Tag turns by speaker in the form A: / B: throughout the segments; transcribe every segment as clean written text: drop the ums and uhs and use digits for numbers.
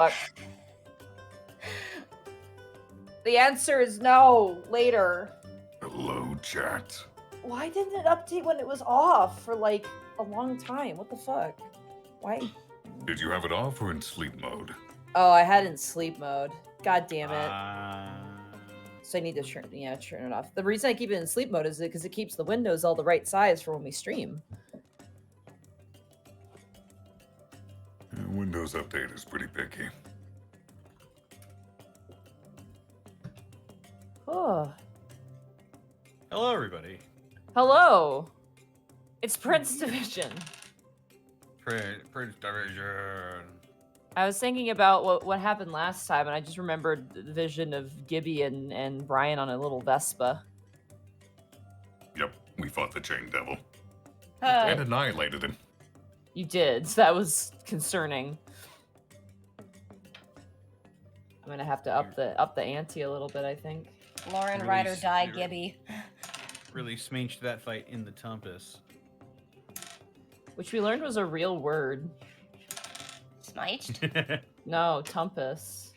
A: Fuck. The answer is no. Later.
B: Hello, chat.
A: Why didn't it update when it was off for like a long time? What the fuck? Why?
B: Did you have it off or in sleep mode?
A: Oh, I had it in sleep mode. God damn it. So I need to turn it off. The reason I keep it in sleep mode is because it keeps the windows all the right size for when we stream.
B: Windows Update is pretty picky.
A: Oh.
C: Hello, everybody.
A: Hello. It's Prince Division.
C: Prince Division.
A: I was thinking about what happened last time, and I just remembered the vision of Gibby and Brian on a little Vespa.
B: Yep, we fought the Chain Devil. And annihilated him.
A: You did. So that was concerning. I'm gonna have to up the ante a little bit, I think.
D: Lauren,
C: Really
D: ride or die, Gibby.
C: Really smashed that fight in the Tumpus.
A: Which we learned was a real word.
D: Smithed?
A: No, Tumpus.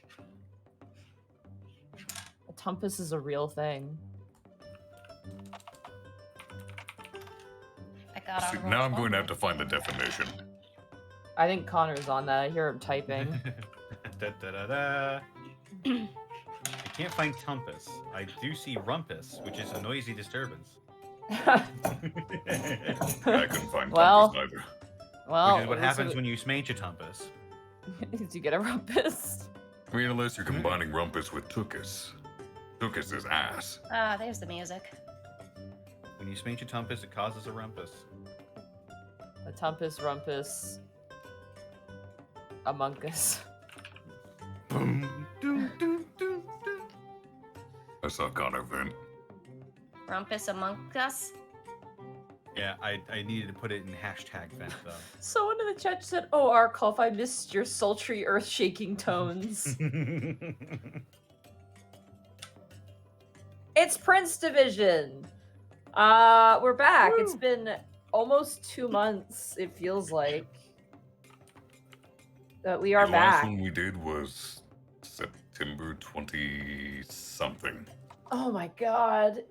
A: A Tumpus is a real thing.
D: I got
B: See, now I'm going to have to find the definition.
A: I think Connor's on that. I hear him typing.
C: Da, da, da, da. I can't find Tumpus. I do see Rumpus, which is a noisy disturbance.
B: I couldn't find
A: Well,
B: Tumpus either.
A: Well,
C: Which is what happens when you smash a Tumpus.
A: you get a rumpus.
B: I mean, unless you're combining Rumpus with Tookus. Tookus is ass.
D: Ah, there's the music.
C: When you smash a Tumpus, it causes a Rumpus.
A: A Tumpus, Rumpus, Among Us.
C: Boom, doom, doom, doom, doom.
B: I saw Connor vent.
D: Rumpus Among Us?
C: Yeah, I needed to put it in hashtag vent, though.
A: Someone in the chat said, "Oh, Arkolf, I missed your sultry, earth-shaking tones." It's Prince Division. We're back.
D: Woo.
A: It's been almost 2 months. It feels like that we are
B: The
A: back.
B: last one we did was September 20-something.
A: Oh my god,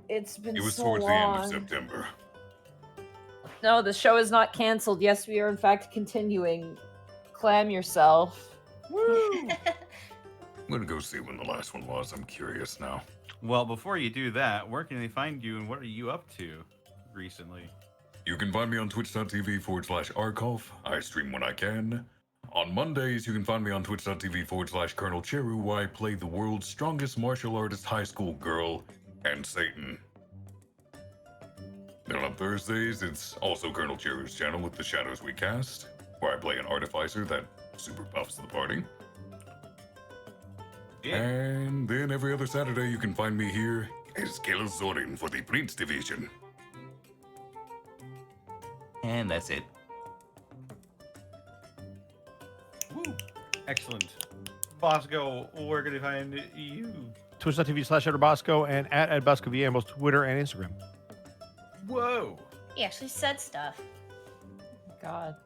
A: it's been
B: It was
A: so
B: towards
A: long.
B: the end of September.
A: No, the show is not canceled. Yes, we are in fact continuing. Clam yourself. Woo!
B: I'm gonna go see when the last one was. I'm curious now.
C: Well, before you do that, where can they find you and what are you up to recently?
B: You can find me on twitch.tv/Arkolf. I stream when I can. On Mondays, you can find me on twitch.tv/Colonel Cheru, where I play the world's strongest martial artist high school girl and Satan. Then on Thursdays, it's also Colonel Cheru's channel with the Shadows We Cast, where I play an artificer that super buffs the party.
C: Yeah.
B: And then every other Saturday, you can find me here as Kayla Zorin for the Prince Division.
E: And that's it.
C: Woo. Excellent. Bosco, where can they find you?
F: Twitch.tv/EdwardBosco and at EdBoscoVA on both Twitter and Instagram.
C: Whoa.
D: He actually said stuff.
A: God.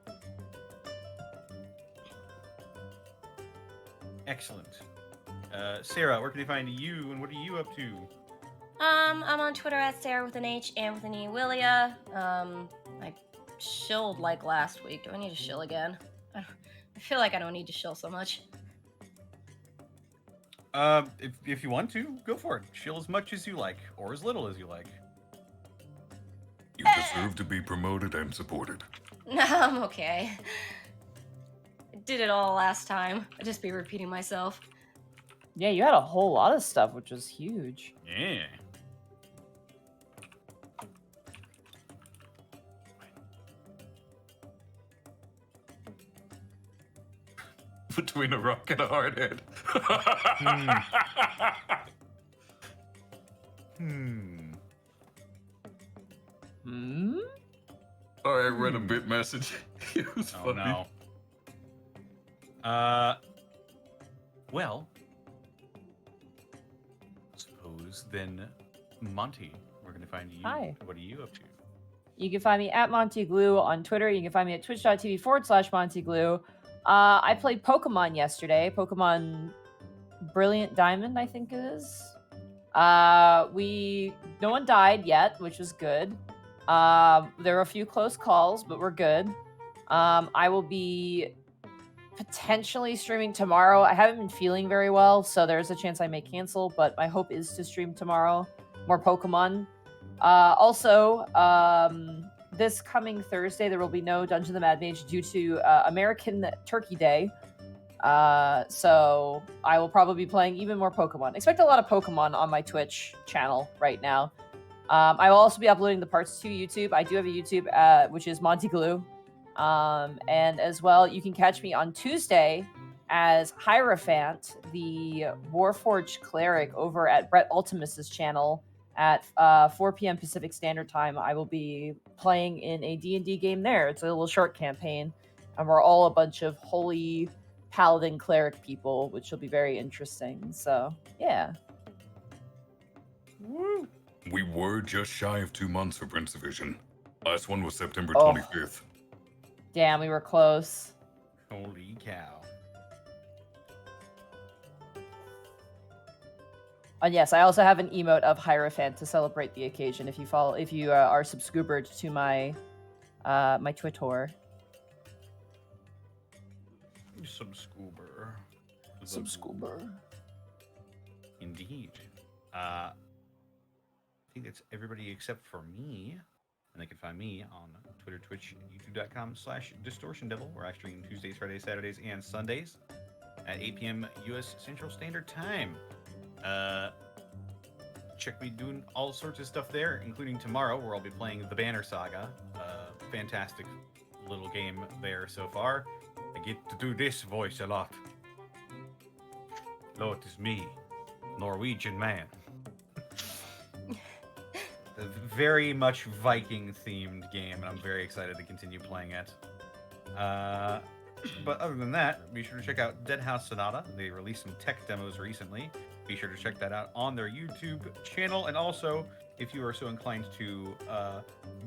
C: Excellent. Sarah, where can they find you and what are you up to?
D: I'm on Twitter at Sarah with an H and with an E Willia. I shilled like last week. Do I need to shill again? I feel like I don't need to shill so much.
C: If you want to, go for it. Chill as much as you like, or as little as you like.
B: You deserve to be promoted and supported.
D: No, I'm okay. I did it all last time. I'd just be repeating myself.
A: Yeah, you had a whole lot of stuff, which was huge.
C: Yeah.
B: Between a rock and a hard head.
A: Hmm?
B: Sorry, I read a bit message. It was
C: Oh
B: funny.
C: no. Well, suppose then, Monty, we're gonna find you.
A: Hi.
C: What are you up to?
A: You can find me at Monty Glue on Twitter. You can find me at twitch.tv/MontyGlue. I played Pokemon yesterday. Pokemon Brilliant Diamond, I think it is. No one died yet, which was good. There were a few close calls, but we're good. I will be potentially streaming tomorrow. I haven't been feeling very well, so there's a chance I may cancel, but my hope is to stream tomorrow. More Pokemon. Also, this coming Thursday, there will be no Dungeon of the Mad Mage due to American Turkey Day. So I will probably be playing even more Pokemon. Expect a lot of Pokemon on my Twitch channel right now. I will also be uploading the parts to YouTube. I do have a YouTube, which is Monty Glue. And as well, you can catch me on Tuesday as Hierophant, the Warforged cleric over at Brett Ultimus's channel at 4 p.m. Pacific Standard Time. I will be playing in a D&D game there. It's a little short campaign, and we're all a bunch of holy paladin cleric people, which will be very interesting. So, yeah.
B: Woo. We were just shy of 2 months for Prince Division. Last one was September
A: Oh.
B: 25th.
A: Damn, we were close.
C: Holy cow.
A: And yes, I also have an emote of Hierophant to celebrate the occasion. If you are subscribed to my my Twitter.
C: Subscuber. Indeed. I think that's everybody except for me. And they can find me on Twitter, Twitch, youtube.com/DistortionDevil, where I stream Tuesdays, Fridays, Saturdays, and Sundays at 8 p.m. U.S. Central Standard Time. Check me doing all sorts of stuff there, including tomorrow, where I'll be playing the Banner Saga. Fantastic little game there so far. I get to do this voice a lot. Hello, it is me, Norwegian man. A very much Viking-themed game, and I'm very excited to continue playing it. But other than that, be sure to check out Dead House Sonata. They released some tech demos recently. Be sure to check that out on their YouTube channel. And also, if you are so inclined to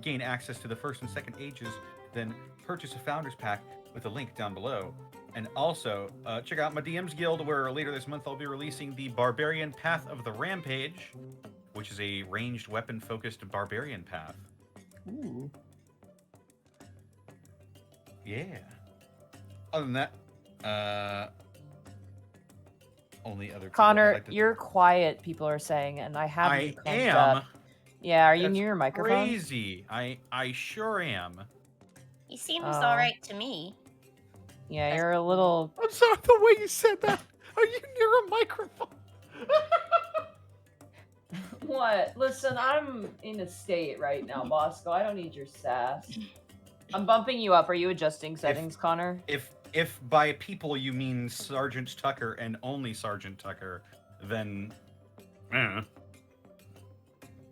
C: gain access to the first and second ages, then purchase a Founders Pack with a link down below. And also, check out my DM's Guild, where later this month I'll be releasing the Barbarian Path of the Rampage, which is a ranged weapon-focused barbarian path.
A: Ooh.
C: Yeah. Other than that, only other people
A: Connor,
C: I'd like to-
A: you're quiet, people are saying, and I have you
C: I
A: cranked
C: am.
A: up. Yeah, are you
C: That's
A: near your microphone?
C: Crazy. I sure am.
D: He seems
A: Oh.
D: all right to me.
A: Yeah, you're a little.
F: I'm sorry, the way you said that. Are you near a microphone?
A: What? Listen, I'm in a state right now, Bosco. I don't need your sass. I'm bumping you up. Are you adjusting settings, Connor?
C: If by people you mean Sergeant Tucker and only Sergeant Tucker, then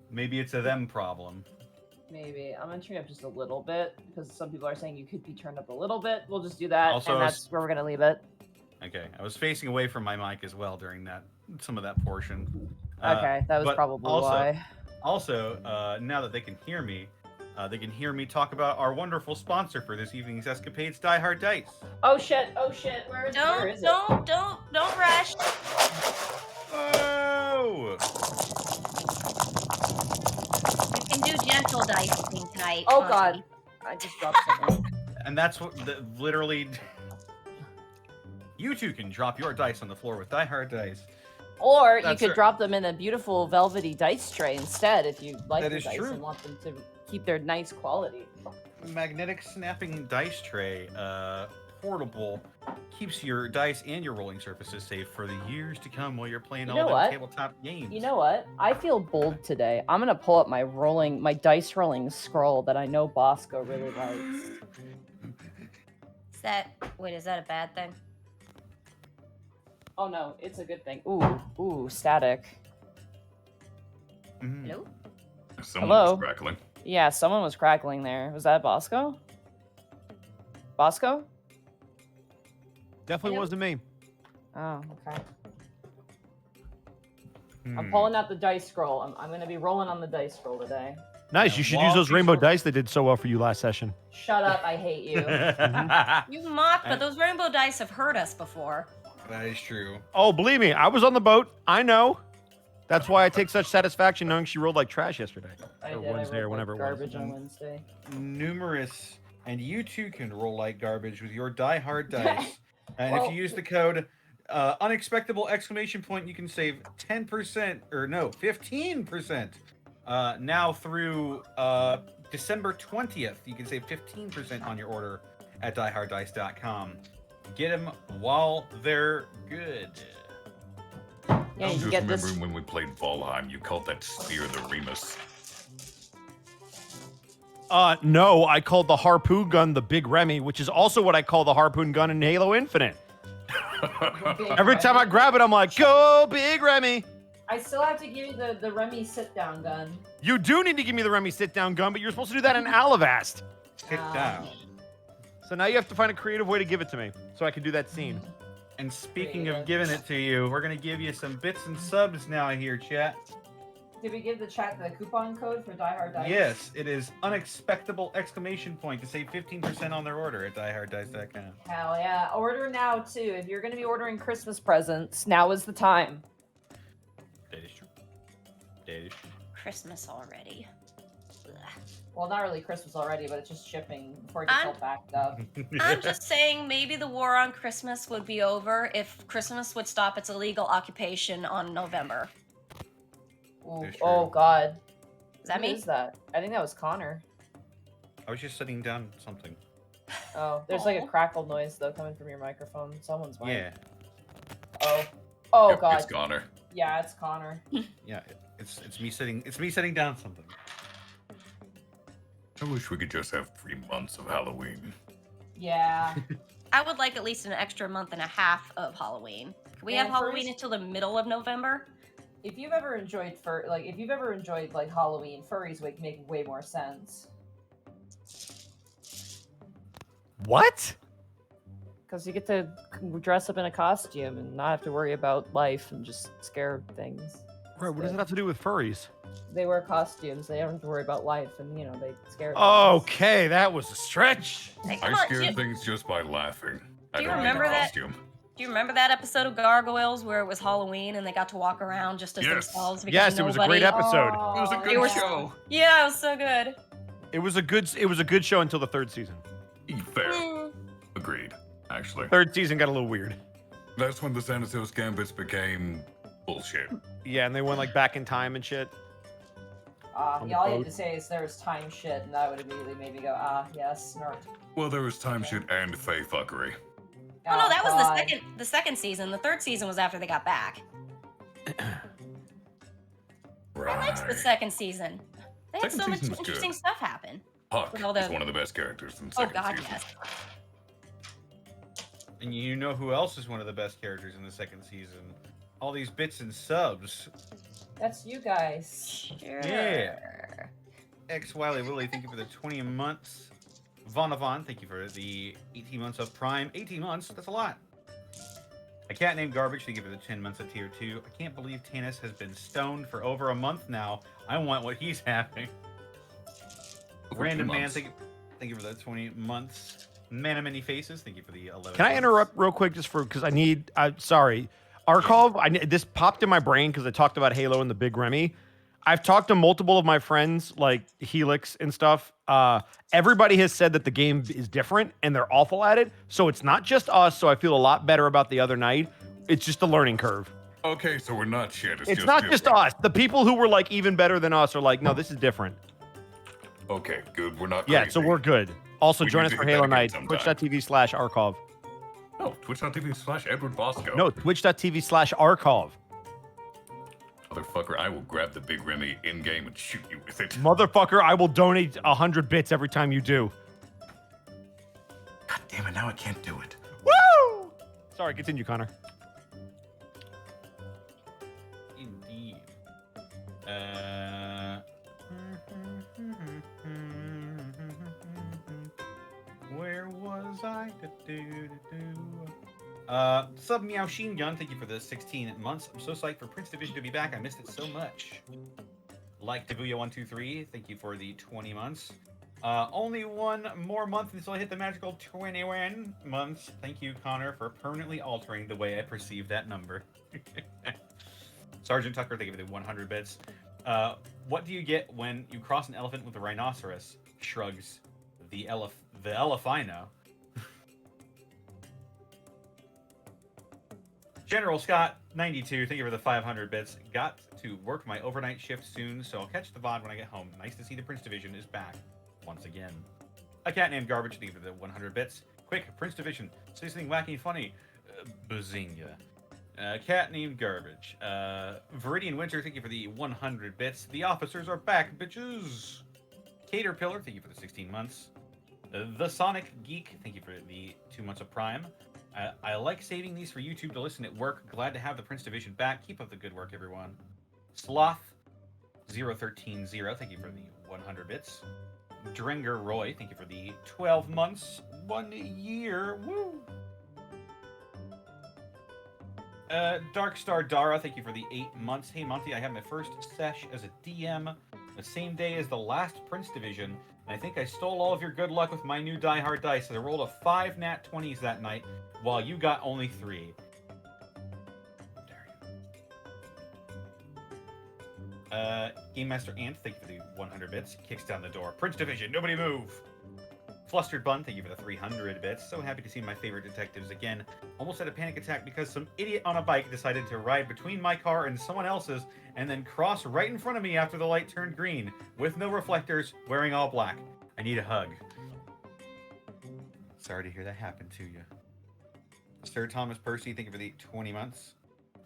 C: maybe it's a them problem.
A: Maybe. I'm gonna turn it up just a little bit because some people are saying you could be turned up a little bit. We'll just do that,
C: Also,
A: and that's where we're gonna leave it.
C: Okay, I was facing away from my mic as well during some of that portion.
A: Okay, that was
C: but
A: probably
C: also,
A: why.
C: Also, now that they can hear me talk about our wonderful sponsor for this evening's escapades, Die Hard Dice.
A: Oh shit! Oh shit! Where is it?
D: Don't rush.
C: Oh!
D: You can do gentle dicing tonight.
A: Oh
D: Monty.
A: god! I just dropped something.
C: And that's what literally. You too can drop your dice on the floor with Die Hard Dice.
A: Or you
C: That's
A: could
C: right.
A: drop them in a beautiful velvety dice tray instead if you like
C: That
A: the
C: is
A: dice
C: true.
A: and want them to keep their nice quality.
C: Magnetic snapping dice tray, portable, keeps your dice and your rolling surfaces safe for the years to come while you're playing
A: You
C: all
A: know
C: the
A: what?
C: tabletop games.
A: You know what? I feel bold today. I'm gonna pull up my dice rolling scroll that I know Bosco really likes.
D: Is that a bad thing?
A: Oh no, it's a good thing. Ooh, static.
C: Mhm.
D: Hello?
B: Someone
A: Hello?
B: was crackling.
A: Yeah, someone was crackling there. Was that Bosco? Bosco?
F: Definitely
D: Hello?
F: wasn't me.
A: Oh, okay. I'm
C: Hmm.
A: pulling out the dice scroll. I'm gonna be rolling on the dice scroll today.
F: Nice. You should use those rainbow dice that did so well for you last session.
A: Shut up, I hate you.
D: You mock, but those rainbow dice have hurt us before.
C: That is true.
F: Oh, believe me, I was on the boat. I know. That's why I take such satisfaction knowing she rolled like trash yesterday.
A: I
F: Or
A: did.
F: Wednesday
A: I
F: or
A: rolled
F: whenever
A: like
F: it was.
A: garbage on Wednesday.
C: Numerous, and you too can roll like garbage with your Die Hard dice. And
A: Well-
C: if you use the code unexpectable exclamation point, you can save 10% or no 15%. Now through December 20th, you can save 15% on your order at dieharddice.com. Get them while they're good.
A: Yeah,
B: I'm
A: you
B: just
A: get this.
B: remembering when we played Valheim, you called that spear the Remus.
F: No, I called the harpoon gun the Big Remy, which is also what I call the harpoon gun in Halo Infinite. Every time I grab it, I'm like, go Big Remy.
A: I still have to give you the Remy sit-down gun.
F: You do need to give me the Remy sit-down gun, but you're supposed to do that in Alavast.
C: Sit down.
F: So now you have to find a creative way to give it to me so I can do that scene.
C: And speaking of giving it to you, we're gonna give you some bits and subs now here, chat.
A: Did we give the chat the coupon code for Die Hard Dice?
C: Yes, it is unexpectable exclamation point to save 15% on their order at dieharddice.com.
A: Hell yeah. Order now, too. If you're going to be ordering Christmas presents, now is the time.
C: That is true. That is true.
D: Christmas already. Ugh.
A: Well, not really Christmas already, but it's just shipping before it gets all backed up.
D: I'm just saying maybe the war on Christmas would be over if Christmas would stop its illegal occupation on November.
A: Ooh,
C: That's
A: oh,
C: true.
A: God.
D: Is that
A: Who
D: me?
A: is that? I think that was Connor.
C: I was just sitting down something.
A: Oh, there's like a
D: Aw.
A: crackle noise, though, coming from your microphone. Someone's mic.
C: Yeah,
A: Oh. Oh,
B: Yep,
A: God.
B: It's Connor.
A: Yeah, it's Connor.
C: yeah. It's me sitting. It's me sitting down something.
B: I wish we could just have 3 months of Halloween.
A: Yeah.
D: I would like at least an extra month and a half of Halloween. Can we
A: Yeah,
D: have Halloween
A: first-
D: until the middle of November?
A: If you've ever enjoyed Halloween, furries would make way more sense.
F: What?
A: Because you get to dress up in a costume and not have to worry about life and just scare things.
F: Right, what does it have to do with furries?
A: They wear costumes. They don't have to worry about life, and they scare. things.
F: Okay, that was a stretch.
D: Hey, come
B: I
D: on,
B: scare
D: do,
B: things just by laughing. I
D: Do you
B: don't need a
D: remember that?
B: costume.
D: do you remember that episode of Gargoyles where it was Halloween and they got to walk around just as
B: Yes.
D: themselves? Because
F: Yes, it was a great
D: nobody-
F: episode.
B: It was a
A: Oh,
B: good
D: were-
B: show.
D: Yeah, it was so good.
F: It was a good show until the third season.
B: Fair.
D: Mm.
B: Agreed, actually.
F: Third season got a little weird.
B: That's when the Thanatos Gambits became bullshit.
F: Yeah, and they went like back in time and shit. On the
A: Yeah, all you had
F: boat.
A: to say is there was time shit, and that would immediately maybe go, yes, snort.
B: Well, there was time shit and fey fuckery.
D: Oh no, that was
A: God.
D: the second season. The third season was after they got back. I liked the second season. They had
B: Second
D: so much
B: season was
D: interesting
B: good.
D: stuff happen.
B: Puck
D: with all
B: is
D: the-
B: one of the best characters in the
D: Oh
B: second
D: god,
B: season.
D: yes.
C: And you know who else is one of the best characters in the second season? All these bits and subs.
A: That's you guys.
D: Sure.
C: Yeah. X Wiley Willie, thank you for the 20 months. Vonavon, thank you for the 18 months of Prime. 18 months, that's a lot. A cat named Garbage, thank you for the 10 months of Tier 2. I can't believe Tanis has been stoned for over a month now. I want what he's having.
B: Over 2
C: Random Man,
B: months.
C: thank you for the 20 months. Man of Many Faces, thank you for the 11
F: Can I
C: months.
F: interrupt real quick just for because I need? Sorry, Arkov. This popped in my brain because I talked about Halo and the Big Remy. I've talked to multiple of my friends, like Helix and stuff. Everybody has said that the game is different and they're awful at it. So it's not just us. So I feel a lot better about the other night. It's just a learning curve.
B: Okay, so we're not shit.
F: It's not just
B: different.
F: us. The people who were like even better than us are like, no, this is different.
B: Okay, good. We're not.
F: Yeah,
B: crazy.
F: so we're good. Also,
B: We
F: join
B: need
F: us
B: to
F: for
B: hit that
F: Halo
B: again
F: Night.
B: sometime.
F: Twitch.tv/Arkov.
B: No, twitch.tv/Edward Bosco.
F: No, Twitch.tv/Arkov.
B: Motherfucker, I will grab the Big Remy in game and shoot you with it.
F: Motherfucker, I will donate 100 bits every time you do.
B: God damn it, now I can't do it.
F: Woo! Sorry, continue, Connor.
C: Indeed. Where was I? Sub Meow Sheen Gun, thank you for the 16 months. I'm so psyched for Prince Division to be back. I missed it so much. Like Tabuya123, thank you for the 20 months. Only one more month until I hit the magical 21 months. Thank you, Connor, for permanently altering the way I perceive that number. Sergeant Tucker, thank you for the 100 bits. What do you get when you cross an elephant with a rhinoceros? Shrugs. The elephino. General Scott, 92, thank you for the 500 bits. Got to work my overnight shift soon, so I'll catch the VOD when I get home. Nice to see the Prince Division is back once again. A cat named Garbage, thank you for the 100 bits. Quick, Prince Division, say something wacky and funny. Bazinga. Cat named Garbage. Viridian Winter, thank you for the 100 bits. The officers are back, bitches. Caterpillar, thank you for the 16 months. The Sonic Geek, thank you for the 2 months of Prime. I like saving these for YouTube to listen at work. Glad to have the Prince Division back. Keep up the good work, everyone. Sloth 0130, thank you for the 100 bits. Drenger Roy, thank you for the 12 months. 1 year. Woo! Darkstar Dara, thank you for the 8 months. Hey, Monty, I have my first sesh as a DM the same day as the last Prince Division. And I think I stole all of your good luck with my new Die Hard dice. I rolled a 5 nat 20s that night, while you got only 3. Game Master Ant, thank you for the 100 bits. Kicks down the door. Prince Division, nobody move! Flustered Bun, thank you for the 300 bits. So happy to see my favorite detectives again. Almost had a panic attack because some idiot on a bike decided to ride between my car and someone else's and then cross right in front of me after the light turned green, with no reflectors, wearing all black. I need a hug. Sorry to hear that happen to you. Sir Thomas Percy, thank you for the 20 months.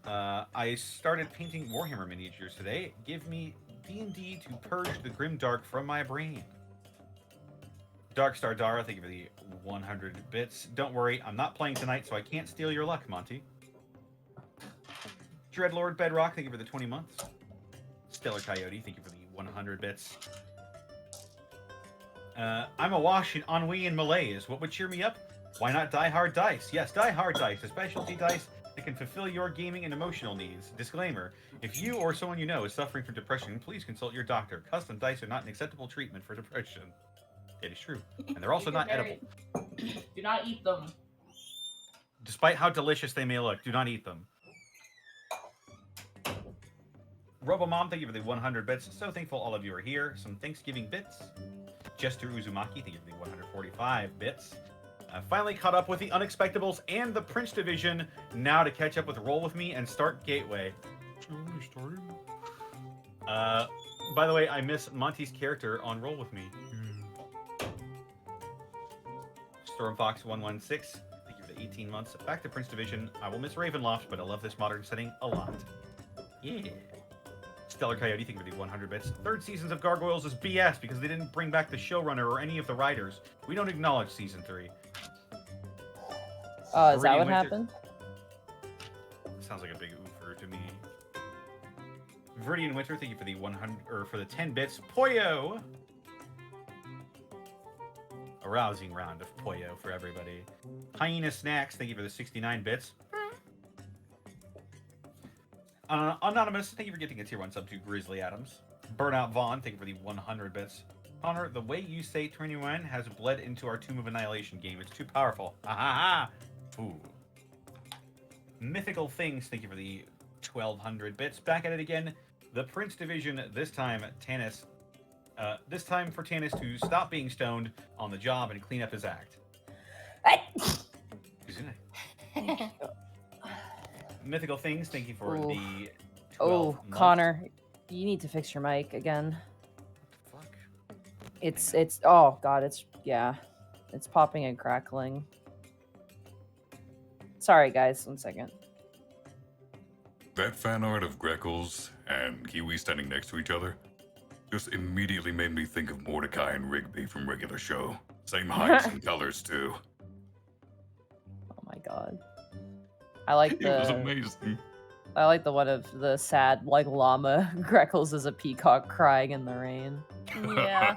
C: I started painting Warhammer miniatures today. Give me D&D to purge the grim dark from my brain. Darkstar Dara, thank you for the 100 bits. Don't worry, I'm not playing tonight, so I can't steal your luck, Monty. Dreadlord Bedrock, thank you for the 20 months. Stellar Coyote, thank you for the 100 bits. I'm awash in ennui and malaise. What would cheer me up? Why not Die Hard Dice? Yes, Die Hard Dice, a specialty dice that can fulfill your gaming and emotional needs. Disclaimer, if you or someone you know is suffering from depression, please consult your doctor. Custom dice are not an acceptable treatment for depression. It is true. And they're also not edible.
A: Do not eat them.
C: Despite how delicious they may look, do not eat them. Robomom, thank you for the 100 bits. So thankful all of you are here. Some Thanksgiving bits. Jester Uzumaki, thank you for the 145 bits. Finally caught up with the Unexpectables and the Prince Division. Now to catch up with Roll With Me and start Gateway. By the way, I miss Monty's character on Roll With Me. Stormfox116, thank you for the 18 months. Back to Prince Division. I will miss Ravenloft, but I love this modern setting a lot. Yeah. Stellar Coyote, thank you for the 100 bits. Third seasons of Gargoyles is BS because they didn't bring back the showrunner or any of the writers. We don't acknowledge season 3.
A: Oh, is that what happened?
C: Sounds like a big oofer to me. Viridian Winter, thank you for the 100 or for the 10 bits. Poyo. A rousing round of Poyo for everybody. Hyena Snacks, thank you for the 69 bits. Anonymous, thank you for getting a tier 1 sub to Grizzly Adams. Burnout Vaughn, thank you for the 100 bits. Connor, the way you say 21 has bled into our Tomb of Annihilation game. It's too powerful. Ha ha ha! Ooh. Mythical Things, thank you for the 1200 bits. Back at it again. The Prince Division, this time Tanis. This time for Tanis to stop being stoned on the job and clean up his act. Mythical Things, thank you for the 12 months.
A: Connor, you need to fix your mic again.
C: What the fuck?
A: It's oh god, it's popping and crackling. Sorry guys, 1 second.
B: That fan art of Greckles and Kiwi standing next to each other just immediately made me think of Mordecai and Rigby from Regular Show. Same heights and colors too.
A: Oh my god. I like
B: It was
A: the
B: amazing.
A: I like the one of the sad like llama Greckles as a peacock crying in the rain.
D: Yeah.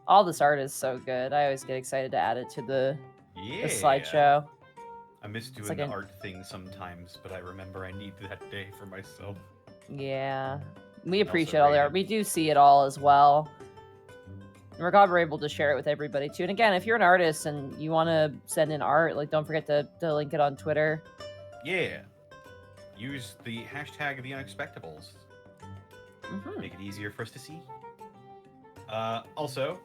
A: All this art is so good. I always get excited to add it to the slideshow.
C: I miss doing
A: like
C: the
A: an-
C: art thing sometimes, but I remember I need that day for myself.
A: Yeah. We
C: Also
A: appreciate all the art.
C: rated.
A: We do see it all as well. And we're glad we're able to share it with everybody too. And again, if you're an artist and you want to send in art, like don't forget to link it on Twitter.
C: Yeah. Use the hashtag of the Unexpectables.
A: Mhm.
C: Make it easier for us to see. Also,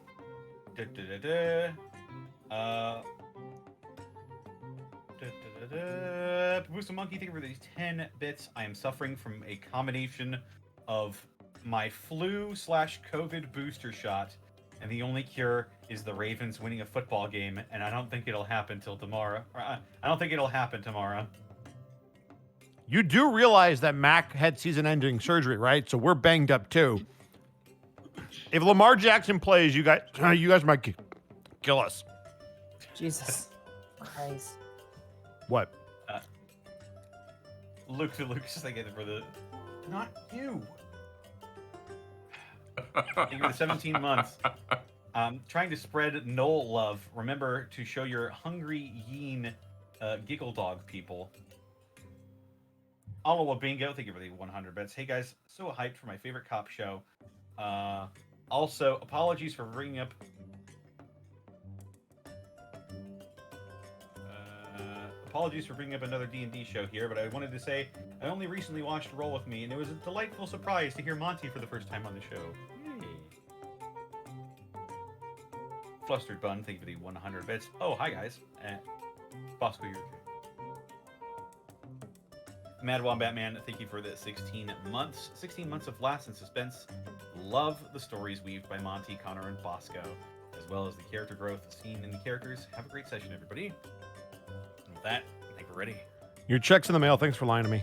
C: Booster Monkey, thank you for these 10 bits. I am suffering from a combination of my flu/COVID booster shot, and the only cure is the Ravens winning a football game, and I don't think it'll happen till tomorrow. I don't think it'll happen tomorrow.
F: You do realize that Mac had season-ending surgery, right? So we're banged up too. If Lamar Jackson plays, you guys might kill us.
A: Jesus Christ.
F: What?
C: Luke's just thinking for the... Not you. Thank you for the 17 months. Trying to spread Noel love. Remember to show your hungry yeen giggle dog people. Alawa Bingo, thank you for the 100 bits. Hey guys, so hyped for my favorite cop show. Also, apologies for bringing up... apologies for bringing up another D&D show here, but I wanted to say I only recently watched Roll With Me, and it was a delightful surprise to hear Monty for the first time on the show. Yay. Flustered Bun, thank you for the 100 bits. Oh, hi guys. Bosco, you're okay. Mad Batman, thank you for the 16 months. 16 months of laughs and suspense. Love the stories weaved by Monty, Connor, and Bosco, as well as the character growth seen in the characters. Have a great session, everybody. And with that, I think we're ready.
F: Your check's in the mail. Thanks for lying to me.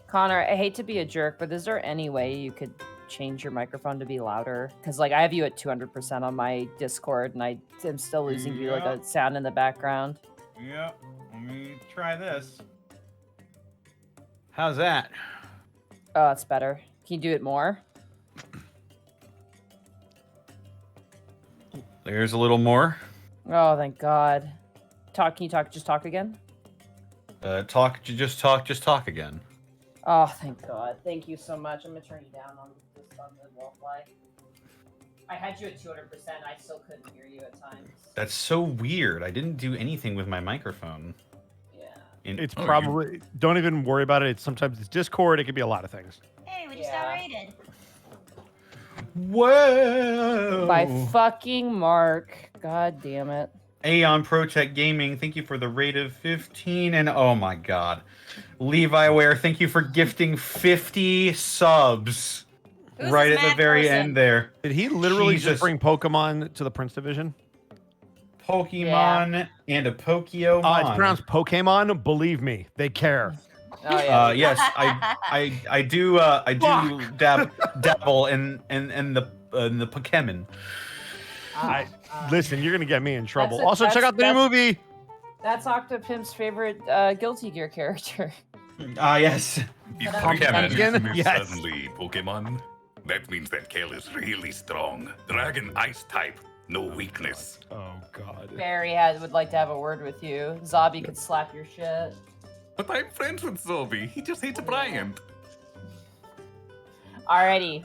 A: Connor, I hate to be a jerk, but is there any way you could change your microphone to be louder? Because like I have you at 200% on my Discord, and I am still losing you like a sound in the background.
C: Yeah, let me try this. How's that?
A: Oh, that's better. Can you do it more?
C: There's a little more.
A: Oh, thank God. Can you just talk again?
C: Just talk again.
A: Oh, thank God. Thank you so much. I'm gonna turn you down on the wallfly. I had you at 200%. I still couldn't hear you at times.
C: That's so weird. I didn't do anything with my microphone.
A: Yeah.
F: It's probably don't even worry about it. Sometimes it's Discord. It could be a lot of things.
D: Hey, we just got raided.
C: Whoa!
A: By fucking Mark. God damn it.
C: Aeon Protect Gaming, thank you for the rate of 15, and oh my god. Levi Ware, thank you for gifting 50 subs.
D: Who's
C: right
D: this
C: at the
D: mad
C: very
D: person?
C: end there.
F: Did he literally
C: Jesus.
F: just bring Pokemon to the Prince Division?
C: Pokemon and a Pokemon.
F: It's pronounced Pokemon. Believe me, they care.
A: Oh yeah.
C: Yes, I do dabble in the Pokemon.
F: Listen, you're gonna get me in trouble.
A: That's it.
F: Also, check out the new movie.
A: That's Octopimp's favorite Guilty Gear character.
C: Yes.
B: If
F: Pumpkin.
B: Pokemon is
F: Yes.
B: suddenly Pokemon, that means that Kale is really strong. Dragon Ice type, no weakness.
F: Oh God.
A: Barry would like to have a word with you. Zobby could slap your shit.
B: But I'm friends with Zobi. He just hates Brian.
A: Alrighty.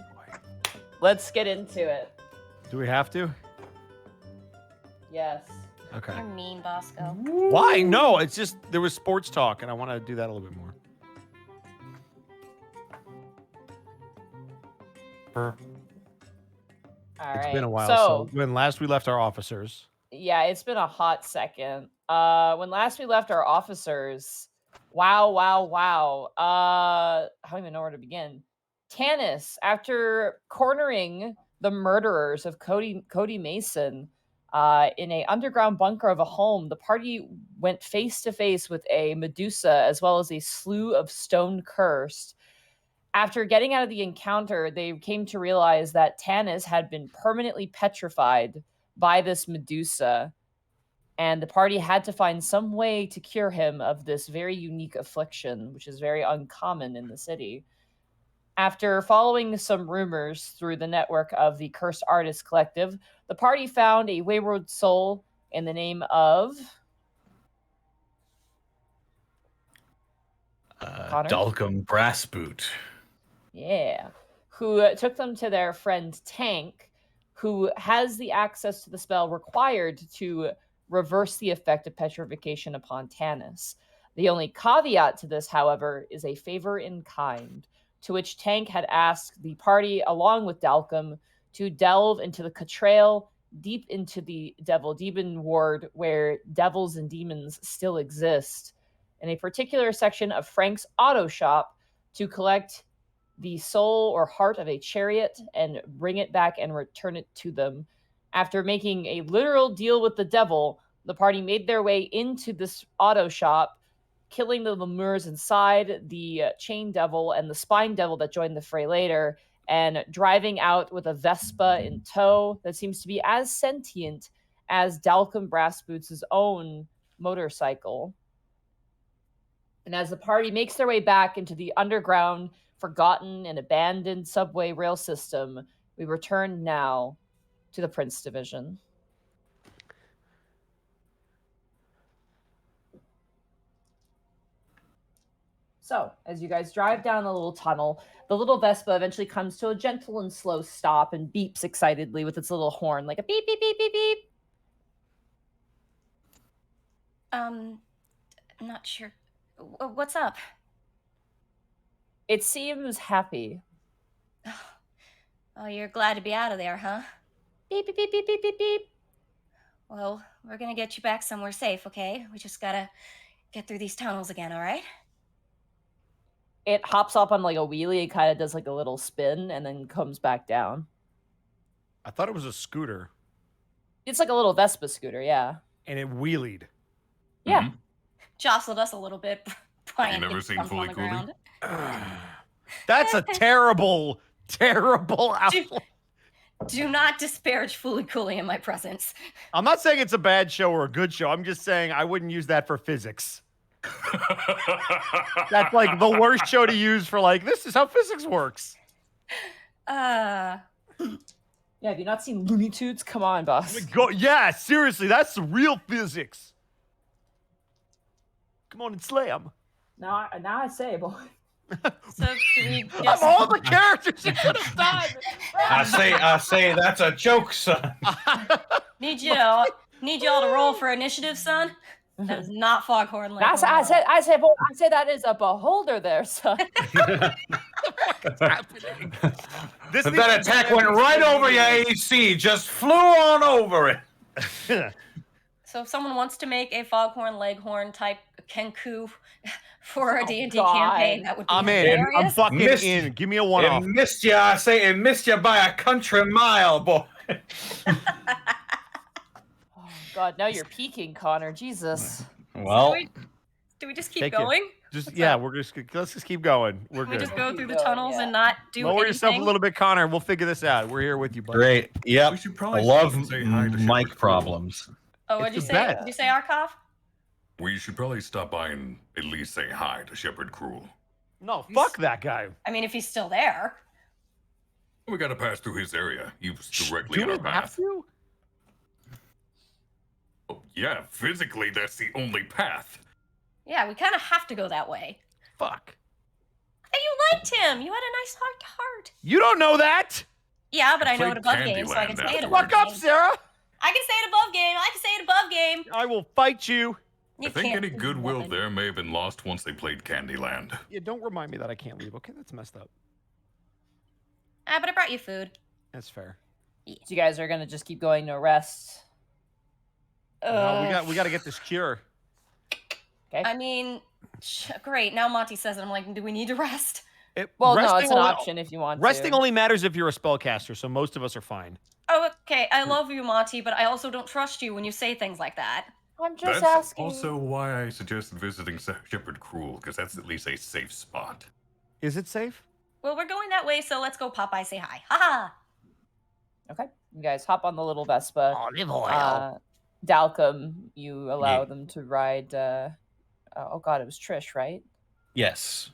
A: Let's get into it.
F: Do we have to?
A: Yes.
F: Okay.
D: You're mean, Bosco.
F: Why? No, it's just there was sports talk, and I want to do that a little bit more.
A: Alright.
F: It's been a while. So when last we left our officers,
A: yeah, it's been a hot second. When last we left our officers, wow. I don't even know where to begin. Tanis, after cornering the murderers of Cody Mason in a underground bunker of a home, the party went face to face with a Medusa as well as a slew of stone cursed. After getting out of the encounter, they came to realize that Tanis had been permanently petrified by this Medusa, and the party had to find some way to cure him of this very unique affliction, which is very uncommon in the city. After following some rumors through the network of the Cursed Artist Collective, the party found a wayward soul in the name of Connor?
E: Dalcum Brassboot.
A: Yeah. Who took them to their friend Tank, who has the access to the spell required to reverse the effect of petrification upon Tanis. The only caveat to this, however, is a favor in kind, to which Tank had asked the party, along with Dalcum, to delve into the Catrail, deep into the Devil Demon Ward, where devils and demons still exist, in a particular section of Frank's auto shop, to collect the soul or heart of a chariot and bring it back and return it to them. After making a literal deal with the devil, the party made their way into this auto shop, killing the lemurs inside, the chain devil and the spine devil that joined the fray later, and driving out with a Vespa in tow that seems to be as sentient as Dalcum Brassboots' own motorcycle. And as the party makes their way back into the underground, forgotten and abandoned subway rail system, we return now to the Prince Division. So, as you guys drive down the little tunnel, the little Vespa eventually comes to a gentle and slow stop and beeps excitedly with its little horn, like a beep, beep, beep, beep, beep.
D: I'm not sure. What's up?
A: It seems happy.
D: Oh, you're glad to be out of there, huh?
A: Beep, beep, beep, beep, beep, beep, beep.
D: Well, we're gonna get you back somewhere safe, okay? We just gotta get through these tunnels again, all right?
A: It hops up on like a wheelie, it kind of does like a little spin, and then comes back down.
F: I thought it was a scooter,
A: It's like a little Vespa scooter, yeah.
F: and it wheelied.
A: Yeah.
D: Jostled us a little bit. Brian
B: never
D: gets
B: seen
D: dumped on
B: Fully
D: the
B: Cooley?
D: ground.
F: That's a terrible, terrible outfit.
D: Do not disparage Fooly Cooley in my presence.
F: I'm not saying it's a bad show or a good show. I'm just saying I wouldn't use that for physics. That's like the worst show to use for like, this is how physics works.
A: Yeah, have you not seen Looney Tunes? Come on, boss.
F: Yeah, seriously, that's the real physics. Come on and slam.
A: Now I say, boy.
D: So do we
F: Of
D: just...
F: all the characters you could have done.
E: I say that's a joke, son.
D: Need y'all to roll for initiative, son? That is not Foghorn Leghorn.
A: I say that is a beholder there, son.
F: What's happening?
E: That attack went right over your AC, just flew on over it.
D: So if someone wants to make a Foghorn Leghorn type Kenku for a D&D
A: God.
D: campaign, that would be
F: I'm in.
D: hilarious.
F: I'm fucking
E: Missed-
F: in. Give me a one-off.
E: It missed you, I say, it missed you by a country mile, boy.
A: Oh, God, now you're peeking, Connor. Jesus.
E: Well,
D: Do we just keep
F: Take it.
D: going?
F: Just yeah, let's just keep going. We're
D: Can we
F: good.
D: just go through the
A: Keep going,
D: tunnels
A: yeah.
D: and not do
F: Lower
D: anything?
F: yourself a little bit, Connor. We'll figure this out. We're here with you, buddy.
E: great. Yep.
B: We should
E: I
B: probably
E: love
B: say hi to
E: mic
B: Shepherd
E: problems.
D: Oh, what'd you
F: It's the
D: say?
F: best.
D: Did you say Arkoff?
B: We should probably stop by and at least say hi to Shepherd Cruel.
F: No, fuck that guy.
D: I mean, if he's still there.
B: We gotta pass through his area. He was directly
F: Do
B: in
F: we
B: our
F: have
B: path.
F: to?
B: Oh, yeah, physically, that's the only path.
D: Yeah, we kind of have to go that way.
F: Fuck.
D: Hey, you liked him. You had a nice heart to heart.
F: You don't know that.
D: Yeah, but I know
B: played
D: it above game, so I can
B: Candyland
D: say it above
F: Fuck up,
D: game.
F: Sarah.
D: I can say it above game. I can say it above game.
F: I will fight you.
D: You
B: I think
D: can't
B: any
D: do
B: goodwill
D: nothing.
B: there may have been lost once they played Candyland.
F: Yeah, don't remind me that I can't leave. Okay, that's messed up.
D: But I brought you food.
F: That's fair.
A: So you guys are gonna just keep going, no rest.
F: No, we got to get this cure.
D: I mean, great. Now Monty says it. I'm like, do we need to rest?
A: Well, no, it's
F: resting
A: an
F: only-
A: option if you want
F: Resting
A: to.
F: only matters if you're a spellcaster, so most of us are fine.
D: Oh, okay. I love you, Monty, but I also don't trust you when you say things like that.
A: I'm just
B: That's
A: asking.
B: also why I suggested visiting Shepherd Cruel, because that's at least a safe spot.
F: Is it safe?
D: Well, we're going that way, so let's go Popeye say hi. Haha.
A: Okay, you guys hop on the little Vespa.
F: Olive oil.
A: Dalcum, you allow
E: Yeah.
A: them to ride. Oh God, it was Trish, right?
E: Yes.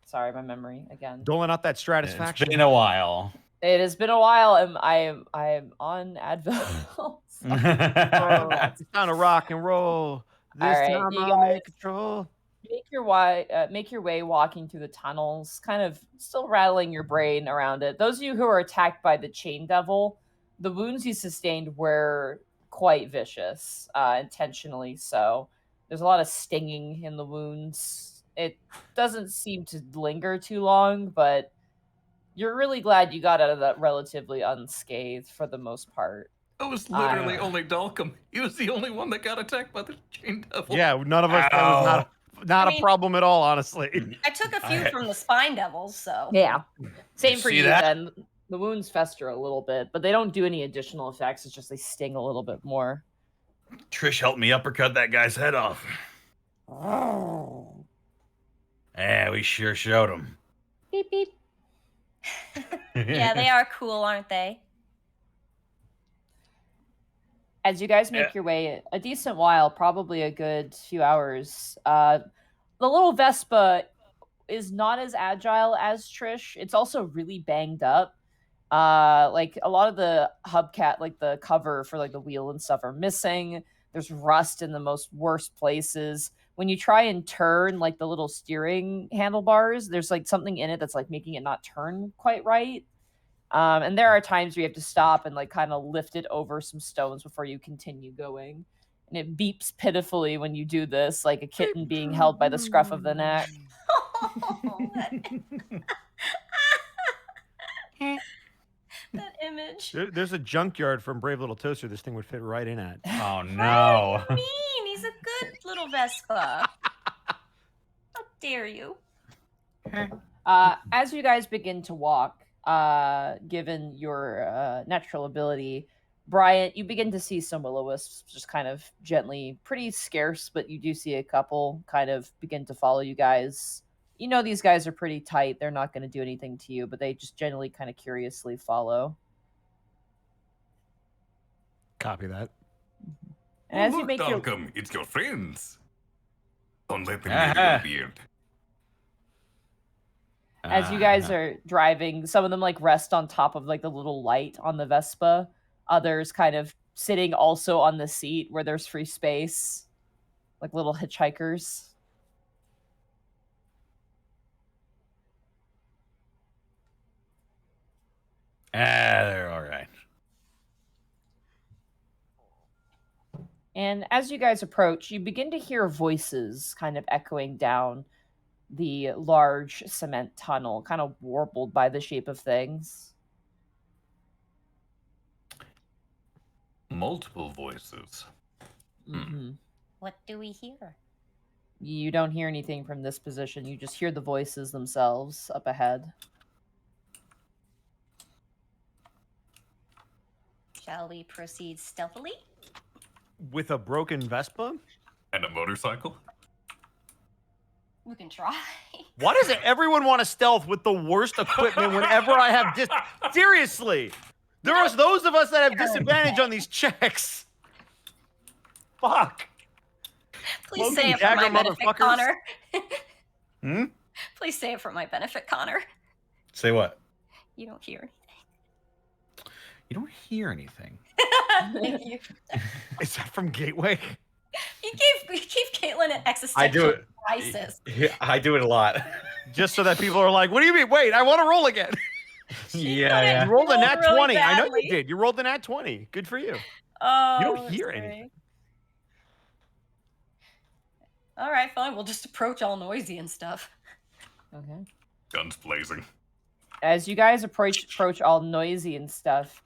A: Sorry, my memory again.
F: Doling out that
E: It's
F: stratisfaction.
E: been a while.
A: It has been a while, and I'm on Advil.
F: It's time to rock and roll. This
A: All right,
F: time
A: you
F: I'll
A: guys-
F: make control.
A: Make your way walking through the tunnels, kind of still rattling your brain around it. Those of you who are attacked by the chain devil, the wounds you sustained were quite vicious, intentionally so. There's a lot of stinging in the wounds. It doesn't seem to linger too long, but you're really glad you got out of that relatively unscathed for the most part.
B: It was literally only Dalcom. He was the only one that got attacked by the chain devil.
F: Yeah, none of us. That was not
D: I
F: a
D: mean-
F: problem at all, honestly.
D: I took a few from the spine devils, so.
A: Yeah. Same for
E: See
A: you
E: that?
A: then. The wounds fester a little bit, but they don't do any additional effects. It's just they sting a little bit more.
E: Trish helped me uppercut that guy's head off. Yeah, we sure showed him.
A: Beep beep.
D: Yeah, they are cool, aren't they?
A: As you guys make your way a decent while, probably a good few hours, the little Vespa is not as agile as Trish. It's also really banged up. Like a lot of the hubcap, like the cover for like the wheel and stuff are missing. There's rust in the most worst places. When you try and turn like the little steering handlebars, there's like something in it that's like making it not turn quite right. And there are times where you have to stop and like kind of lift it over some stones before you continue going. And it beeps pitifully when you do this, like a kitten being held by the scruff of the neck.
D: That image.
F: There's a junkyard from Brave Little Toaster this thing would fit right in at.
E: Oh no.
D: What do you mean? He's a good little Vespa. How dare you?
A: As you guys begin to walk, given your natural ability, Bryant, you begin to see some will-o-wisps just kind of gently, pretty scarce, but you do see a couple kind of begin to follow you guys. You know these guys are pretty tight. They're not going to do anything to you, but they just generally kind of curiously follow.
F: Copy that.
A: And as you
B: Look,
A: make your
B: Dalcom, it's your friends. Don't let them
E: Ah.
B: leave your beard.
A: as you guys are driving, some of them like rest on top of like the little light on the Vespa. Others kind of sitting also on the seat where there's free space, like little hitchhikers.
E: They're all right.
A: And as you guys approach, you begin to hear voices kind of echoing down the large cement tunnel, kind of warbled by the shape of things.
B: Multiple voices.
A: Mm-hmm.
D: What do we hear?
A: You don't hear anything from this position. You just hear the voices themselves up ahead.
D: Shall we proceed stealthily?
F: With a broken Vespa?
B: And a motorcycle?
D: We can try.
F: Why does everyone want to stealth with the worst equipment whenever I have seriously? There are those of us that have disadvantage on these checks. Fuck.
D: Please
F: Cloak
D: say
F: and
D: it for my
F: dagger,
D: benefit,
F: motherfuckers.
D: Connor.
E: Hmm?
D: Please say it for my benefit, Connor.
E: Say what?
D: You don't hear
E: You don't hear anything.
D: anything. you
F: Is that from Gateway?
D: gave Caitlin an existential
E: I do it.
D: crisis.
E: I do it a lot.
F: Just so that people are like, what do you mean? Wait, I want to roll again.
E: Yeah.
F: You rolled a nat
D: really
F: 20. I know
D: badly.
F: you did. You rolled a nat 20. Good for you.
D: Oh,
F: You don't
D: that's
F: hear
D: great.
F: anything.
D: All right, fine. We'll just approach all noisy and stuff.
A: Okay.
B: Guns blazing.
A: As you guys approach all noisy and stuff,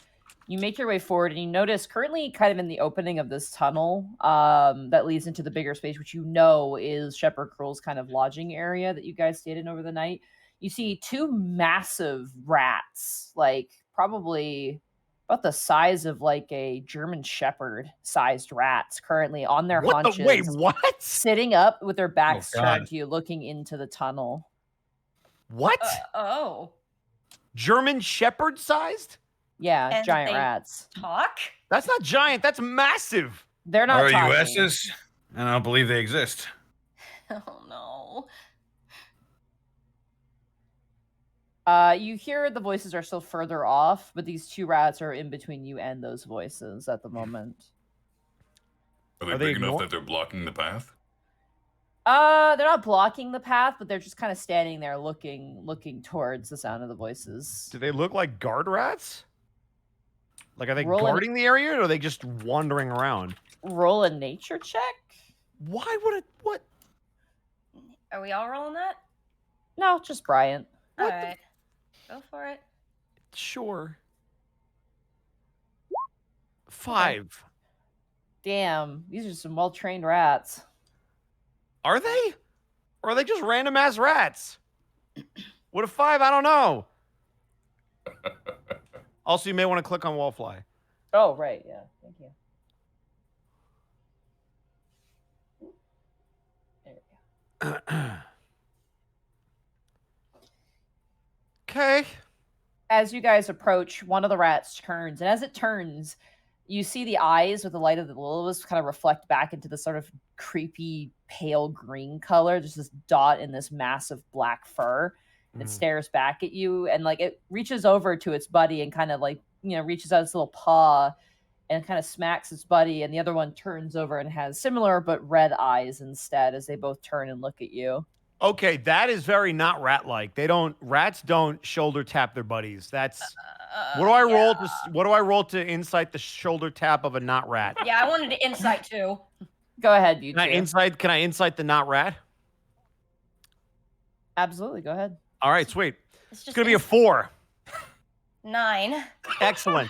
A: you make your way forward and you notice currently kind of in the opening of this tunnel that leads into the bigger space, which you know is Shepherd Cruel's kind of lodging area that you guys stayed in over the night. You see two massive rats, like probably about the size of like a German Shepherd sized rats currently on their
F: What
A: haunches.
F: the? Wait, what?
A: Sitting up with their backs
E: God.
A: turned to you, looking into the tunnel.
F: What?
D: Oh,
F: German Shepherd sized?
A: Yeah,
D: And
A: giant
D: they-
A: rats.
D: talk?
F: That's not giant. That's massive.
A: They're not
E: Are
A: talking.
E: USs? I don't believe they exist.
D: Oh no.
A: You hear the voices are still further off, but these two rats are in between you and those voices at the moment.
B: Are they
F: Are they
B: big enough
F: ignore-
B: that they're blocking the path?
A: They're not blocking the path, but they're just kind of standing there looking towards the sound of the voices.
F: Do they look like guard rats? Like, are they
A: Roll
F: guarding the area, or are they just wandering around?
A: Roll a nature check?
F: Why would it? What?
D: Are we all rolling that?
A: No, just Bryant.
D: All right. Go for it.
F: Sure. 5.
A: Damn, these are some well-trained rats.
F: Are they? Or are they just random ass rats? What a 5? I don't know. Also, you may want to click on Wallfly.
A: Oh, right, yeah. Thank you. There we go.
F: Okay.
A: As you guys approach, one of the rats turns, and as it turns, you see the eyes with the light of the will-o-wisp kind of reflect back into the sort of creepy pale green color. There's this dot in this massive black fur. It stares back at you, and like it reaches over to its buddy and kind of like, reaches out its little paw and kind of smacks its buddy, and the other one turns over and has similar but red eyes instead as they both turn and look at you.
F: Okay, that is very not rat-like. Rats don't shoulder tap their buddies. That's what do I roll to? What do I roll to insight the shoulder tap of a not rat?
D: Yeah, I wanted to insight too.
A: Go ahead, you two.
F: Can I insight the not rat?
A: Absolutely, go ahead.
F: All right, sweet.
D: It's
F: It's gonna be a 4.
D: 9.
F: Excellent.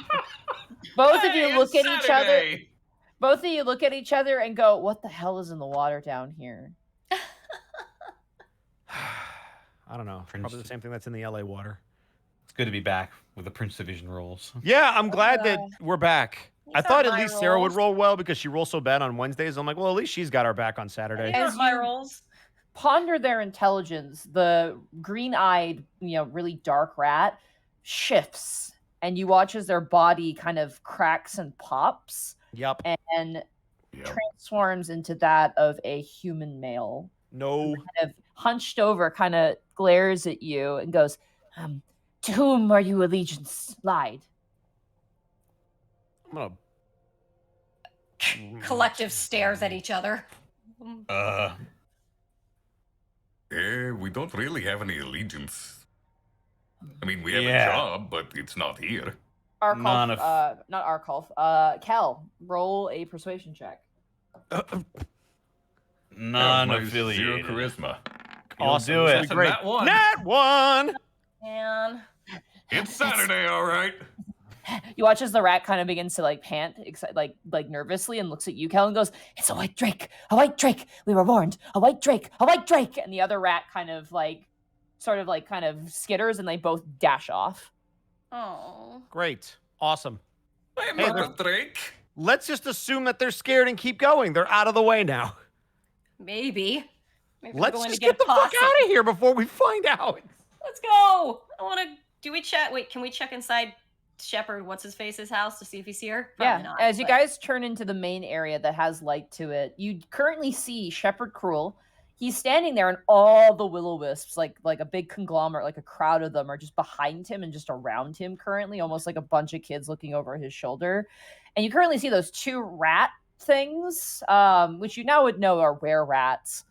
A: Both of you look at each other. Both of you look at each other and go, "What the hell is in the water down here?"
F: I don't know. Probably the same thing that's in the LA water.
C: It's good to be back with the Prince Division rolls.
F: Yeah, I'm glad that we're back. I thought at least Sarah would
D: rolls.
F: roll well because she rolls so bad on Wednesdays. I'm like, well, at least she's got our back on Saturday.
D: These aren't my rolls.
A: Ponder their intelligence. The green-eyed, really dark rat shifts, and you watch as their body kind of cracks and pops
F: Yep.
A: and transforms into that of a human male.
F: No.
A: Kind of hunched over, kind of glares at you and goes, "To whom are you allegiance lied?"
F: I'm gonna.
D: Collective stares at each other.
B: We don't really have any allegiance. I mean, we have a
C: Yeah.
B: job, but it's not here.
C: None
A: Arkolf, not Arkolf. Kel, roll a persuasion check.
C: Non-affiliated.
B: Zero charisma.
F: Awesome.
C: do
F: This
C: it.
F: will be great.
B: Nat 1.
F: Nat 1.
D: Man.
B: It's Saturday, all right.
A: You watch as the rat kind of begins to like pant, like nervously, and looks at you, Kel, and goes, "It's a white drake, a white drake. We were warned. A white drake, a white drake." And the other rat kind of skitters, and they both dash off.
D: Oh.
F: Great. Awesome.
B: I'm
F: Hey,
B: not a drake.
F: Let's just assume that they're scared and keep going. They're out of the way now.
D: Maybe we're
F: Let's
D: going
F: just
D: to
F: get the fuck
D: possum.
F: out of here before we find out.
D: Let's go. I want to. Do we check? Wait, can we check inside Shepherd? What's his face's house to see if he's here? Probably not,
A: As you
D: but-
A: guys turn into the main area that has light to it, you currently see Shepherd Cruel. He's standing there, and all the will-o-wisps, like a big conglomerate, like a crowd of them, are just behind him and just around him currently, almost like a bunch of kids looking over his shoulder. And you currently see those 2 rat things, which you now would know are were-rats.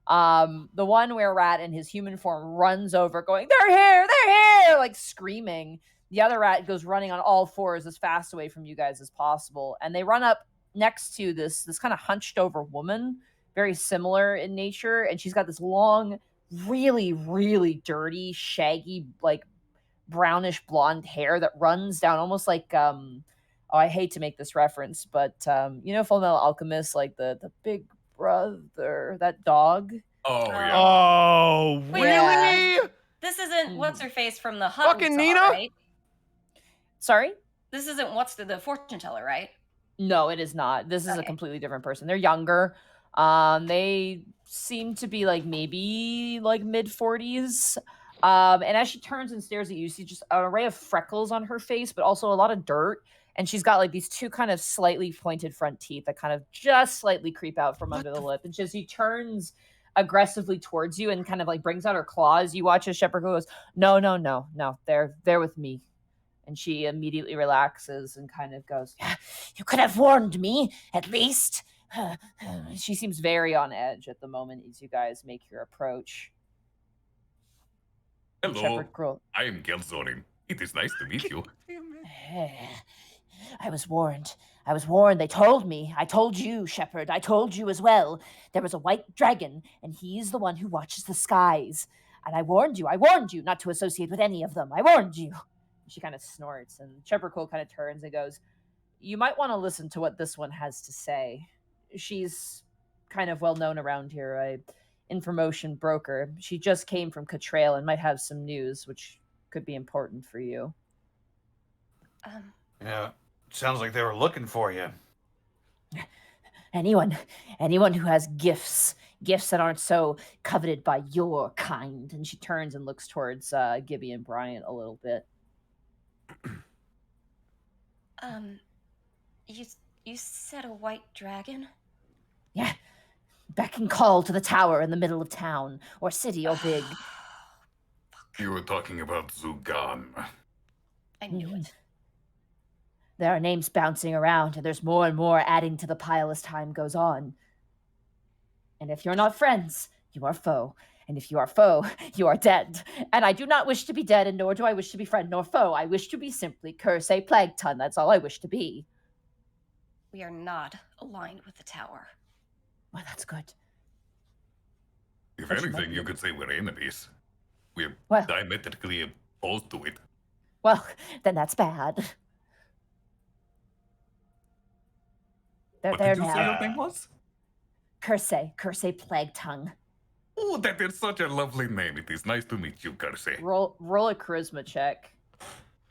A: The one were-rat in his human form runs over, going, "They're here! They're here!" like screaming. The other rat goes running on all 4s as fast away from you guys as possible. And they run up next to this kind of hunched over woman, very similar in nature. And she's got this long, really, really dirty, shaggy, like brownish blonde hair that runs down almost like, I hate to make this reference, but Full Metal Alchemist, like the big brother, that dog.
B: Oh, yeah.
F: Oh,
D: Wait,
F: really?
D: This isn't what's her face from the hunt.
F: Fucking
D: we saw,
F: Nina?
D: Right?
A: Sorry?
D: This isn't what's the fortune teller, right?
A: No, it is not. This is a
D: Okay.
A: completely different person. They're younger. They seem to be like maybe like mid-40s. And as she turns and stares at you see just an array of freckles on her face, but also a lot of dirt. And she's got like these 2 kind of slightly pointed front teeth that kind of just slightly creep out from under the lip. And she turns aggressively towards you and kind of like brings out her claws. You watch as Shepherd goes, no, they're with me. And she immediately relaxes and kind of goes, "You could have warned me, at least. She seems very on edge at the moment as you guys make your approach.
B: Hello,
A: Shepherd Crow.
B: I am Gelzorin. It is nice to meet you.
A: I was warned. I was warned. They told me. I told you, Shepherd. I told you as well. There was a white dragon, and he's the one who watches the skies. And I warned you. I warned you not to associate with any of them. I warned you. She kind of snorts, and Shepherd Cole kind of turns and goes, "You might want to listen to what this one has to say. She's kind of well known around here, a information broker. She just came from Catrail and might have some news, which could be important for you."
E: Yeah, sounds like they were looking for you.
A: Anyone who has gifts that aren't so coveted by your kind. And she turns and looks towards Gibby and Bryant a little bit.
D: You said a white dragon?
A: Yeah. Beck and call to the tower in the middle of town, or city or big.
B: You were talking about Zugan.
D: I knew it.
A: There are names bouncing around, and there's more and more adding to the pile as time goes on. And if you're not friends, you are foe. And if you are foe, you are dead. And I do not wish to be dead, and nor do I wish to be friend nor foe. I wish to be simply Curse Plague Ton. That's all I wish to be.
D: We are not aligned with the tower.
A: Well, that's good.
B: If
A: But you
B: anything,
A: might
B: you
A: be-
B: could say we're enemies. We're
A: Well-
B: diametrically opposed to it.
A: Well, then that's bad. They're
B: What
A: there
B: did you say your
A: now.
B: name was?
A: Curse Plague Tongue.
B: Oh, that is such a lovely name. It is nice to meet you, Curse.
A: Roll a charisma check.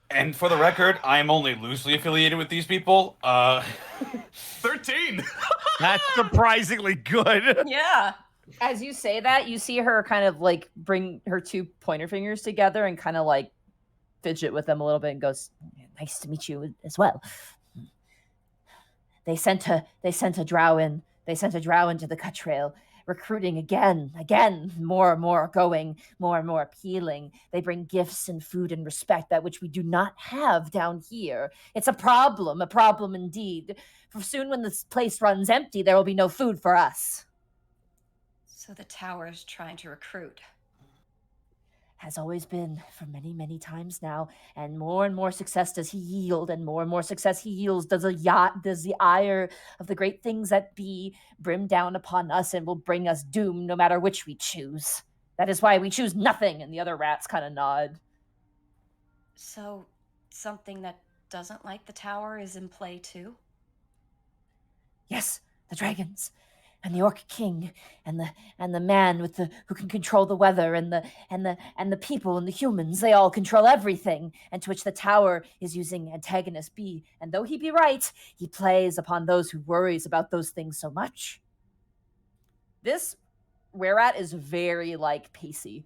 E: And for the record, I am only loosely affiliated with these people.
B: 13!
F: That's surprisingly good.
D: Yeah.
A: As you say that, you see her kind of like bring her two pointer fingers together and kind of like fidget with them a little bit and goes, "Nice to meet you as well." They sent a drow in. They sent a drow into the cut trail, recruiting again, more and more going, more and more appealing. They bring gifts and food and respect, that which we do not have down here. It's a problem indeed. For soon when this place runs empty, there will be no food for us.
D: So the tower is trying to recruit.
A: Has always been for many, many times now, and more success does he yield, and more success he yields does the ire of the great things that be brim down upon us and will bring us doom no matter which we choose. That is why we choose nothing. And the other rats kind of nod.
D: So something that doesn't like the tower is in play too?
A: Yes, the dragons. And the Orc King, and the man with who can control the weather, and the people and the humans, they all control everything, and to which the tower is using antagonist B. And though he be right, he plays upon those who worries about those things so much. This were-rat is very like pacey.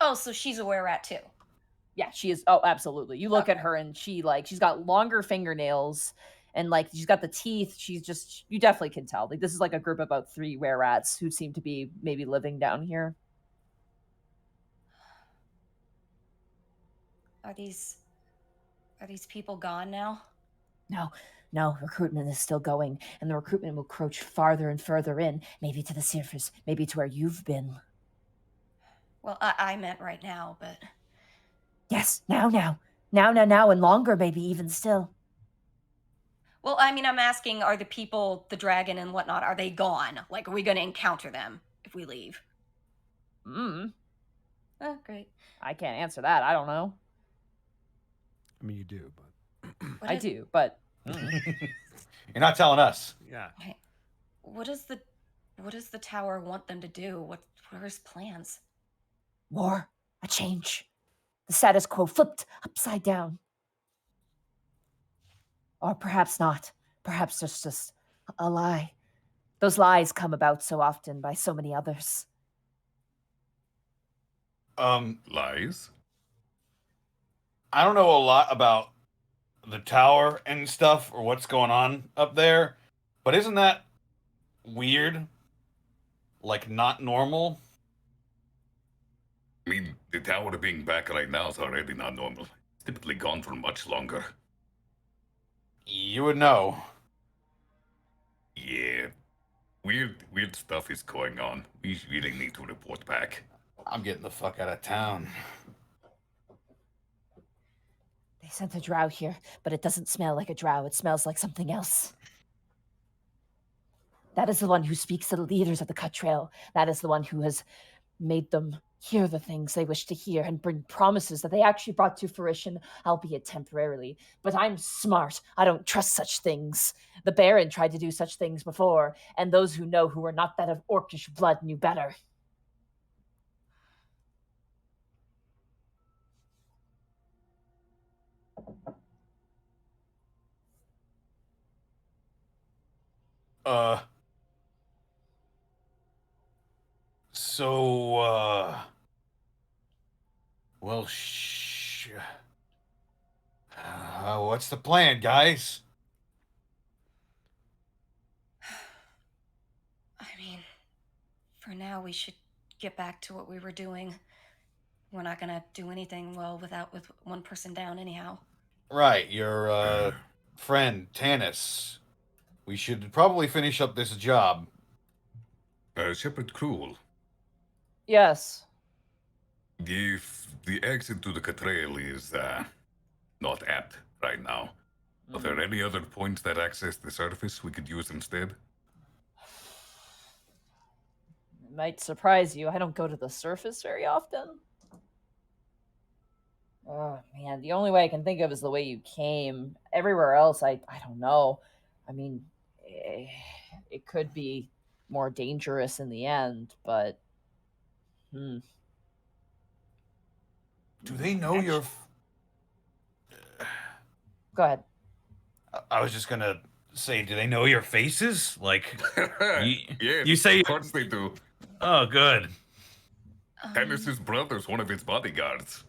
D: Oh, so she's a were-rat too.
A: Yeah, she is. Oh, absolutely. You look at her and she's got longer fingernails. And like she's got the teeth, you definitely can tell. Like this is like a group of about 3 were-rats who seem to be maybe living down here.
D: Are these people gone now?
A: No, recruitment is still going, and the recruitment will crouch farther and further in, maybe to the surface, maybe to where you've been.
D: Well, I meant right now, but
A: Yes, now, and longer, maybe even still.
D: well, I mean, I'm asking, are the people, the dragon and whatnot, are they gone? Like, are we going to encounter them if we leave?
A: Oh,
D: Great.
A: I can't answer that. I don't know.
F: I mean, you do, but
A: I do, but
E: You're not telling us.
F: yeah.
D: What does the tower want them to do? What are his plans?
A: war, a change. The status quo flipped upside down. Or perhaps not. Perhaps there's just a lie. Those lies come about so often by so many others.
B: Lies?
E: I don't know a lot about the tower and stuff or what's going on up there, but isn't that weird? Like not normal?
B: I mean, the tower being back right now is already not normal. It's typically gone for much longer.
E: You would know.
B: weird stuff is going on. We really need to report back.
E: I'm getting the fuck out of town.
A: They sent a drow here, but it doesn't smell like a drow. It smells like something else. That is the one who speaks to the leaders of the cut trail. That is the one who has made them hear the things they wish to hear and bring promises that they actually brought to fruition, albeit temporarily. But I'm smart. I don't trust such things. The Baron tried to do such things before, and those who know who were not that of orcish blood knew better.
E: Well, what's the plan, guys?
D: I mean, for now, we should get back to what we were doing. We're not gonna do anything with one person down anyhow.
E: Right, your friend Tanis. We should probably finish up this job.
B: Shepherd Cruel,
A: Yes.
B: if the exit to the Catrail is not apt right now, are there any other points that access the surface we could use instead?
A: It might surprise you. I don't go to the surface very often. Oh, man. The only way I can think of is the way you came. Everywhere else, I don't know. I mean, it could be more dangerous in the end, but...
E: Do they know your...
A: Go ahead.
E: I was just gonna say, do they know your faces? Like,
B: Yes,
E: you say...
B: of course they do.
E: Oh, good.
B: Dennis's brother's one of his bodyguards.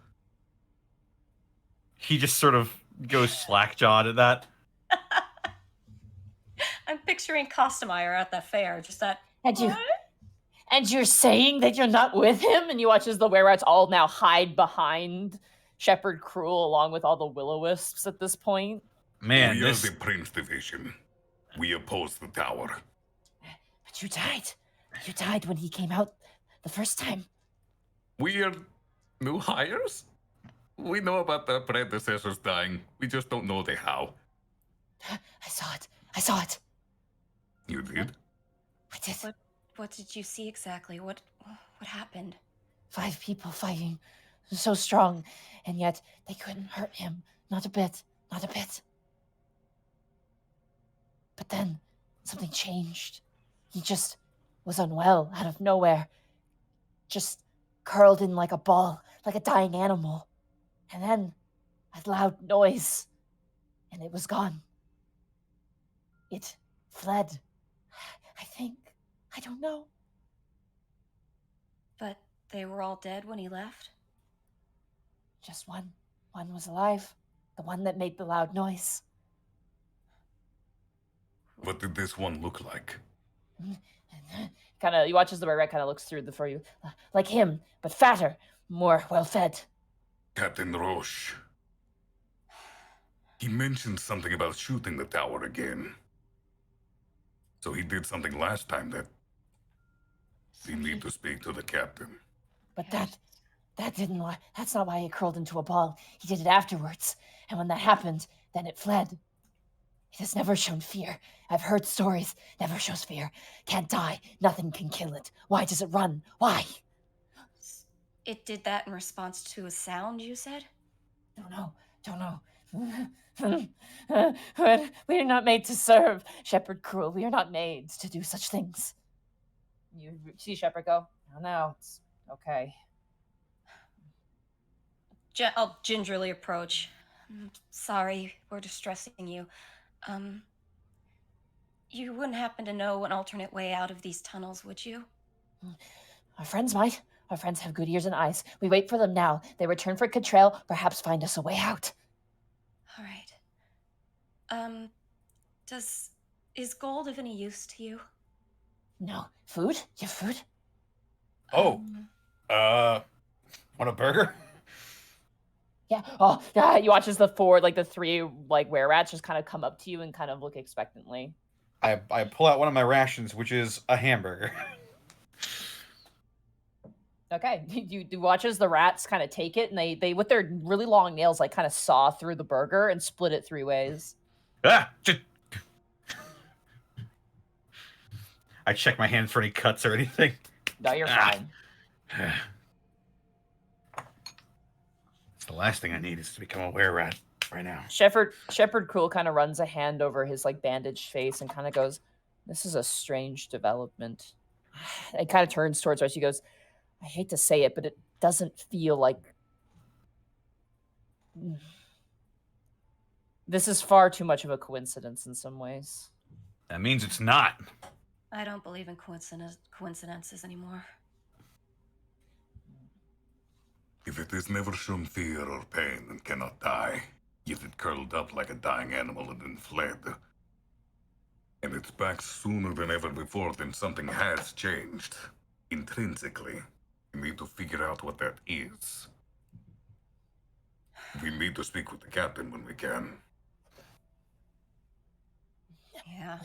C: He just sort of goes slack-jawed at that.
D: I'm picturing Costomeyer at the fair, just that.
A: And you're saying that you're not with him? And you watch as the were-rats all now hide behind Shepherd Cruel along with all the will-o-wisps at this point.
C: Man,
B: We are the Prince Division. We oppose the tower.
A: But you died. You died when he came out the first time.
B: We are new hires? We know about the predecessors dying. We just don't know the how.
A: I saw it. I saw it.
B: You did?
A: I did.
D: What did you see exactly? What happened?
A: 5 people fighting. So strong. And yet they couldn't hurt him. Not a bit. Not a bit. But then something changed. He just was unwell out of nowhere. Just curled in like a ball, like a dying animal. And then a loud noise. And it was gone. It fled. I think. I don't know.
D: But they were all dead when he left?
A: Just one. One was alive. The one that made the loud noise.
B: What did this one look like?
A: Kind of, you watch as the rat kind of looks through for you. Like him, but fatter, more well-fed.
B: Captain Roche. He mentioned something about shooting the tower again. So he did something last time that we need to speak to the captain.
A: But that didn't lie. That's not why he curled into a ball. He did it afterwards. And when that happened, then it fled. It has never shown fear. I've heard stories. Never shows fear. Can't die. Nothing can kill it. Why does it run? Why?
D: It did that in response to a sound, you said?
A: Don't know. We are not made to serve Shepherd Cruel. We are not made to do such things. You see Shepherd go, oh no, it's okay.
D: I'll gingerly approach. I'm sorry, we're distressing you. You wouldn't happen to know an alternate way out of these tunnels, would you?
A: Our friends might. Our friends have good ears and eyes. We wait for them now. They return for Catrail, perhaps find us a way out.
D: All right. Is gold of any use to you?
A: No. Food? You have food?
E: Oh. Want a burger?
A: Yeah. Oh, yeah. You watch as the 3 were-rats just kind of come up to you and kind of look expectantly.
C: I pull out one of my rations, which is a hamburger.
A: Okay, you watch as the rats kind of take it, and they with their really long nails like kind of saw through the burger and split it 3 ways.
C: Just... I check my hands for any cuts or anything.
A: No, you're fine.
C: It's the last thing I need is to become a were-rat right now.
A: Shepherd Cruel kind of runs a hand over his like bandaged face and kind of goes, "This is a strange development." It kind of turns towards us. He goes, "I hate to say it, but it doesn't feel like this is far too much of a coincidence in some ways."
C: That means it's not.
D: I don't believe in coincidences anymore.
B: If it has never shown fear or pain and cannot die, yet it curled up like a dying animal and then fled, and it's back sooner than ever before, then something has changed. Intrinsically. We need to figure out what that is. We need to speak with the captain when we can.
D: Yeah.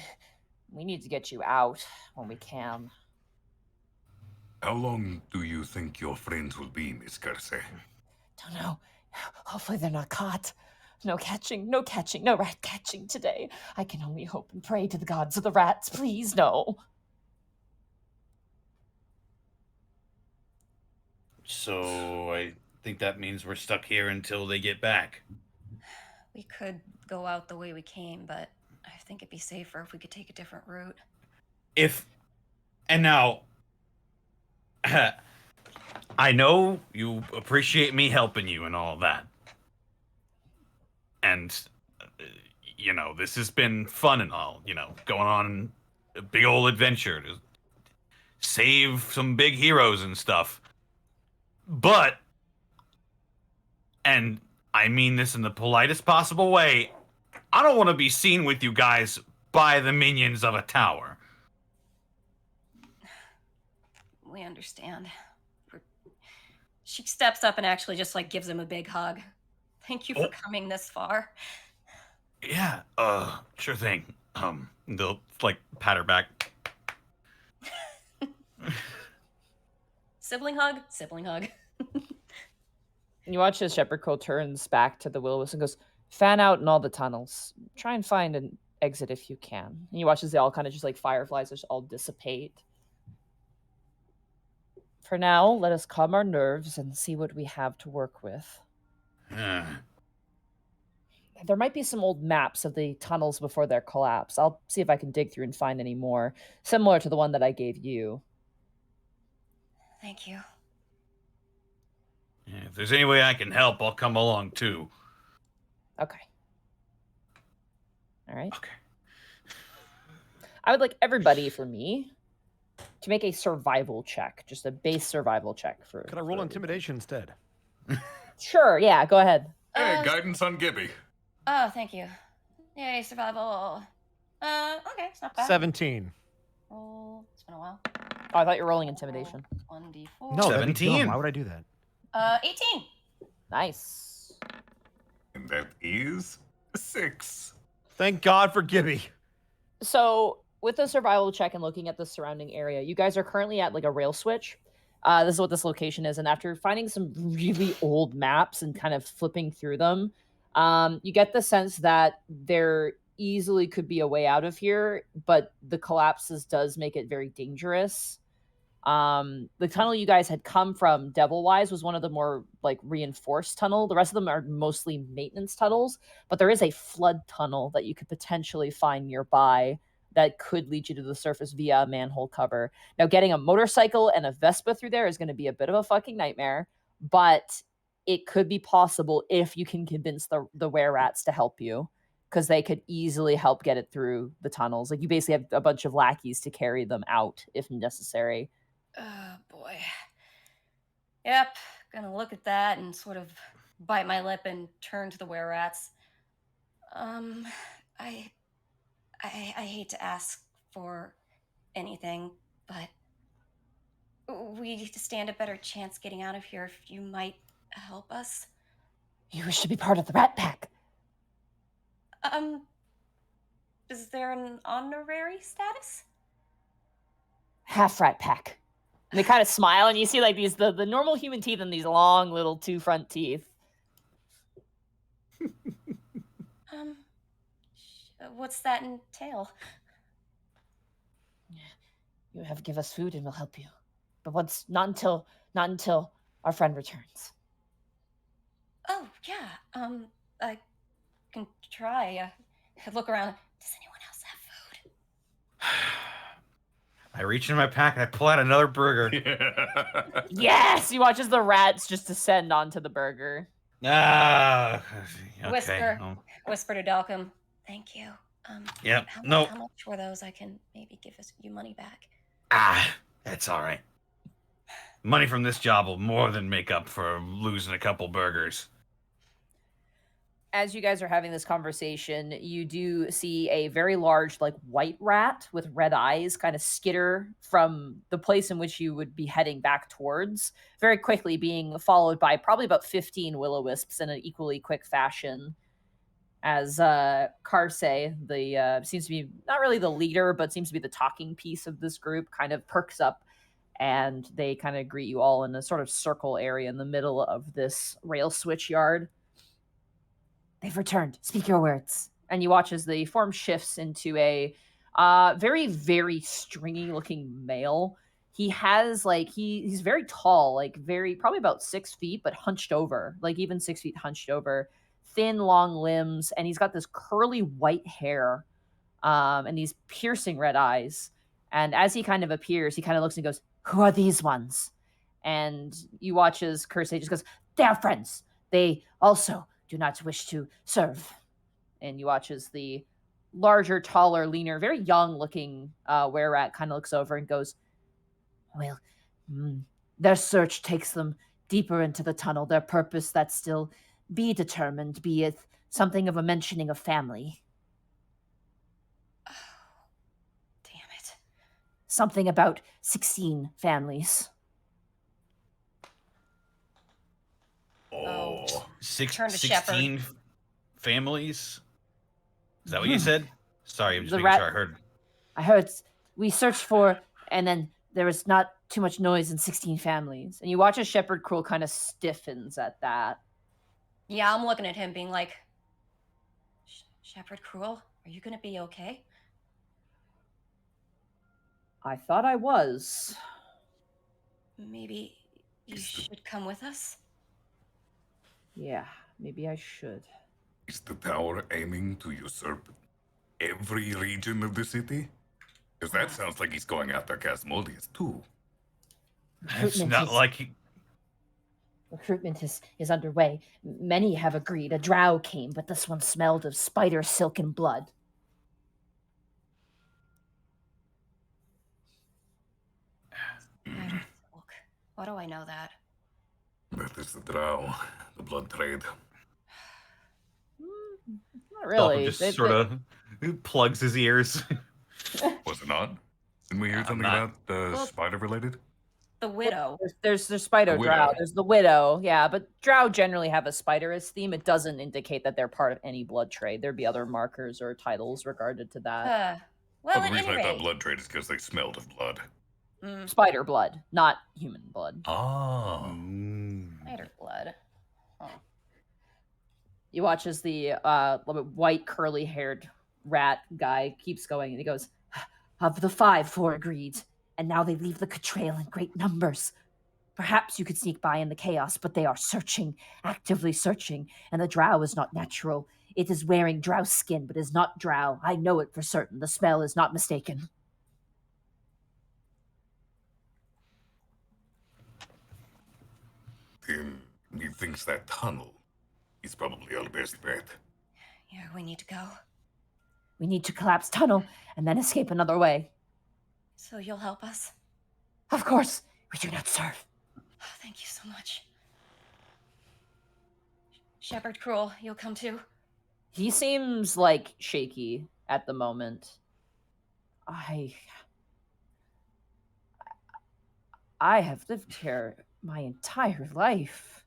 A: We need to get you out when we can.
B: How long do you think your friends will be, Miss Kersey?
A: Don't know. Hopefully they're not caught. No catching, no rat catching today. I can only hope and pray to the gods of the rats. Please, no.
C: So I think that means we're stuck here until they get back.
D: We could go out the way we came, but I think it'd be safer if we could take a different route.
C: And now, I know you appreciate me helping you and all that. And, this has been fun and all, going on a big old adventure to save some big heroes and stuff. But, and I mean this in the politest possible way, I don't want to be seen with you guys by the minions of a tower.
D: We understand. She steps up and actually just like gives him a big hug. Thank you for coming this far.
C: Yeah, sure thing. They'll like pat her back.
D: Sibling hug.
A: You watch as Shepherd Cole turns back to the Will-O-Wisp and goes, "Fan out in all the tunnels. Try and find an exit if you can." And you watch as they all kind of just like fireflies just all dissipate. For now, let us calm our nerves and see what we have to work with. There might be some old maps of the tunnels before their collapse. I'll see if I can dig through and find any more, similar to the one that I gave you.
D: Thank you.
C: Yeah, if there's any way I can help, I'll come along too.
A: Okay. All right.
C: Okay.
A: I would like everybody, for me, to make a survival check, just a base survival check for.
F: Could I roll intimidation instead?
A: Sure. Yeah. Go ahead.
B: Hey, guidance on Gibby.
D: Oh, thank you. Yay, survival. Okay, it's not bad.
F: 17.
D: Roll. It's been a while.
A: Oh, I thought you were rolling intimidation.
D: 1d4.
F: No, that'd be
C: 17.
F: dumb. Why would I do that?
D: 18.
A: Nice.
B: And that is 6.
F: Thank God for Gibby.
A: So with the survival check and looking at the surrounding area, you guys are currently at like a rail switch. This is what this location is. And after finding some really old maps and kind of flipping through them, you get the sense that there easily could be a way out of here, but the collapses does make it very dangerous. The tunnel you guys had come from, Devil-wise, was one of the more like reinforced tunnel. The rest of them are mostly maintenance tunnels, but there is a flood tunnel that you could potentially find nearby that could lead you to the surface via a manhole cover. Now, getting a motorcycle and a Vespa through there is going to be a bit of a fucking nightmare, but it could be possible if you can convince the were-rats to help you, because they could easily help get it through the tunnels. Like, you basically have a bunch of lackeys to carry them out if necessary.
D: Oh, boy. Yep, gonna look at that and sort of bite my lip and turn to the were-rats. I hate to ask for anything, but we stand a better chance getting out of here if you might help us.
A: You wish to be part of the Rat Pack.
D: Is there an honorary status?
A: Half rat pack. And they kind of smile, and you see like these the normal human teeth and these long little two front teeth.
D: What's that entail?
A: You have to give us food, and we'll help you. But not until our friend returns.
D: Oh yeah. I can try. Look around. Does anyone else have food?
C: I reach in my pack and I pull out another burger.
A: Yes! You watch as the rats just descend onto the burger.
C: Ah, okay.
D: Whisper to Dalcom. Thank you.
C: Yep.
D: How much were those? I can maybe give you money back.
C: That's all right. Money from this job will more than make up for losing a couple burgers.
A: As you guys are having this conversation, you do see a very large, like, white rat with red eyes kind of skitter from the place in which you would be heading back towards, very quickly being followed by probably about 15 will-o-wisps in an equally quick fashion. As Karsei, the seems to be not really the leader, but seems to be the talking piece of this group, kind of perks up, and they kind of greet you all in a sort of circle area in the middle of this rail switch yard. They've returned. Speak your words. And you watch as the form shifts into a very, very stringy-looking male. He has, like, he's very tall, like, probably about 6 feet, but hunched over, like, even 6 feet hunched over. Thin, long limbs, and he's got this curly white hair and these piercing red eyes. And as he kind of appears, he kind of looks and goes, "Who are these ones?" And you watch as Kersey just goes, "They are friends. They also do not wish to serve." And you watch as the larger, taller, leaner, very young-looking were-rat kind of looks over and goes, "Well, their search takes them deeper into the tunnel. Their purpose that still be determined, be it something of a mentioning of family."
D: Oh, damn it.
A: Something about 16 families.
C: Oh,
D: Turn to
C: 16 families? Is that what you said? Sorry, I'm just
A: The
C: making
A: rat-
C: sure I heard.
A: I heard we searched for, and then there was not too much noise in 16 families. And you watch as Shepherd Cruel kind of stiffens at that.
D: Yeah, I'm looking at him being like, Shepherd Cruel, are you gonna be okay?
A: I thought I was.
D: Maybe you should come with us?
A: Yeah, maybe I should.
B: Is the tower aiming to usurp every region of the city? Because that sounds like he's going after Casmodius too.
C: It's not like
A: Recruitment is underway. Many have agreed. A drow came, but this one smelled of spider silk and blood.
D: Spider silk. Why do I know that?
B: That is the drow, the blood trade.
A: Not really.
C: Dalcom just sort of plugs his ears.
B: Was it not? Didn't we hear something
C: not-
B: about spider related?
D: The widow.
A: There's the spider
B: The
A: drow.
B: widow.
A: There's the widow. Yeah, but drow generally have a spider as theme. It doesn't indicate that they're part of any blood trade. There'd be other markers or titles regarded to that.
D: Well,
B: the
D: at
B: reason
D: any
B: I thought
D: rate.
B: blood trade is because they smelled of blood.
A: Spider blood, not human blood.
B: Oh.
D: Spider blood. Huh.
A: You watch as the white curly-haired rat guy keeps going, and he goes, "Of the 5, 4 agreed, and now they leave the trail in great numbers. Perhaps you could sneak by in the chaos, but they are searching, actively searching, and the drow is not natural. It is wearing drow skin, but is not drow. I know it for certain. The smell is not mistaken."
B: Then he thinks that tunnel is probably our best bet.
D: Yeah, we need to go.
A: We need to collapse tunnel and then escape another way.
D: So you'll help us?
A: Of course, we do not serve.
D: Oh, thank you so much. Shepherd Cruel, you'll come too?
A: He seems like shaky at the moment. I have lived here my entire life.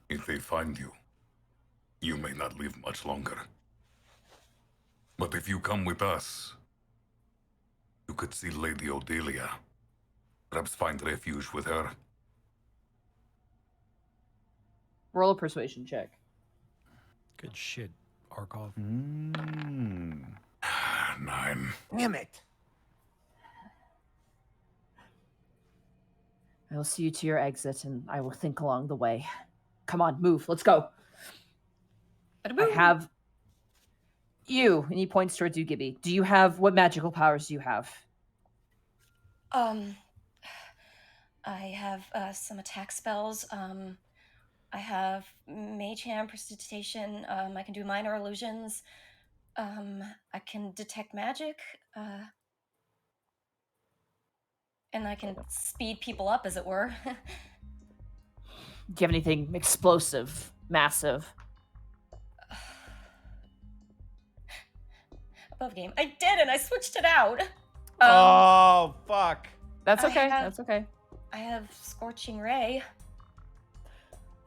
B: If they find you, You may not live much longer. But if you come with us, you could see Lady Odelia. Perhaps find refuge with her.
A: Roll a persuasion check.
F: Good shit, Arkov.
B: 9.
F: Damn it.
A: I will see you to your exit, and I will think along the way. Come on, move. Let's go. I have you, and he points towards you, Gibby. Do you have what magical powers do you have?
D: I have some attack spells. I have Mage Hand, Prestidigitation. I can do minor illusions. I can detect magic. And I can speed people up, as it were.
A: Do you have anything explosive, massive?
D: Above game. I did, and I switched it out.
F: Oh, fuck.
A: That's
D: I
A: okay.
D: have-
A: That's okay.
D: I have Scorching Ray.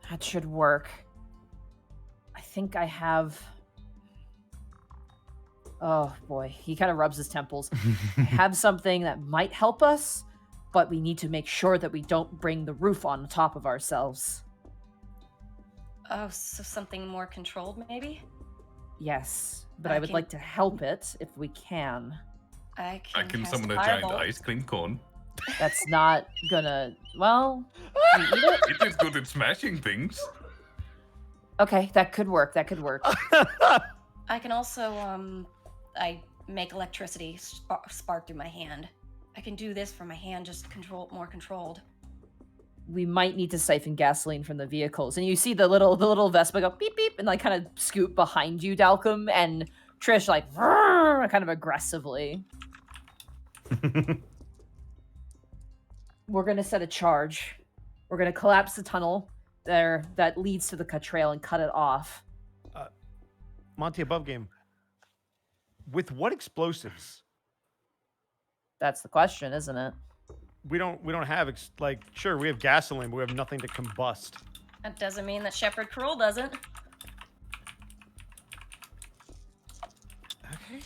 A: That should work. I think I have... Oh, boy. He kind of rubs his temples. I have something that might help us, but we need to make sure that we don't bring the roof on top of ourselves.
D: Oh, so something more controlled, maybe?
A: Yes, but
D: I
A: I would
D: can-
A: like to help it if we can.
D: I
B: I
D: can
B: can
D: cast
B: summon a
D: Firebolt.
B: giant ice cream cone.
A: That's not gonna... Well, you eat it?
B: It is good at smashing things.
A: Okay, that could work. That could work.
D: I can also, I make electricity spark through my hand. I can do this for my hand, just more controlled.
A: We might need to siphon gasoline from the vehicles. And you see the little Vespa go beep beep and like kind of scoot behind you, Dalcom, and Trish like kind of aggressively. We're gonna set a charge. We're gonna collapse the tunnel there that leads to the cut trail and cut it off.
F: Monty, above game. With what explosives?
A: That's the question, isn't it?
F: We don't have like, sure, we have gasoline, but we have nothing to combust.
D: That doesn't mean that Shepherd Cruel doesn't.
F: Okay.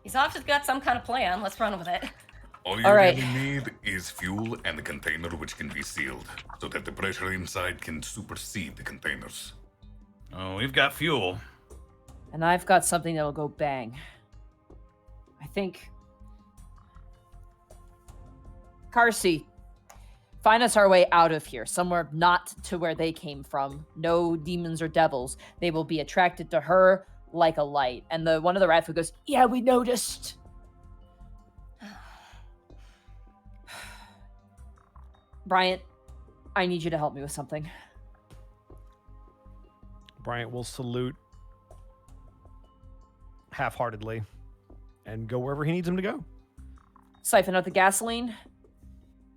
D: He's often got some kind of plan. Let's run with it.
B: All you
A: All right.
B: really need is fuel and a container which can be sealed, so that the pressure inside can supersede the containers.
E: Oh, we've got fuel.
A: And I've got something that'll go bang. I think... Carsey, find us our way out of here, somewhere not to where they came from. No demons or devils. They will be attracted to her like a light. And one of the Ratfoot goes, yeah, we noticed. Bryant, I need you to help me with something.
F: Bryant will salute half-heartedly and go wherever he needs him to go.
A: Siphon out the gasoline.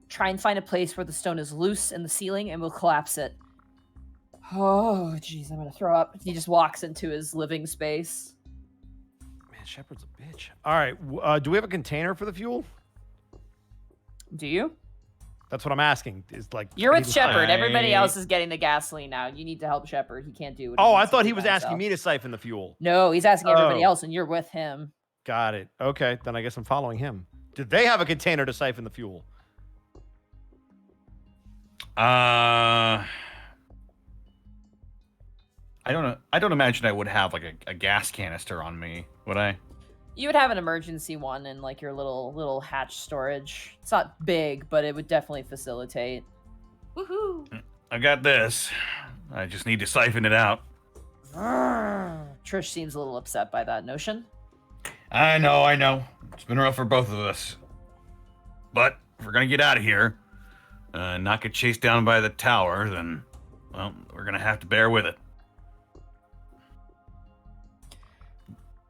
A: Try and find a place where the stone is loose in the ceiling, and we'll collapse it. Oh, jeez, I'm gonna throw up. He just walks into his living space.
F: Man, Shepard's a bitch. All right, do we have a container for the fuel?
A: Do you?
F: That's what I'm asking. Is like
A: You're with Shepard. Everybody
E: I-
A: else is getting the gasoline now. You need to help Shepard. He can't do it.
F: Oh, I thought he was asking me to siphon the fuel.
A: No, he's asking everybody
F: Oh.
A: else, and you're with him.
F: Got it. Okay, then I guess I'm following him. Did they have a container to siphon the fuel?
E: I don't know. I don't imagine I would have like a gas canister on me, would I?
A: You would have an emergency one in like your little hatch storage. It's not big, but it would definitely facilitate.
D: Woohoo!
E: I got this. I just need to siphon it out.
A: Trish seems a little upset by that notion.
E: I know. It's been rough for both of us. But if we're gonna get out of here, not get chased down by the tower, then, well, we're gonna have to bear with it.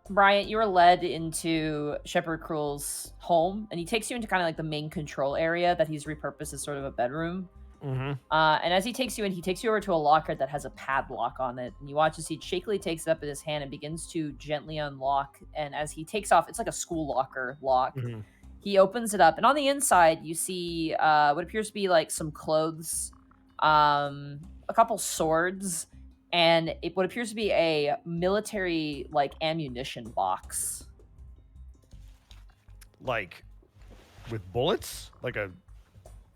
A: Bryant, you are led into Shepherd Cruel's home, and he takes you into kind of like the main control area that he's repurposed as sort of a bedroom.
F: Mm-hmm.
A: And as he takes you in, he takes you over to a locker that has a padlock on it. And you watch as he shakily takes it up in his hand and begins to gently unlock. And as he takes off, it's like a school locker lock.
F: Mm-hmm.
A: He opens it up, and on the inside, you see what appears to be like some clothes, a couple swords, and what appears to be a military like ammunition box.
F: Like with bullets, like a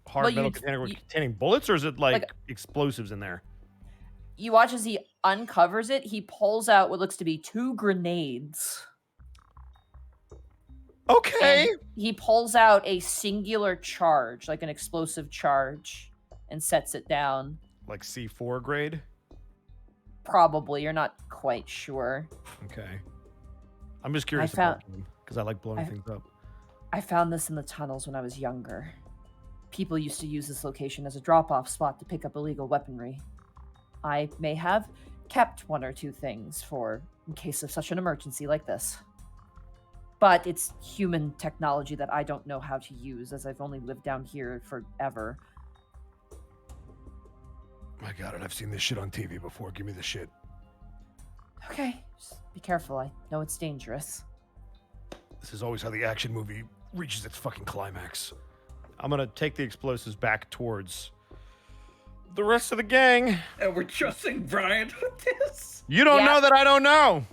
F: hard
A: Well,
F: metal
A: you-
F: container
A: you-
F: containing bullets, or is it like
A: Like-
F: explosives in there?
A: You watch as he uncovers it. He pulls out what looks to be 2 grenades.
F: Okay.
A: And he pulls out a singular charge, like an explosive charge, and sets it down.
F: Like C4 grade.
A: Probably, you're not quite sure.
F: Okay. I'm just curious
A: found-
F: about them because I like blowing
A: I-
F: things up.
A: I found this in the tunnels when I was younger. People used to use this location as a drop-off spot to pick up illegal weaponry. I may have kept 1 or 2 things in case of such an emergency like this. But it's human technology that I don't know how to use, as I've only lived down here forever.
F: I got it. I've seen this shit on TV before. Give me the shit.
A: Okay, just be careful. I know it's dangerous.
F: This is always how the action movie reaches its fucking climax. I'm gonna take the explosives back towards the rest of the gang.
E: And we're trusting Brian with this.
F: You don't
A: Yeah.
F: know that I don't know.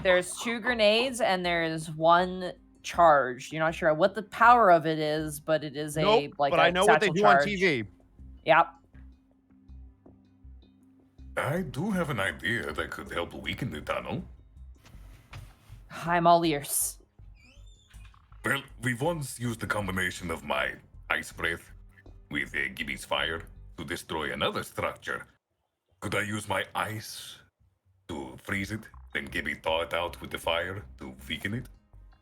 A: There's 2 grenades and there's 1 charge. You're not sure what the power of it is, but it is
F: Nope,
A: like
F: but
A: a
F: I know what they
A: satchel
F: do
A: charge.
F: on TV.
A: Yep.
B: I do have an idea that could help weaken the tunnel.
A: I'm all ears.
B: Well, we once used a combination of my ice breath with Gibby's fire to destroy another structure. Could I use my ice to freeze it, then Gibby thaw it out with the fire to weaken it?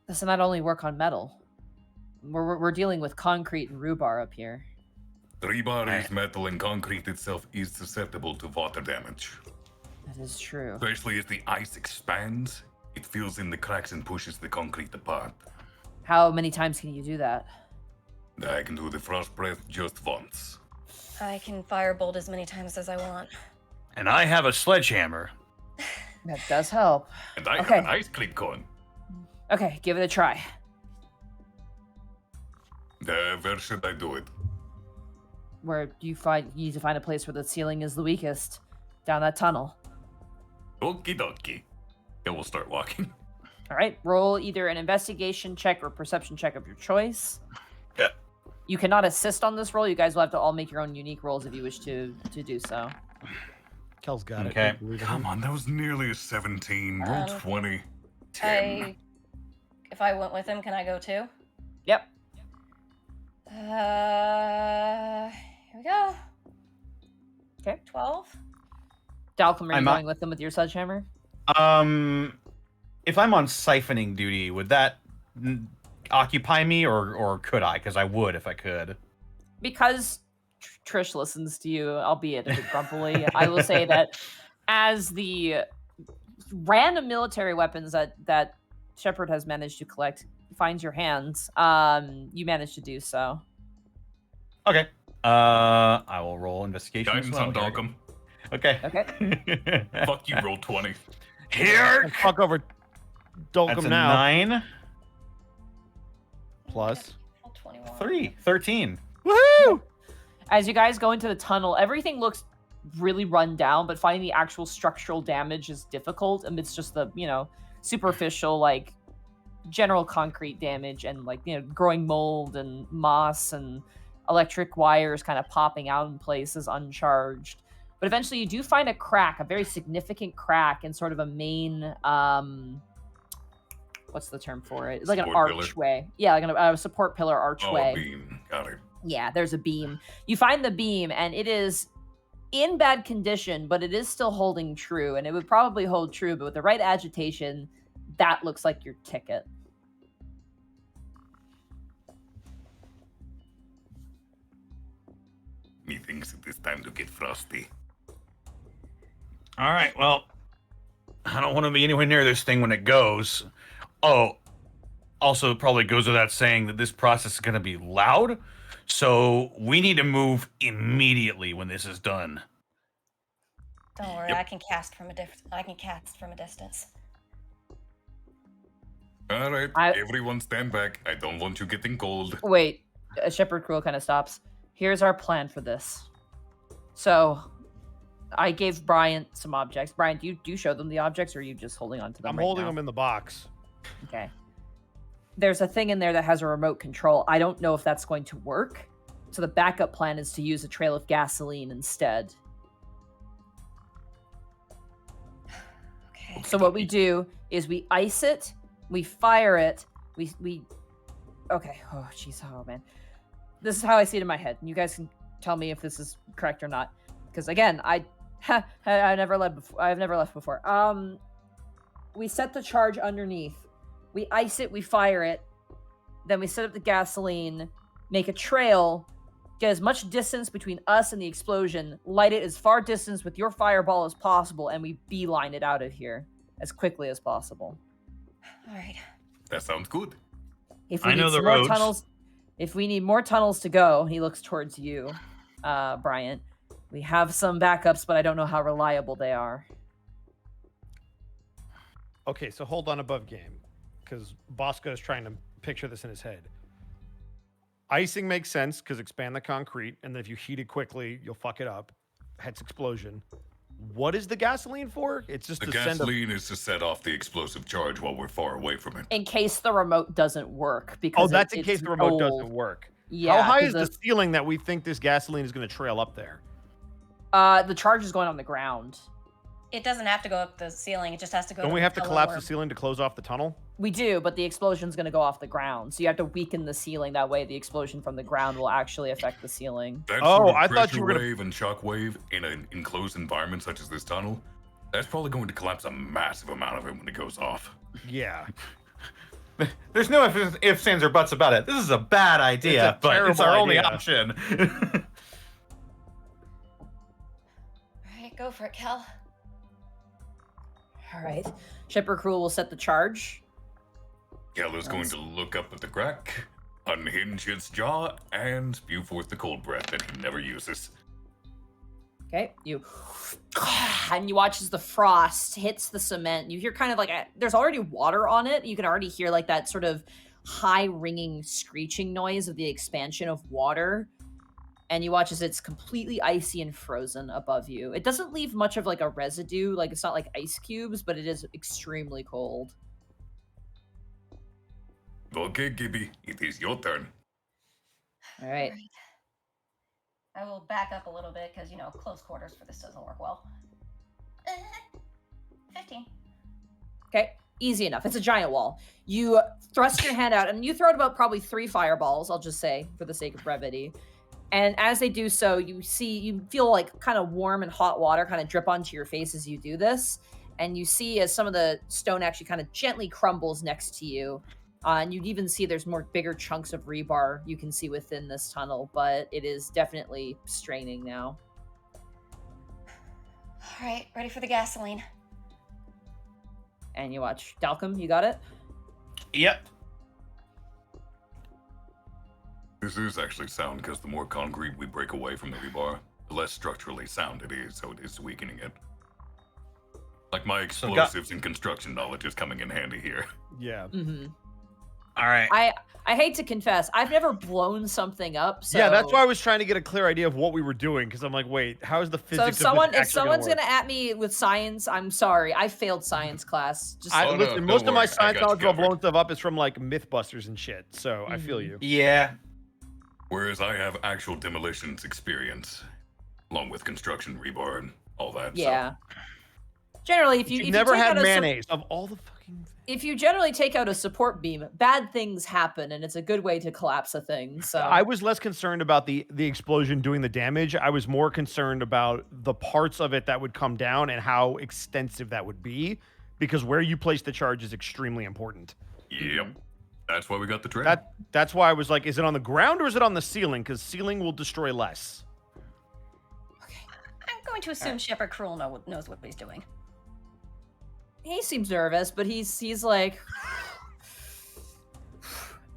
A: Does not only work on metal. We're dealing with concrete and rhubarb up here.
B: Rebar is metal and concrete itself is susceptible to water damage.
A: That is true.
B: Especially as the ice expands, it fills in the cracks and pushes the concrete apart.
A: How many times can you do that?
B: I can do the frost breath just once.
D: I can firebolt as many times as I want.
E: And I have a sledgehammer.
A: That does help.
B: And I
A: Okay.
B: have an ice cream cone.
A: Okay, give it a try.
B: Where should I do it?
A: Where you need to find a place where the ceiling is the weakest. Down that tunnel.
B: Okie dokie. Then we'll start walking.
A: All right, roll either an investigation check or perception check of your choice.
E: Yeah.
A: You cannot assist on this roll. You guys will have to all make your own unique rolls if you wish to do so.
F: Kel's got it.
E: Okay.
F: I believe in
B: Come
F: him.
B: on, that was nearly a 17. Roll 20. 10.
D: If I went with him, can I go too?
A: Yep.
D: Here we go.
A: Okay.
D: 12.
A: Dalcom, are you
E: I'm not-
A: going with them with your sledgehammer?
E: If I'm on siphoning duty, would that occupy me, or could I? Because I would if I could.
A: Because Trish listens to you, albeit a bit grumpily, I will say that as the random military weapons that Shepard has managed to collect finds your hands, you managed to do so.
E: Okay. I will roll investigation. as
B: Guidance
E: well.
B: on
E: Here I go.
B: Dalcom.
E: Okay.
A: Okay.
B: Fuck you, roll 20.
E: Here.
F: Fuck over
E: That's
F: Dolcom
E: a
F: now.
E: 9.
F: Plus.
D: 21.
E: 13.
F: Woohoo!
A: As you guys go into the tunnel, everything looks really run down, but finding the actual structural damage is difficult amidst just the, superficial, like, general concrete damage and, like, growing mold and moss and electric wires kind of popping out in places uncharged. But eventually you do find a crack, a very significant crack in sort of a main, what's the term for it? It's like an
B: Support pillar.
A: archway. Yeah, like a support pillar
B: Oh,
A: archway.
B: a beam. Got it.
A: Yeah, there's a beam. You find the beam, and it is in bad condition, but it is still holding true, and it would probably hold true, but with the right agitation, that looks like your ticket.
B: Methinks it is time to get frosty.
E: All right. Well, I don't want to be anywhere near this thing when it goes. Oh, also, it probably goes without saying that this process is going to be loud. So we need to move immediately when this is done.
D: Don't worry,
B: Yep.
D: I can cast from a distance.
B: All right,
A: I-
B: everyone stand back. I don't want you getting cold.
A: Wait, Shepherd Cruel kind of stops. Here's our plan for this. So, I gave Bryant some objects. Brian, do you show them the objects, or are you just holding on to them?
F: I'm
A: right
F: holding
A: now?
F: them in the box.
A: Okay. There's a thing in there that has a remote control. I don't know if that's going to work. So the backup plan is to use a trail of gasoline instead.
D: Okay.
A: So what we do is we ice it, we fire it, we okay. Oh jeez, oh man. This is how I see it in my head. You guys can tell me if this is correct or not. Because again, I've never left before. We set the charge underneath. We ice it, we fire it, then we set up the gasoline, make a trail, get as much distance between us and the explosion, light it as far distance with your fireball as possible, and we beeline it out of here as quickly as possible.
D: All right.
B: That sounds good.
A: If we
E: I
A: need
E: know the
A: some more
E: roads.
A: tunnels, if we need more tunnels to go, he looks towards you, Bryant. We have some backups, but I don't know how reliable they are.
F: Okay, so hold on above game, because Bosco is trying to picture this in his head. Icing makes sense because expand the concrete, and then if you heat it quickly, you'll fuck it up. Hence explosion. What is the gasoline for? It's just
B: The
F: to send a...
B: gasoline is to set off the explosive charge while we're far away from it.
A: In case the remote doesn't work, because
F: Oh, that's in
A: it's
F: case the remote
A: old.
F: doesn't work.
A: Yeah.
F: How high
A: 'cause
F: is the ceiling that we think this gasoline is going to trail up there?
A: the charge is going on the ground.
D: It doesn't have to go up the ceiling. It just has to go.
F: Don't
D: to
F: we
D: the
F: have to
D: pillar
F: collapse
D: where-
F: the ceiling to close off the tunnel?
A: We do, but the explosion's going to go off the ground. So you have to weaken the ceiling. That way the explosion from the ground will actually affect the ceiling.
B: That
F: Oh,
B: sort of
F: I thought you
B: pressure
F: were gonna-
B: wave and shock wave in an enclosed environment such as this tunnel, that's probably going to collapse a massive amount of it when it goes off.
F: Yeah.
C: There's no ifs, ands, or buts about it. This is a bad idea, but it's
F: terrible
C: our only
F: idea.
C: option.
D: All right, go for it, Kel.
A: All right. Shipper Cruel will set the charge.
B: Keller's going to look up at the crack, unhinge its jaw, and spew forth the cold breath that he never uses.
A: Okay. And you watch as the frost hits the cement. You hear kind of like there's already water on it. You can already hear like that sort of high ringing screeching noise of the expansion of water. And you watch as it's completely icy and frozen above you. It doesn't leave much of like a residue. Like it's not like ice cubes, but it is extremely cold.
B: Okay, Gibby, it is your turn.
A: All right.
D: I will back up a little bit because, close quarters for this doesn't work well. 15.
A: Okay. Easy enough. It's a giant wall. You thrust your hand out and you throw out about probably 3 fireballs, I'll just say, for the sake of brevity. And as they do so, you feel like kind of warm and hot water kind of drip onto your face as you do this. And you see as some of the stone actually kind of gently crumbles next to you. And you'd even see there's bigger chunks of rebar you can see within this tunnel, but it is definitely straining now.
D: All right, ready for the gasoline.
A: And you watch. Dalcom, you got it?
C: Yep.
B: This is actually sound because the more concrete we break away from the rebar, the less structurally sound it is, so it is weakening it. Like my explosives and construction knowledge is coming in handy here.
F: Yeah.
A: Mm-hmm.
C: All right.
A: I hate to confess, I've never blown something up. So
F: Yeah, that's why I was trying to get a clear idea of what we were doing, because I'm like, wait, how is the physics
A: So
F: of this actually
A: if someone's
F: work?
A: gonna at me with science, I'm sorry. I failed science class. Just
B: Oh, no,
F: Listen,
B: don't
F: most of my
B: worry, I
F: science
B: got you
F: knowledge about
B: covered.
F: blowing stuff up is from like Mythbusters and shit. So I feel you.
C: Yeah.
B: Whereas I have actual demolitions experience, along with construction rebar and all that.
A: yeah. Generally, if you
F: never
A: take
F: had
A: out
F: mayonnaise of all the fucking things.
A: if you generally take out a support beam, bad things happen, and it's a good way to collapse a thing. So
F: I was less concerned about the explosion doing the damage. I was more concerned about the parts of it that would come down and how extensive that would be, because where you place the charge is extremely important.
B: Yep. That's why we got the train.
F: That's why I was like, is it on the ground or is it on the ceiling? Because ceiling will destroy less.
D: I'm going to assume Shepard Cruel knows what he's doing.
A: he seems nervous, but he's like,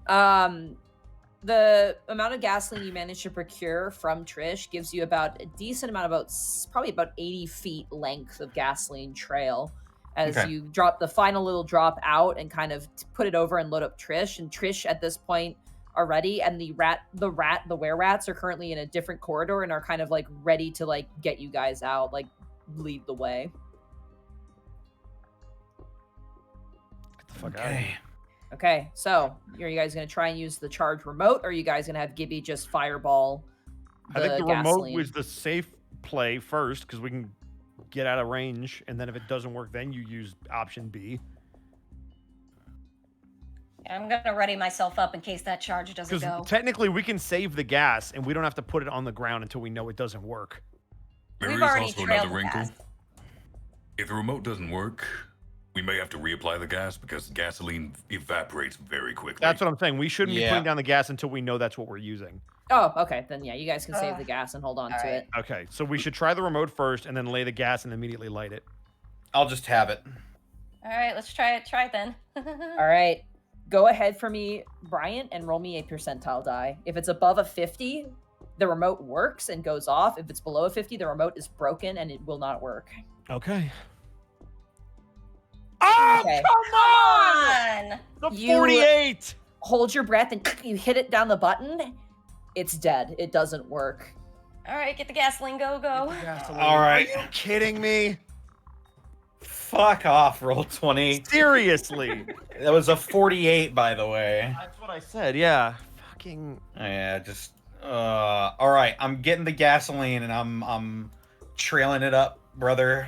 A: the amount of gasoline you manage to procure from Trish gives you about a decent amount, probably about 80 feet length of gasoline trail. As
C: Okay.
A: you drop the final little drop out and kind of put it over and load up Trish. And Trish at this point are ready, and the were-rats are currently in a different corridor and are kind of like ready to like get you guys out. Like lead the way.
F: Get the fuck out of here.
A: Okay, so are you guys gonna try and use the charge remote, or are you guys gonna have Gibby just fireball
F: I think the
A: gasoline?
F: remote was the safe play first because we can get out of range, and then if it doesn't work, then you use option B.
D: I'm gonna ready myself up in case that charge doesn't
F: Because
D: go.
F: technically, we can save the gas, and we don't have to put it on the ground until we know it doesn't work.
B: There
D: We've
B: is
D: already
B: also
D: trailed
B: another
D: the
B: wrinkle.
D: gas.
B: If the remote doesn't work, we may have to reapply the gas because gasoline evaporates very quickly.
F: That's what I'm saying. We shouldn't be
E: Yeah.
F: putting down the gas until we know that's what we're using.
A: Oh, okay, then yeah, you guys can save
D: Ugh.
A: the gas and hold on to
D: Alright.
A: it.
F: Okay, so we should try the remote first, and then lay the gas and immediately light it.
E: I'll just have it.
D: All right, let's try it. Try it then.
A: All right, go ahead for me, Bryant, and roll me a percentile die. If it's above a 50, the remote works and goes off. If it's below a 50, the remote is broken and it will not work.
F: Okay. Oh,
A: Okay.
D: Come on!
F: the
A: You-
F: 48!
A: Hold your breath and you hit it down the button. It's dead. It doesn't work.
D: All right, get the gasoline. Go, go.
E: All right.
F: Are you kidding me?
E: Fuck off, roll 20.
F: Seriously.
E: That was a 48, by the way.
F: That's what I said, yeah. Fucking...
E: Yeah, just all right, I'm getting the gasoline and I'm trailing it up, brother.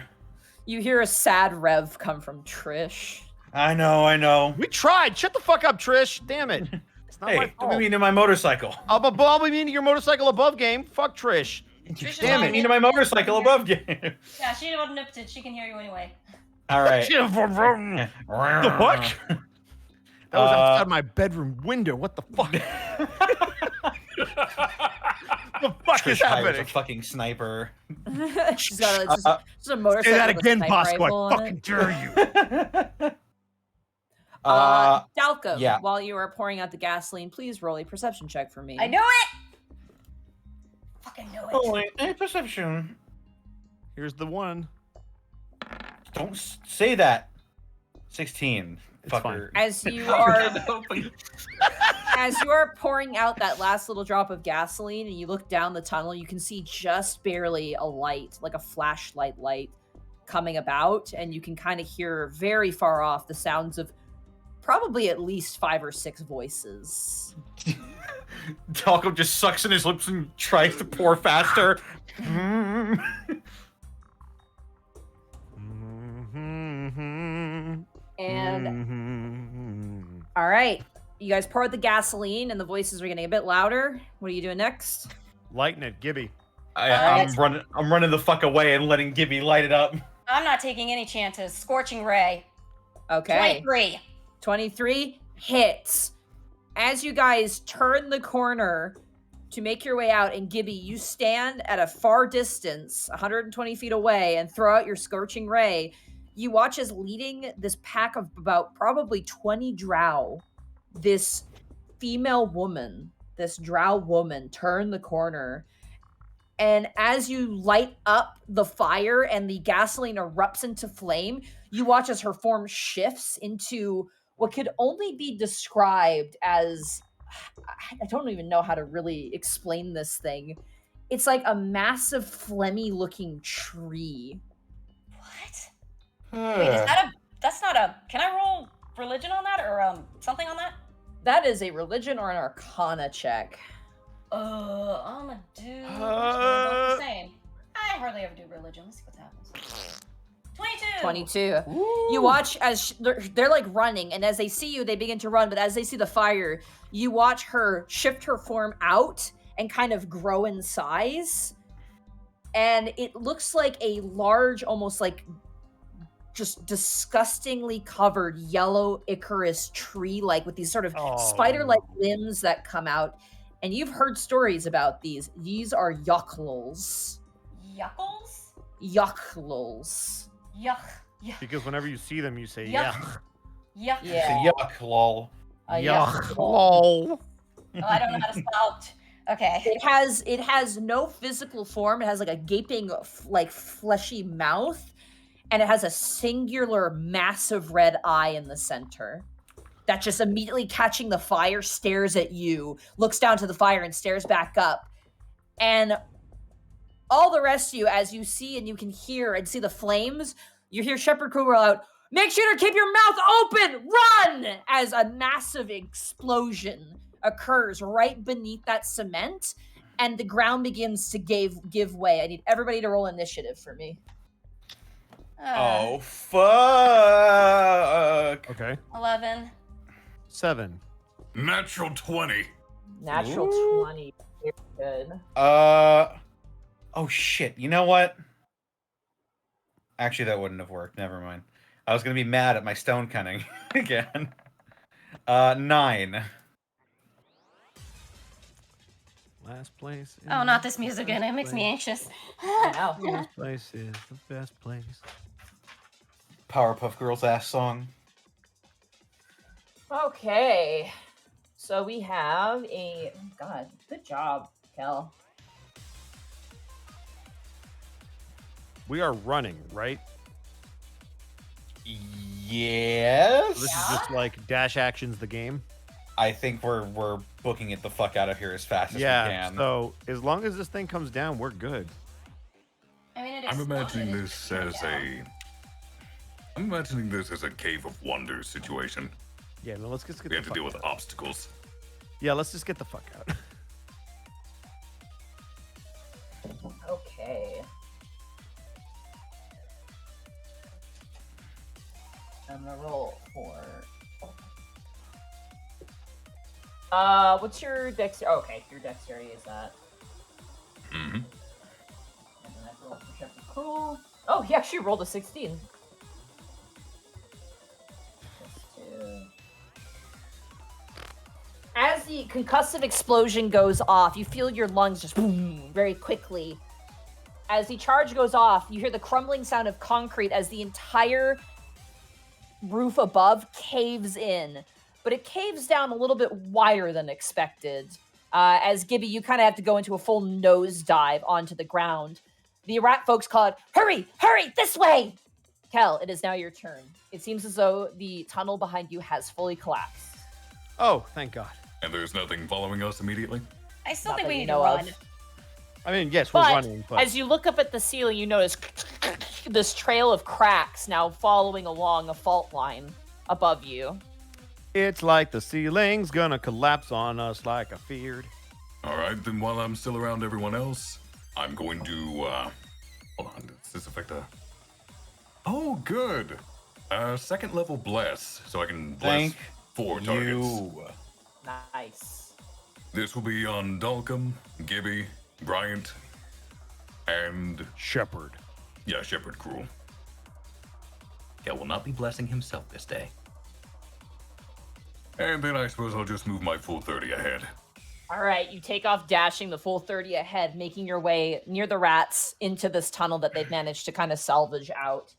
A: You hear a sad rev come from Trish.
E: I know.
F: We tried! Shut the fuck up, Trish! Damn it. It's not my
E: Hey,
F: fault.
E: don't be mean to my motorcycle.
F: I'll be mean to your motorcycle above game. Fuck Trish.
D: Trish is
F: Damn
D: on
F: it.
E: Mean to my motorcycle above game.
D: Yeah, she wasn't nipped. She can hear you anyway.
E: All right.
F: The fuck? That was outside my bedroom window. What the fuck? The fuck is
E: Trish hires
F: happening?
E: a fucking sniper.
A: She's got it's just a motorcycle.
F: Say that
A: with a
F: again,
A: sniper
F: Bosco.
A: rifle
F: I
A: on
F: fucking
A: it.
F: dare you.
A: Dalco,
E: yeah.
A: while you are pouring out the gasoline, please roll a perception check for me.
D: I knew it. Fucking knew it.
E: Holy, hey, perception.
F: Here's the one.
E: Don't say that. 16.
F: It's
E: Fucker.
A: As you are pouring out that last little drop of gasoline and you look down the tunnel, you can see just barely a light, like a flashlight light, coming about, and you can kind of hear very far off the sounds of probably at least 5 or 6 voices.
E: Talco just sucks in his lips and tries to pour faster.
A: And all right, you guys pour out the gasoline and the voices are getting a bit louder. What are you doing next?
F: Lighting it, Gibby.
E: I'm running the fuck away and letting Gibby light it up.
D: I'm not taking any chances. Scorching ray.
A: Okay.
D: 23.
A: 23 hits. As you guys turn the corner to make your way out, and Gibby, you stand at a far distance, 120 feet away, and throw out your scorching ray. You watch as leading this pack of about probably 20 drow, this female woman, this drow woman, turn the corner. And as you light up the fire and the gasoline erupts into flame, you watch as her form shifts into what could only be described as, I don't even know how to really explain this thing. It's like a massive phlegmy looking tree.
D: What? Wait, is that that's not a, can I roll religion on that or something on that?
A: That is a religion or an arcana check.
D: I'm gonna do both the same. I hardly ever do religion. Let's see what happens. 22.
A: 22. You watch as they're like running, and as they see you, they begin to run. But as they see the fire, you watch her shift her form out and kind of grow in size. And it looks like a large, almost like just disgustingly covered yellow Icarus tree, like with these sort of spider-like limbs that come out. And you've heard stories about these. These are yuckles.
D: Yuckles?
A: Yuckles.
D: Yuck. Yuck.
F: Because whenever you see them, you say,
D: Yuck.
F: yuck.
D: Yuck.
A: Yeah.
E: Yuck, lol.
A: A
F: Yuck.
A: yuckle.
F: Lol.
D: Oh, I don't know how to spell it. Okay.
A: It has no physical form. It has like a gaping, like fleshy mouth, and it has a singular, massive red eye in the center. That just immediately catching the fire stares at you, looks down to the fire, and stares back up. And all the rest of you, as you see and you can hear and see the flames, you hear Shepherd Crew roll out, "Make sure to keep your mouth open! Run!" As a massive explosion occurs right beneath that cement, and the ground begins to give way. I need everybody to roll initiative for me.
E: Oh, fuck.
F: Okay.
D: 11.
F: 7.
B: Natural 20.
A: Natural
E: Ooh.
A: 20. Very good.
E: Oh, shit. You know what? Actually, that wouldn't have worked. Never mind. I was going to be mad at my stone cunning again. 9.
F: Last place.
D: Oh,
F: is
D: not this
F: the
D: music again.
F: best
D: It makes me
F: place.
D: anxious.
A: I know.
F: This place is the best place.
E: Powerpuff Girls ass song.
A: Okay. So we have a... oh, God, good job, Kel.
F: We are running, right?
E: Yes.
F: So this is just like dash actions the game.
E: I think we're booking it the fuck out of here as fast as we
F: Yeah.
E: can.
F: So as long as this thing comes down, we're good.
D: I mean, it
B: I'm imagining
D: exploded.
B: this as I'm imagining this as a Cave of Wonders situation.
F: Yeah. No, let's just get
B: We
F: the
B: have to
F: fuck
B: deal with
F: out.
B: obstacles.
F: Yeah. Let's just get the fuck out.
A: Okay. I'm gonna roll for... what's your dexterity? Oh, okay, your dexterity is that.
B: Mm-hmm.
A: And then I roll for Shepherd Cruel. Oh, he actually rolled a 16. As the concussive explosion goes off, you feel your lungs just boom very quickly. As the charge goes off, you hear the crumbling sound of concrete as the entire roof above caves in. But it caves down a little bit wider than expected. As Gibby, you kind of have to go into a full nosedive onto the ground. The rat folks call it, "Hurry, hurry, this way!" Kel, it is now your turn. It seems as though the tunnel behind you has fully collapsed.
F: Oh, thank God.
B: And there's nothing following us immediately?
D: I still
A: Not
D: think
A: that
D: we
A: you
D: need to
A: know
D: run.
A: of.
F: I mean, yes, we're
A: But
F: running, but
A: as you look up at the ceiling, you notice this trail of cracks now following along a fault line above you.
F: it's like the ceiling's gonna collapse on us like I feared.
B: Alright, then while I'm still around everyone else, I'm going to, hold on, does this affect a... Oh, good! Second level bless, so I can bless
E: Thank
B: 4 targets.
E: You.
A: Nice.
B: This will be on Dalcom, Gibby, Bryant, and,
F: Shepherd.
B: yeah, Shepherd Cruel.
G: Kel will not be blessing himself this day.
B: And then I suppose I'll just move my full 30 ahead.
A: All right, you take off dashing the full 30 ahead, making your way near the rats into this tunnel that they've managed to kind of salvage out.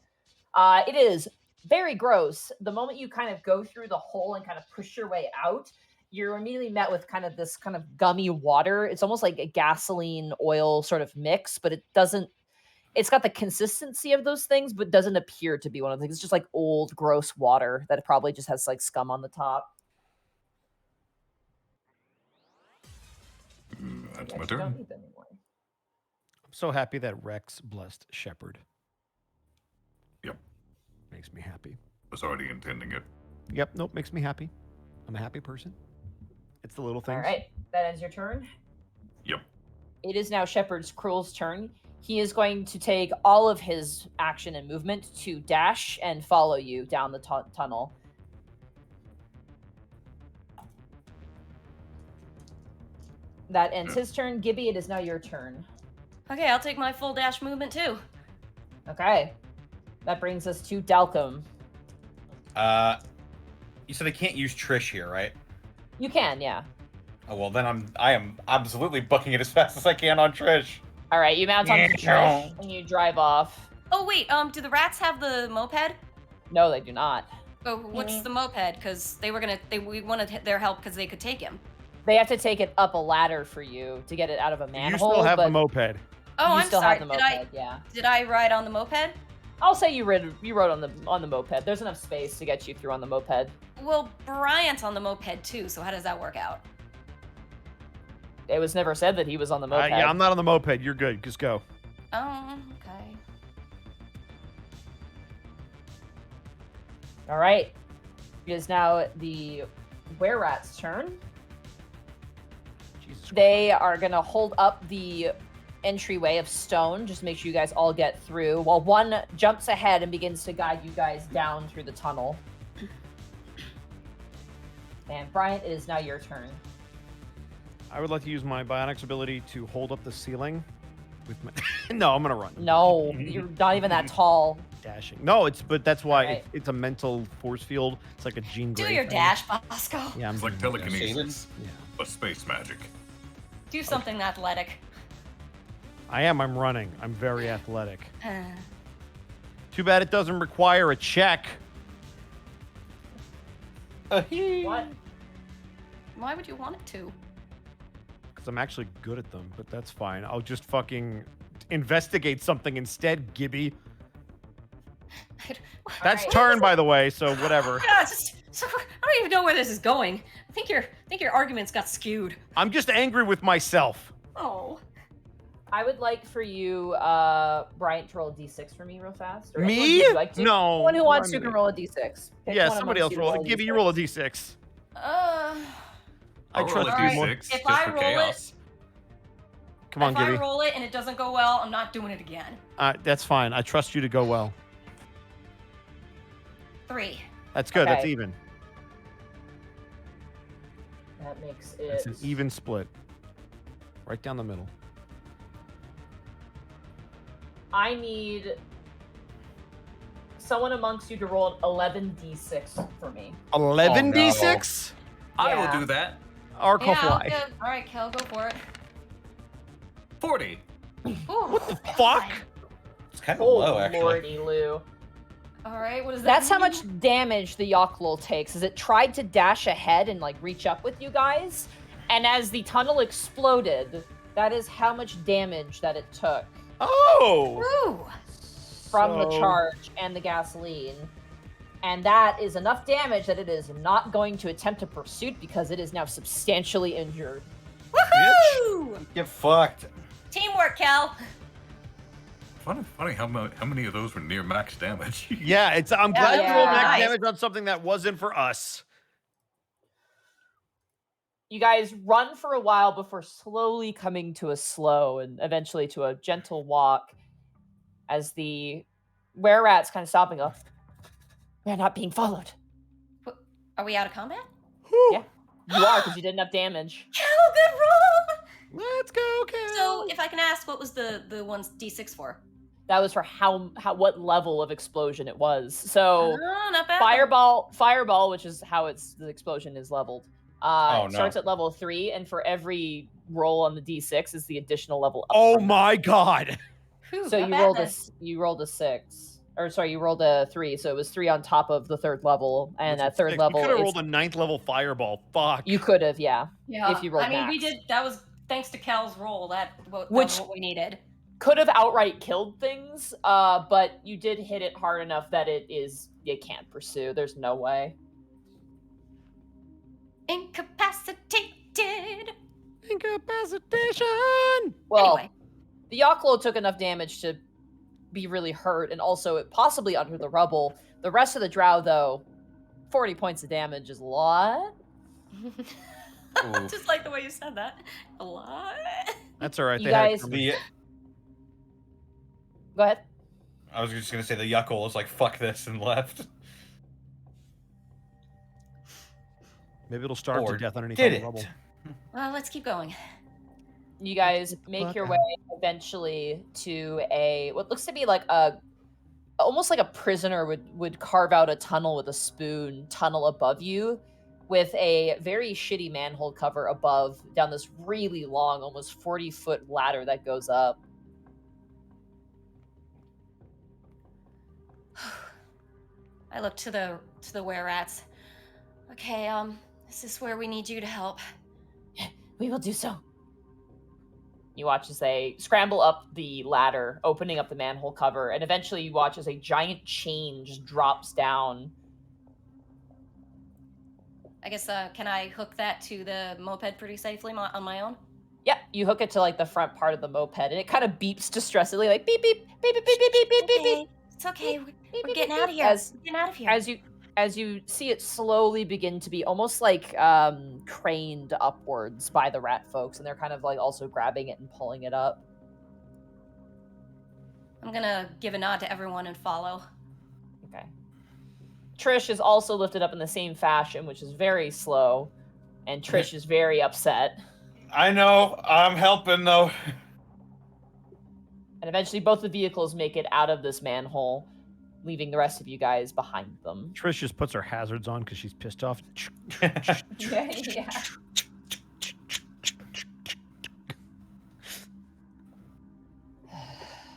A: It is very gross. The moment you kind of go through the hole and kind of push your way out, you're immediately met with kind of this kind of gummy water. It's almost like a gasoline oil sort of mix, but it's got the consistency of those things, but doesn't appear to be one of the things. It's just like old, gross water that probably just has like scum on the top.
B: That's
A: You
B: my
A: actually don't
B: turn.
A: need them anymore.
F: I'm so happy that Rex blessed Shepherd.
B: Yep,
F: Makes me happy.
B: was already intending it.
F: Yep, nope, makes me happy. I'm a happy person. It's the little things.
A: All right, that ends your turn.
B: Yep.
A: It is now Shepherd's Cruel's turn. He is going to take all of his action and movement to dash and follow you down the tunnel. That ends his turn. Gibby, it is now your turn.
D: Okay, I'll take my full dash movement too.
A: Okay. That brings us to Dalcom.
E: You said I can't use Trish here, right?
A: You can, yeah.
E: Oh well, then I am absolutely booking it as fast as I can on Trish.
A: All right, you mount on
E: Yeah.
A: Trish and you drive off.
D: Oh wait, do the rats have the moped?
A: No, they do not.
D: Oh, what's the moped? Because we wanted their help because they could take him.
A: They have to take it up a ladder for you to get it out of a
F: You
A: manhole.
F: still have
A: but
F: the moped.
D: Oh,
A: you
D: I'm
A: still
D: sorry.
A: have the moped, yeah.
D: Did I ride on the moped?
A: I'll say you rode on the moped. There's enough space to get you through on the moped.
D: Well, Bryant's on the moped too, so how does that work out?
A: It was never said that he was on the moped.
F: Yeah, I'm not on the moped. You're good. Just go.
D: Okay.
A: All right. It is now the were-rat's turn.
F: Jesus
A: They are going to hold up the entryway of stone. Just make sure you guys all get through, while one jumps ahead and begins to guide you guys down through the tunnel. And Bryant, it is now your turn.
F: I would like to use my bionics ability to hold up the ceiling with my. No, I'm gonna run.
A: No, you're not even that tall.
F: Dashing. No, but that's why
A: Alright.
F: it's a mental force field. It's like a Jean Grey.
D: Do your
F: thing.
D: dash, Bosco.
F: Yeah, I'm
B: It's like
F: doing my dash.
B: telekinesis,
F: Yeah.
B: but space magic.
D: Do something athletic.
F: I am. I'm running. I'm very athletic. Too bad it doesn't require a check.
A: What?
D: Why would you want it to?
F: Because I'm actually good at them, but that's fine. I'll just fucking investigate something instead, Gibby. That's
A: Alright.
F: turn, by the way, so whatever.
D: Yeah, so I don't even know where this is going. I think your arguments got skewed.
F: I'm just angry with myself.
D: Oh.
A: I would like for you, Bryant, to roll a d6 for me real fast. Or anyone
F: Me?
A: who'd like to.
F: No.
A: Anyone who wants
F: I'm
A: to can
F: me.
A: roll a d6. Pick
F: Yeah,
A: one
F: somebody
A: amongst
F: else
A: you to
F: roll. Gibby, you roll a d6.
D: Uh,
F: I
G: I'll
F: trust
G: roll a
F: you
G: d6
F: more.
G: just
D: If I
G: for
D: roll
G: chaos.
F: Come on,
D: if I
F: Gibby.
D: roll it and it doesn't go well, I'm not doing it again.
F: That's fine. I trust you to go well.
D: 3.
F: That's good. That's
A: Okay.
F: even.
A: That makes it.
F: It's an even split. Right down the middle.
A: I need someone amongst you to roll 11d6 for me.
F: 11d6?
G: I
A: Yeah.
G: will do that.
F: Arco
D: Yeah,
F: fly.
D: okay. All right, Kel, go for it.
G: 40.
D: What
F: the fuck?
E: It's kind of
A: Oh,
E: low, actually.
A: lordy, Lou.
D: All right, what is that?
A: That's how
D: mean?
A: much damage the Yoklol takes, as it tried to dash ahead and, like, reach up with you guys. And as the tunnel exploded, that is how much damage that it took
F: Oh!
D: Ooh.
A: from the
F: So-
A: charge and the gasoline. And that is enough damage that it is not going to attempt a pursuit because it is now substantially injured.
D: Woohoo!
E: Get fucked.
D: Teamwork, Kel.
B: Funny how many of those were near max damage.
F: Yeah, I'm glad
A: yeah.
F: you rolled max
D: Nice.
F: damage on something that wasn't for us.
A: You guys run for a while before slowly coming to a slow and eventually to a gentle walk as the were-rats kind of stopping up. We're not being followed.
D: Are we out of combat?
A: Yeah. You are, because you did enough damage.
D: Kel, good roll.
F: Let's go, Cal.
D: So, if I can ask, what was the one's D6 for?
A: That was for what level of explosion it was. So
D: Oh, not bad.
A: fireball, which is how the explosion is leveled.
E: Oh, no.
A: Starts at level 3, and for every roll on the d6 is the additional level up
F: Oh
A: from
F: my god.
D: Whew,
A: So
D: not
A: you
D: bad
A: rolled
D: then.
A: you rolled a 6, or sorry, you rolled a 3. So it was 3 on top of the third level, and at third level,
F: You could have
A: it's-
F: rolled a 9th level fireball. Fuck.
A: you could have, yeah,
D: Yeah.
A: if you rolled
D: I mean, we
A: max.
D: did. That was thanks to Kel's roll. That was
A: Which-
D: what we needed.
A: Could have outright killed things, but you did hit it hard enough that you can't pursue. There's no way.
D: Incapacitated.
F: Incapacitation.
A: Well,
D: Anyway.
A: the Yoklol took enough damage to be really hurt, and also possibly under the rubble. The rest of the drow, though, 40 points of damage is a lot.
E: Ooh.
D: Just like the way you said that. A lot.
F: That's all right.
A: You
F: they had it
A: guys-
F: coming.
A: Go ahead.
E: I was just gonna say the Yuckle is like fuck this and left.
F: Maybe it'll starve
E: Or
F: to death underneath
E: did
F: all the
E: it?
F: rubble.
D: Well, let's keep going.
A: You guys make your way eventually to what looks to be like almost like a prisoner would carve out a tunnel with a spoon, tunnel above you, with a very shitty manhole cover above, down this really long, almost 40-foot ladder that goes up.
D: I look to the were-rats. Okay, is this where we need you to help?
A: We will do so. You watch as they scramble up the ladder, opening up the manhole cover, and eventually you watch as a giant chain just drops down.
D: I guess, can I hook that to the moped pretty safely on my own?
A: Yeah, you hook it to like the front part of the moped, and it kind of beeps distressingly, like beep beep beep beep beep beep beep beep beep beep.
D: It's okay.
A: beep,
D: We're
A: beep,
D: getting
A: beep,
D: out of
A: beep,
D: here.
A: As
D: We're getting out of here.
A: as you see it slowly begin to be almost like craned upwards by the rat folks, and they're kind of like also grabbing it and pulling it up.
D: I'm gonna give a nod to everyone and follow.
A: Okay. Trish is also lifted up in the same fashion, which is very slow, and Trish is very upset.
E: I know. I'm helping though.
A: And eventually both the vehicles make it out of this manhole, leaving the rest of you guys behind them.
F: Trish just puts her hazards on because she's pissed off.
A: Yeah.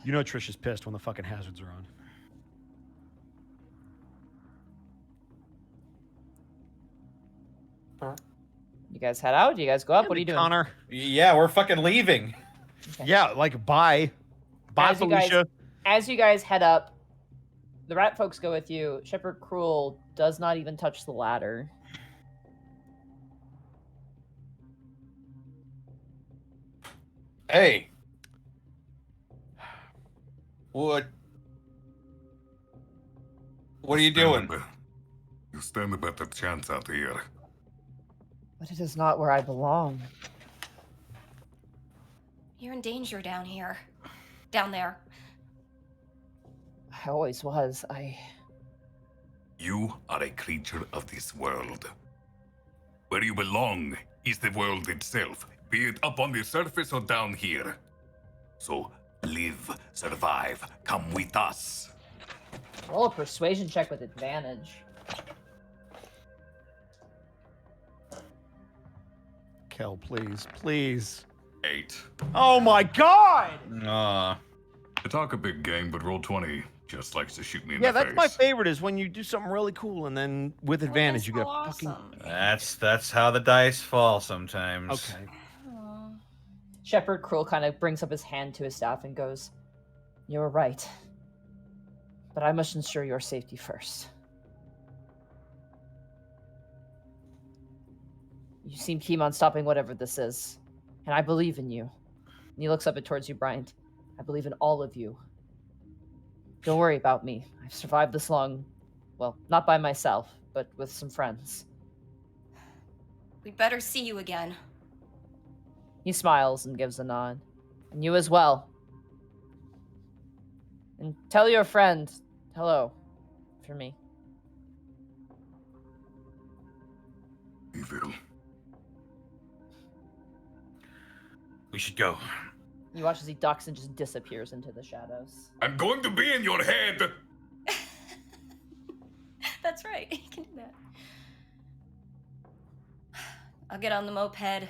F: You know Trish is pissed when the fucking hazards are on.
A: You guys head out? You guys go up? What are you doing?
F: Connor.
E: Yeah, we're fucking leaving.
A: Okay.
F: Yeah, like bye. Bye, Felicia.
A: As you guys head up, the rat folks go with you. Shepherd Cruel does not even touch the ladder.
E: Hey. What are you doing?
B: You stand a better chance out here.
A: But it is not where I belong.
D: You're in danger down here. Down there.
A: I always was.
B: You are a creature of this world. Where you belong is the world itself, be it up on the surface or down here. So live, survive, come with us.
A: Roll a persuasion check with advantage.
F: Kel, please, please.
B: 8.
F: Oh my god!
B: To talk a big game, but roll 20 just likes to shoot me in
F: Yeah,
B: the
F: that's
B: face.
F: my favorite is when you do something really cool and then with advantage you get fucking...
E: That's how the dice fall sometimes.
F: Okay.
D: Aw.
A: Shepherd Cruel kind of brings up his hand to his staff and goes, "You're right. But I must ensure your safety first. You seem keen on stopping whatever this is, and I believe in you." And he looks up towards you, Bryant. "I believe in all of you. Don't worry about me. I've survived this long. Well, not by myself, but with some friends."
D: We'd better see you again.
A: He smiles and gives a nod. "And you as well. And tell your friend hello for me."
B: Evil.
E: We should go.
A: You watch as he ducks and just disappears into the shadows.
B: I'm going to be in your head!
D: That's right. You can do that. I'll get on the moped.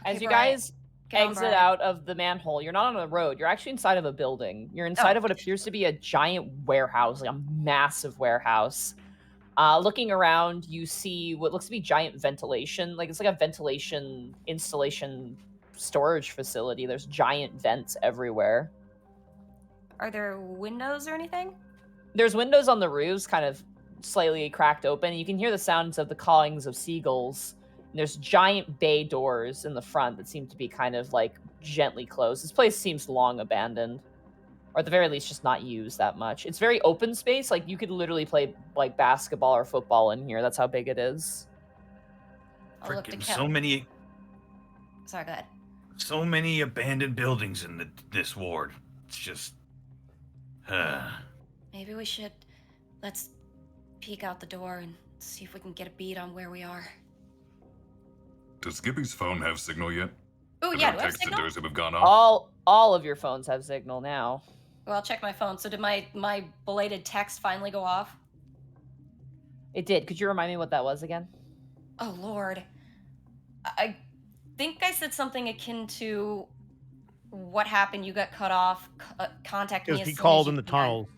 A: As you guys exit out of the manhole, you're not on a road. You're actually inside of a building. You're inside of what appears to be a giant warehouse, like a massive warehouse. Looking around, you see what looks to be giant ventilation. Like it's like a ventilation installation storage facility. There's giant vents everywhere.
D: Are there windows or anything?
A: There's windows on the roofs, kind of slightly cracked open. You can hear the sounds of the cawings of seagulls. And there's giant bay doors in the front that seem to be kind of like gently closed. This place seems long abandoned, or at the very least just not used that much. It's very open space. Like you could literally play like basketball or football in here. That's how big it is.
D: I'll look to
E: Freaking
D: Kel.
E: so many
D: Sorry, go ahead.
E: so many abandoned buildings in this ward. It's just
D: Maybe we should... Let's peek out the door and see if we can get a beat on where we are.
B: Does Gibby's phone have signal yet?
D: Oh,
B: Have
D: yeah,
B: our
D: do I have
B: text
D: signal?
B: doors have gone off?
A: All of your phones have signal now.
D: Well, I'll check my phone. So did my belated text finally go off?
A: It did. Could you remind me what that was again?
D: Oh, Lord. I think I said something akin to what happened, you got cut off, contact me
F: Because
D: as
F: he
D: soon
F: called
D: as
F: in
D: you
F: the
D: can.
F: tunnel.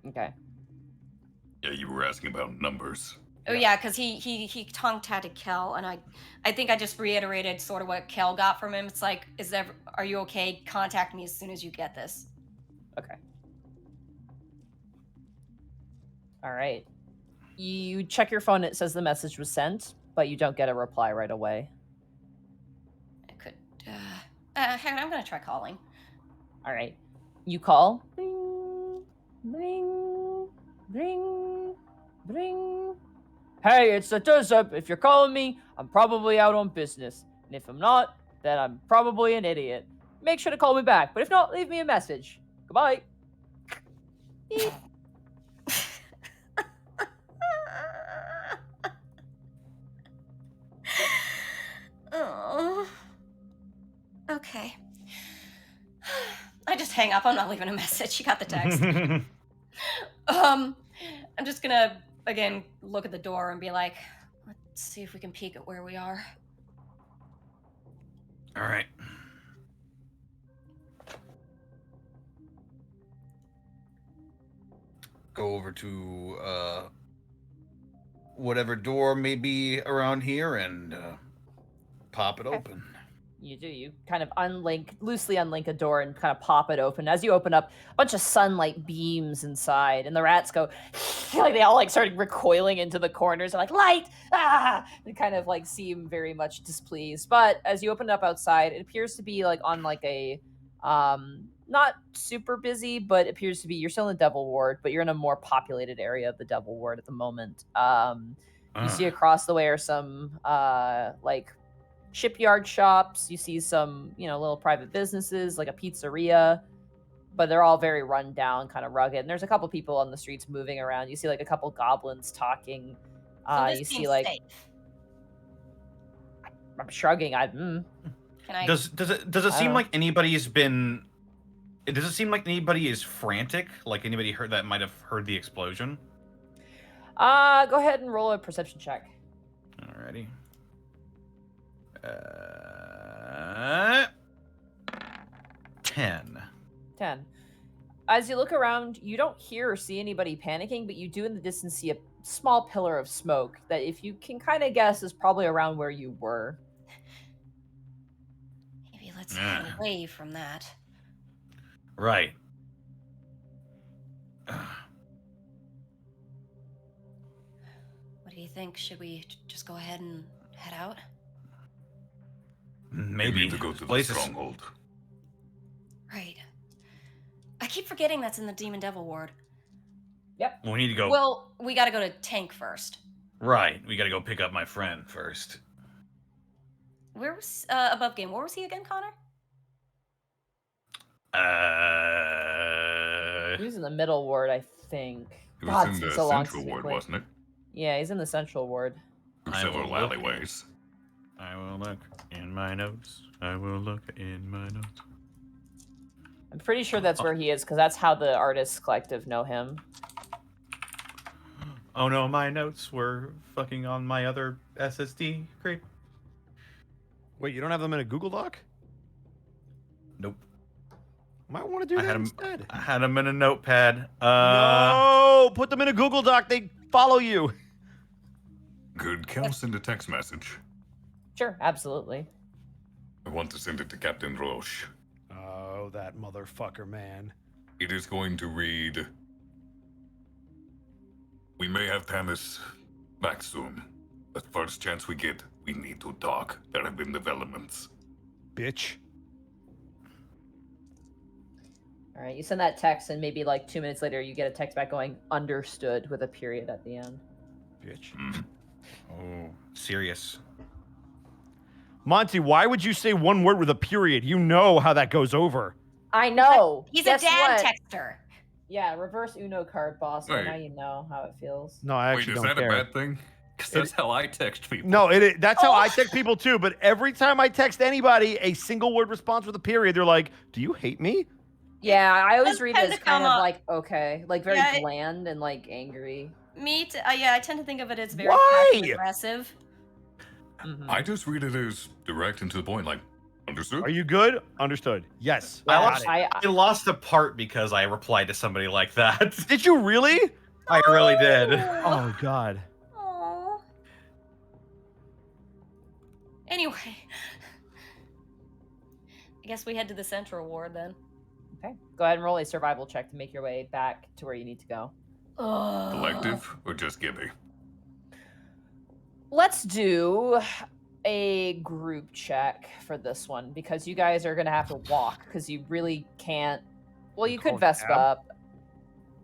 A: Okay.
B: Yeah, you were asking about numbers.
D: Oh yeah, because he tongue-tatted Kel, and I think I just reiterated sort of what Kel got from him. It's like, are you okay? Contact me as soon as you get this.
A: Okay. All right. You check your phone. It says the message was sent, but you don't get a reply right away.
D: Hang on, I'm gonna try calling.
A: All right. You call. Bring, bring, bring, bring. Hey, it's the Tusup. If you're calling me, I'm probably out on business. And if I'm not, then I'm probably an idiot. Make sure to call me back. But if not, leave me a message. Goodbye. Beep.
D: Oh. Okay. I just hang up. I'm not leaving a message. You got the text. I'm just gonna again look at the door and be like, let's see if we can peek at where we are.
E: All right. Go over to whatever door may be around here and pop it open.
A: You do. You kind of loosely unlink a door and kind of pop it open. As you open up, a bunch of sunlight beams inside, and the rats go, like they all like started recoiling into the corners, and like light, ah! They kind of like seem very much displeased. But as you open it up outside, it appears to be like on like a, not super busy, but it appears to be you're still in the Devil Ward, but you're in a more populated area of the Devil Ward at the moment. You see across the way are some like shipyard shops. You see some, little private businesses like a pizzeria, but they're all very run down, kind of rugged. And there's a couple people on the streets moving around. You see like a couple goblins talking.
D: So this
A: You see
D: seems
A: like
D: safe.
A: I'm shrugging.
D: Can I?
C: Does it seem
A: don't-
C: like anybody's been? Does it seem like anybody is frantic? Like anybody heard that might have heard the explosion?
A: Go ahead and roll a perception check.
C: Alrighty. 10.
A: 10. As you look around, you don't hear or see anybody panicking, but you do in the distance see a small pillar of smoke that, if you can kind of guess, is probably around where you were.
D: Maybe let's get away from that.
C: Right.
D: What do you think? Should we just go ahead and head out?
B: Maybe
C: Maybe
B: to go to the
C: Places-
B: stronghold.
D: Right. I keep forgetting that's in the Demon Devil Ward.
C: We need to go.
D: Well, we gotta go to Tank first.
C: Right. We got to go pick up my friend first.
D: Where was above game? Where was he again, Connor?
A: He's in the middle ward, I think.
B: It was
A: God,
B: in
A: it's
B: the
A: been so long
B: central
A: since we
B: ward,
A: played.
B: wasn't it?
A: Yeah, he's in the central ward.
B: Through
C: I will
B: several
C: look.
B: alleyways.
C: I will look in my notes. I will look in my notes.
A: I'm pretty sure that's where he is, because that's how the Artists Collective know him.
C: Oh no, my notes were fucking on my other SSD. Great.
F: Wait, you don't have them in a Google Doc?
C: Nope.
F: Might want to do
C: I
F: that
C: had 'em-
F: instead.
C: I had them in a notepad.
F: No, put them in a Google Doc. They follow you.
B: Good. Can I send a text message?
A: Sure, absolutely.
B: I want to send it to Captain Roche.
F: Oh, that motherfucker, man.
B: It is going to read, "We may have Tannis back soon. The first chance we get, we need to talk. There have been developments."
F: Bitch.
A: All right, you send that text, and maybe like 2 minutes later, you get a text back going, "Understood," with a period at the end.
F: Bitch.
C: Oh, serious.
F: Monty, why would you say one word with a period? You know how that goes over.
A: I know.
D: He's
A: Guess
D: a dad
A: what?
D: texter.
A: Yeah, reverse Uno card, boss. So
B: Wait.
A: now you know how it feels.
F: No, I
B: Wait,
F: actually
B: is
F: don't
B: that
F: care.
B: a bad thing?
G: Because that's how I text people.
F: No, that's how
A: Oh.
F: I text people too. But every time I text anybody a single word response with a period, they're like, "Do you hate me?"
A: Yeah, I always
D: does
A: read it
D: tend
A: as
D: to
A: kind
D: come
A: of
D: up-
A: like, okay, like very
D: Yeah,
A: bland and like angry.
D: Yeah, I tend to think of it as very
F: Why?
D: passive aggressive.
A: Mhm.
B: I just read it as direct and to the point, like, understood?
F: Are you good? Understood. Yes.
A: Yeah,
F: Got
C: lost-
F: it.
C: I lost a part because I replied to somebody like that.
F: Did you really?
C: I really did.
F: Oh God.
D: Aww. Anyway, I guess we head to the Central Ward then.
A: Okay, go ahead and roll a survival check to make your way back to where you need to go.
B: Collective or just Gibby?
A: Let's do a group check for this one because you guys are gonna have to walk because you really can't. Well, you
F: Call
A: could
F: a
A: Vespa
F: cab?
A: up.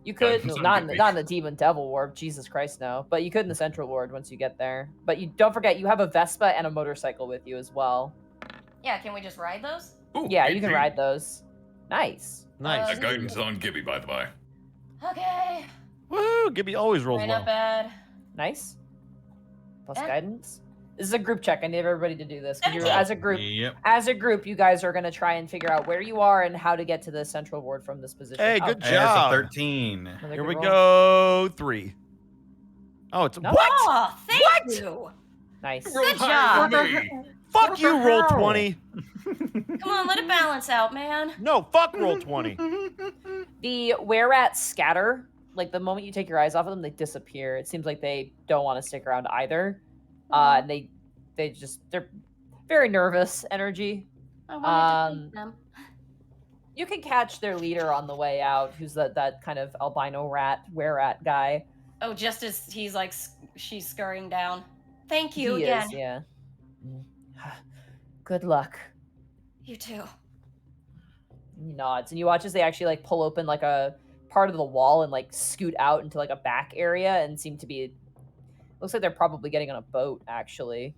A: You could
B: That's
A: not
B: okay.
A: not in the Demon Devil Ward. Jesus Christ, no. But you could in the Central Ward once you get there. But you don't forget you have a Vespa and a motorcycle with you as well.
D: Yeah, can we just ride those?
B: Ooh,
A: Yeah, you can
B: 18.
A: ride those. Nice.
F: Nice.
B: Guidance on Gibby, by the by.
D: Okay.
F: Woo! Gibby always rolls
D: Right,
F: well.
D: not bad.
A: Nice. Plus
D: Yeah.
A: guidance. This is a group check. I need everybody to do this. 'Cause you're,
D: 17.
C: Yep.
A: as a group, you guys are gonna try and figure out where you are and how to get to the Central Ward from this position.
F: Hey,
A: Oh,
F: good
C: As
F: job.
C: a 13.
A: another
F: Here
A: good
F: we
A: roll.
F: go. 3. Oh, it's
A: No.
F: what?
D: Oh, thank you.
A: Nice.
D: Good job.
F: Fuck you, roll 20.
D: Come on, let it balance out, man.
F: No, fuck roll 20.
A: The were-rats scatter. Like the moment you take your eyes off of them, they disappear. It seems like they don't want to stick around either. And they're very nervous energy.
D: I wanted to
A: Um,
D: keep them.
A: You can catch their leader on the way out, who's that kind of albino were-rat guy.
D: Oh, just as he's like, she's scurrying down. Thank you
A: He
D: again.
A: is, yeah. Good luck.
D: You too.
A: He nods, and you watch as they actually like pull open like a part of the wall and like scoot out into like a back area and seem to be. Looks like they're probably getting on a boat, actually.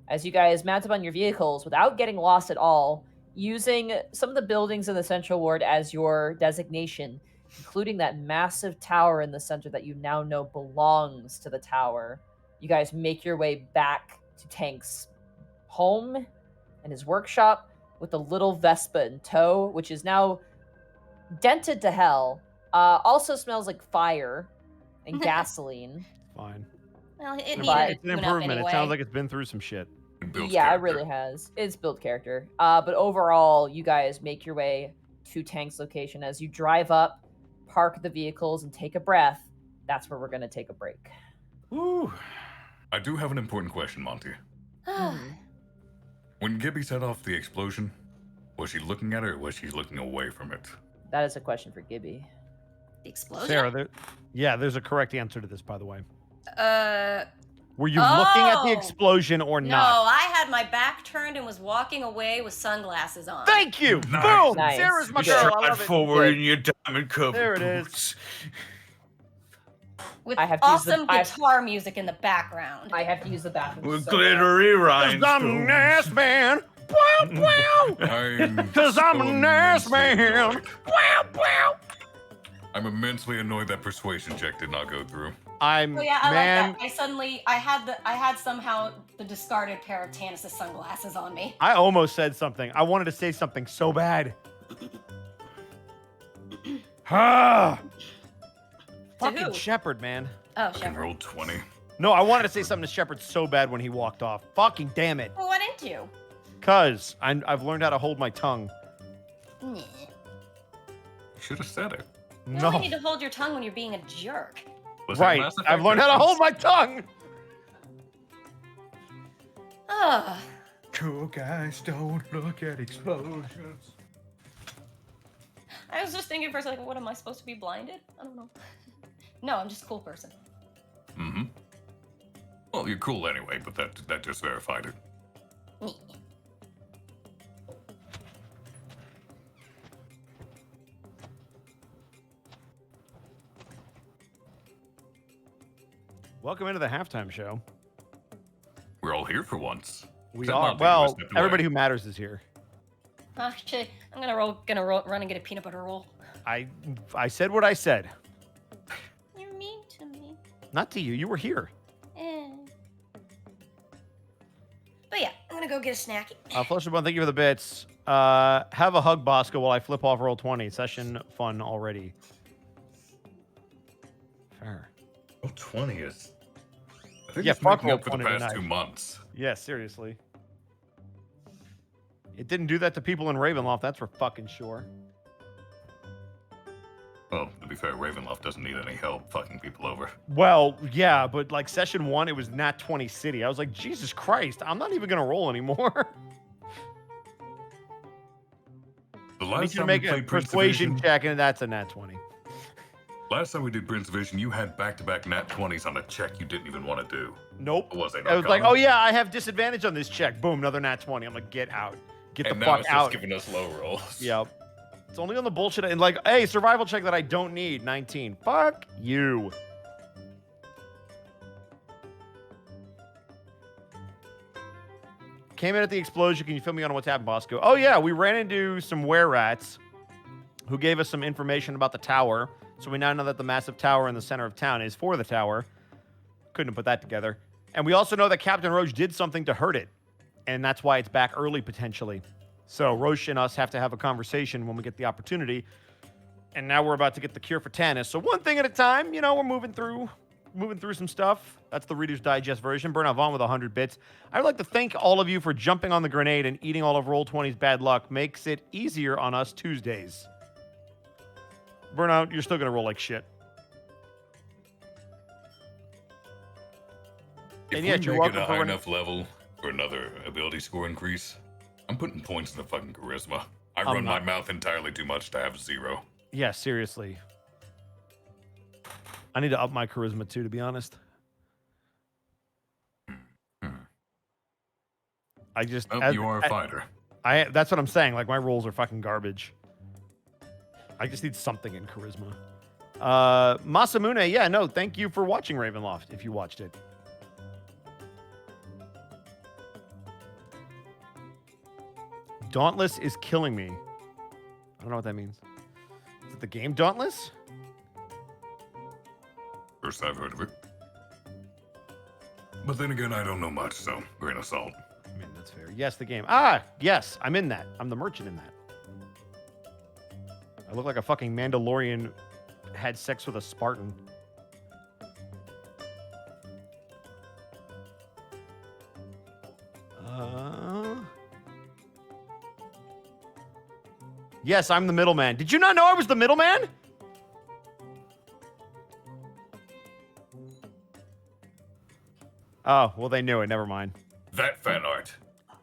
A: As you guys mount up on your vehicles without getting lost at all, using some of the buildings in the Central Ward as your designation, including that massive tower in the center that you now know belongs to the tower. You guys make your way back to Tank's home and his workshop with the little Vespa in tow, which is now dented to hell. Also smells like fire and gasoline.
F: Fine.
D: Well, it
A: But-
D: needed a
F: It's an
D: tune-up
F: improvement.
D: anyway.
F: It sounds like it's been through some shit.
B: It builds
A: Yeah,
B: character.
A: it really has. It's built character. But overall, you guys make your way to Tank's location. As you drive up, park the vehicles, and take a breath, that's where we're going to take a break.
F: Woo.
B: I do have an important question, Monty. When Gibby set off the explosion, was she looking at it or was she looking away from it?
A: That is a question for Gibby.
D: The explosion?
F: Sarah, there's a correct answer to this, by the way. Were you
D: Oh!
F: looking at the explosion or
D: No,
F: not?
D: I had my back turned and was walking away with sunglasses on.
F: Thank you.
B: Nice.
F: Boom.
A: Nice.
F: Sarah's my
A: Good.
F: girl. I
E: Stride
F: love it.
E: forward
A: Good.
E: in your diamond covered
F: There it is.
E: boots.
D: With
A: I have to use the-
D: awesome
A: I-
D: guitar music in the background.
A: I have to use the bathroom.
E: With
A: so bad.
E: glittery
F: Cause I'm a
E: rhinestones.
F: nice man. Wow, wow. Cause I'm a nice man. Wow, wow.
B: I'm immensely annoyed that persuasion check did not go through.
F: I'm
D: Oh yeah, I
F: man.
D: like that. I had somehow the discarded pair of Tannis' sunglasses on me.
F: I almost said something. I wanted to say something so bad. Ah. Fucking
D: who?
F: Shepard, man.
D: Oh,
B: Fucking
D: Shepard.
B: rolled 20.
F: No, I wanted to say something to Shepard so bad when he walked off. Fucking damn it.
D: Well, why didn't you?
F: Cause I've learned how to hold my tongue.
D: Nah.
B: Should have said it.
D: You
F: No.
D: only need to hold your tongue when you're being a jerk.
B: Was that
F: Right.
B: Mass Effect
F: I've learned how to
B: reference?
F: hold my tongue.
D: Ugh.
C: Cool guys don't look at explosions.
D: I was just thinking first, like, what am I supposed to be blinded? I don't know. No, I'm just a cool person.
B: Mm-hmm. Well, you're cool anyway, but that just verified it.
D: Nyeh.
F: Welcome into the halftime show.
B: We're all here for once.
F: We
B: Except
F: are.
B: Monty, who
F: Well,
B: stepped away.
F: everybody who matters is here.
D: Actually, I'm gonna run and get a peanut butter roll.
F: I said what I said.
D: You're mean to me.
F: Not to you. You were here.
D: Eh. But yeah, I'm gonna go get a snacky.
F: Flush Bun, thank you for the bits. Have a hug, Bosco, while I flip off roll 20. Session fun already. Fair.
B: Oh, 20 is. I think
F: Yeah,
B: it's
F: fuck
B: making up for
F: roll
B: the
F: 20
B: past
F: tonight.
B: 2 months.
F: Yeah, seriously. It didn't do that to people in Ravenloft, that's for fucking sure.
B: Well, to be fair, Ravenloft doesn't need any help fucking people over.
F: Well, yeah, but like session 1, it was Nat 20 City. I was like, Jesus Christ, I'm not even gonna roll anymore.
B: The
F: I need
B: last
F: you to
B: time
F: make
B: we
F: a
B: played Prince
F: persuasion
B: Division,
F: check, and that's a Nat 20.
B: Last time we did Prince Vision, you had back-to-back nat 20s on a check you didn't even want to do.
F: Nope.
B: Was it?
F: I was like, oh yeah, I have disadvantage on this check. Boom, another nat 20. I'm like, get out. Get
B: and
F: the
B: now
F: fuck
B: it's
F: out.
B: just giving us low rolls.
F: Yep. It's only on the bullshit. And like, hey, survival check that I don't need. 19. Fuck you. Came in at the explosion. Can you fill me on what's happened, Bosco? Oh yeah, we ran into some were-rats who gave us some information about the tower. So we now know that the massive tower in the center of town is for the tower. Couldn't have put that together. And we also know that Captain Roach did something to hurt it. And that's why it's back early, potentially. So Roach and us have to have a conversation when we get the opportunity. And now we're about to get the cure for Tannis. So one thing at a time, you know, we're moving through some stuff. That's the Reader's Digest version. Burnout Vaughn with 100 bits. I'd like to thank all of you for jumping on the grenade and eating all of Roll20's bad luck. Makes it easier on us Tuesdays. Burnout, you're still going to roll like shit.
B: If
F: And
B: we
F: yet, you're
B: make it
F: welcome
B: a
F: for
B: high
F: running-
B: enough level for another ability score increase, I'm putting points in the fucking charisma. I
F: I'm
B: run my
F: not.
B: mouth entirely too much to have 0.
F: Yeah, seriously. I need to up my charisma too, to be honest. I just...
B: Oh, you are a fighter.
F: That's what I'm saying. Like, my rolls are fucking garbage. I just need something in charisma. Masamune, yeah, no, thank you for watching Ravenloft, if you watched it. Dauntless is killing me. I don't know what that means. Is it the game Dauntless?
B: First I've heard of it. But then again, I don't know much, so grain of salt.
F: I mean, that's fair. Yes, the game. Ah, yes, I'm in that. I'm the merchant in that. I look like a fucking Mandalorian had sex with a Spartan. Yes, I'm the middleman. Did you not know I was the middleman? Oh, well, they knew it. Never mind.
B: That fan art.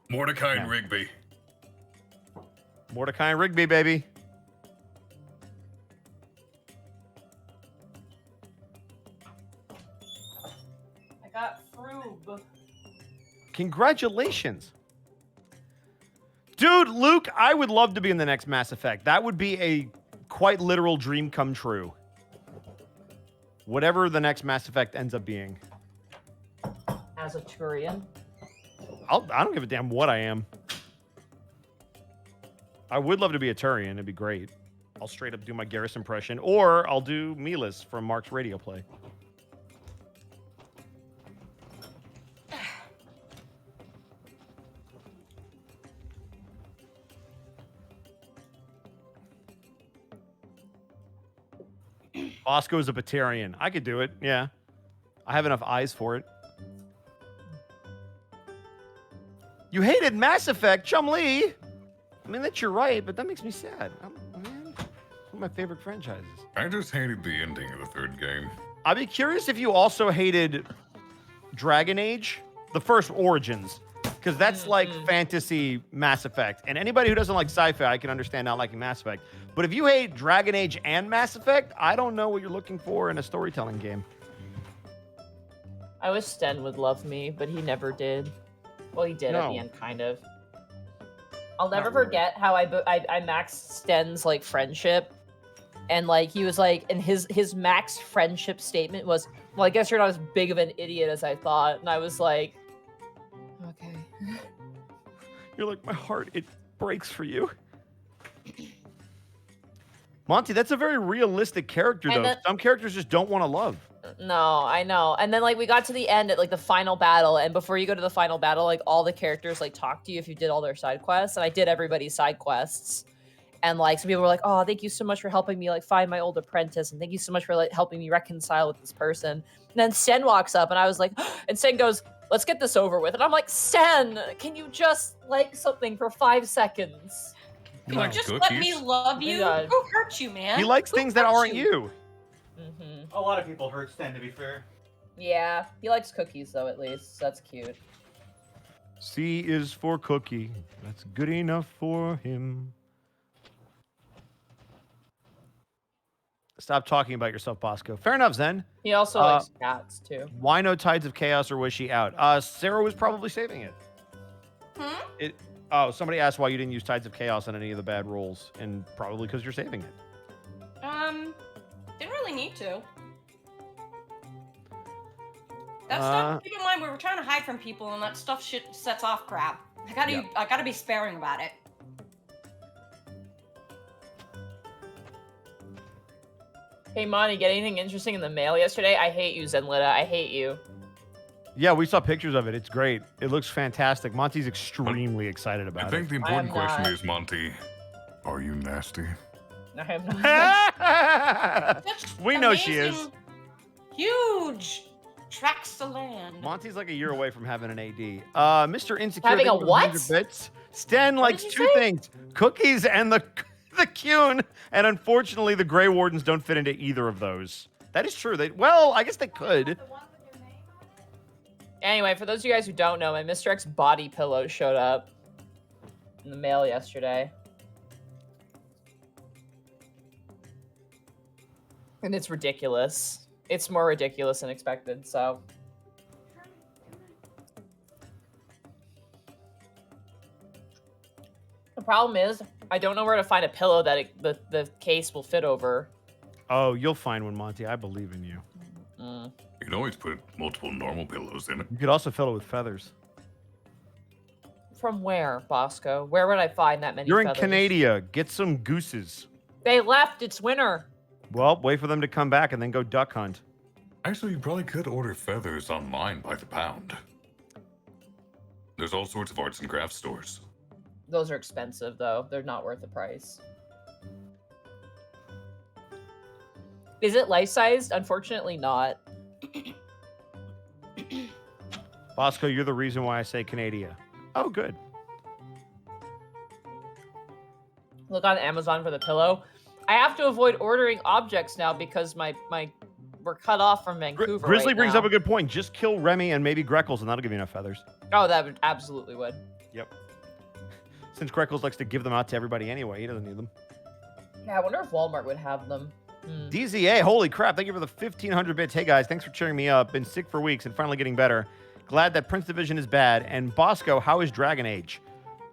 B: Mordecai and
F: Yeah.
B: Rigby.
F: Mordecai and Rigby, baby.
A: I got Froob.
F: Congratulations. Dude, Luke, I would love to be in the next Mass Effect. That would be a quite literal dream come true. Whatever the next Mass Effect ends up being.
A: As a Turian.
F: I don't give a damn what I am. I would love to be a Turian. It'd be great. I'll straight up do my Garrus impression. Or I'll do Milas from Mark's radio play. Bosco's a Batarian. I could do it, yeah. I have enough eyes for it. You hated Mass Effect, Chum-Lee. I mean, that's you're right, but that makes me sad. Man, it's one of my favorite franchises.
B: I just hated the ending of the third game.
F: I'd be curious if you also hated Dragon Age, the first Origins, because that's like fantasy Mass Effect. And anybody who doesn't like sci-fi, I can understand not liking Mass Effect. But if you hate Dragon Age and Mass Effect, I don't know what you're looking for in a storytelling game.
A: I wish Sten would love me, but he never did. Well, he did at
F: No.
A: the end, kind of. I'll never
F: Not really.
A: forget how I maxed Sten's like friendship, and like he was like, and his max friendship statement was, "Well, I guess you're not as big of an idiot as I thought," and I was like, "Okay."
F: You're like, my heart, it breaks for you. Monty, that's a very realistic character,
A: And
F: though.
A: then-
F: Some characters just don't want to love.
A: No, I know. And then like we got to the end at like the final battle, and before you go to the final battle, like all the characters like talk to you if you did all their side quests, and I did everybody's side quests. And like some people were like, "Oh, thank you so much for helping me like find my old apprentice, and thank you so much for like helping me reconcile with this person." And then Sen walks up, and I was like, and Sen goes, "Let's get this over with." And I'm like, "Sen, can you just like something for 5 seconds?"
D: Can
F: No.
D: you just let me
B: Cookies?
D: love you?
A: Yeah.
D: Who hurt you, man?
F: He likes
D: Who
F: things that
D: hurt
F: aren't you.
A: Mm-hmm.
C: A lot of people hurt Sten, to be fair.
A: Yeah, he likes cookies though. At least that's cute.
F: C is for cookie. That's good enough for him. Stop talking about yourself, Bosco. Fair enough, Zen.
A: He also likes cats too.
F: Why no Tides of Chaos, or was she out? Sarah was probably saving it. Oh, somebody asked why you didn't use Tides of Chaos on any of the bad rolls, and probably because you're saving it.
D: Didn't really need to. That stuff, keep in mind, we were trying to hide from people, and that stuff shit sets off crap. I gotta be sparing about it.
A: Hey, Monty, get anything interesting in the mail yesterday? I hate you, Zenlita. I hate you.
F: Yeah, we saw pictures of it. It's great. It looks fantastic. Monty's extremely excited about
B: I think
F: it.
B: the important
A: am
B: question
A: not.
B: is, Monty, are you nasty?
A: I am not.
D: Such
F: We know she is.
D: amazing, huge tracts of land.
F: Monty's like a year away from having an AD. Mr. Insecure.
A: Having
F: thank
A: a
F: you for the
A: what?
F: 100 bits. Stan likes
A: did you
F: two
A: say?
F: things: cookies and the Cune. And unfortunately, the Grey Wardens don't fit into either of those. That is true. Well, I guess they could.
A: Anyway, for those of you guys who don't know, my Mr. X body pillow showed up in the mail yesterday. And it's ridiculous. It's more ridiculous than expected, so. The problem is, I don't know where to find a pillow that the case will fit over.
F: Oh, you'll find one, Monty. I believe in you.
A: Mm.
B: You can always put multiple normal pillows in it.
F: You could also fill it with feathers.
A: From where, Bosco? Where would I find that many
F: You're in
A: feathers?
F: Canada. Get some gooses.
A: They left. It's winter.
F: Well, wait for them to come back and then go duck hunt.
B: Actually, you probably could order feathers online by the pound. There's all sorts of arts and crafts stores.
A: Those are expensive, though. They're not worth the price. Is it life-sized? Unfortunately not.
F: Bosco, you're the reason why I say Canada. Oh, good.
A: Look on Amazon for the pillow. I have to avoid ordering objects now because we're cut off from Vancouver.
F: Grizzly
A: right
F: brings
A: now.
F: up a good point. Just kill Remy and maybe Greckles, and that'll give you enough feathers.
A: Oh, that would absolutely would.
F: Yep. Since Greckles likes to give them out to everybody anyway, he doesn't need them.
A: Yeah, I wonder if Walmart would have them.
F: DZA, holy crap. Thank you for the 1,500 bits. Hey, guys, thanks for cheering me up. Been sick for weeks and finally getting better. Glad that Prince Division is bad. And Bosco, how is Dragon Age?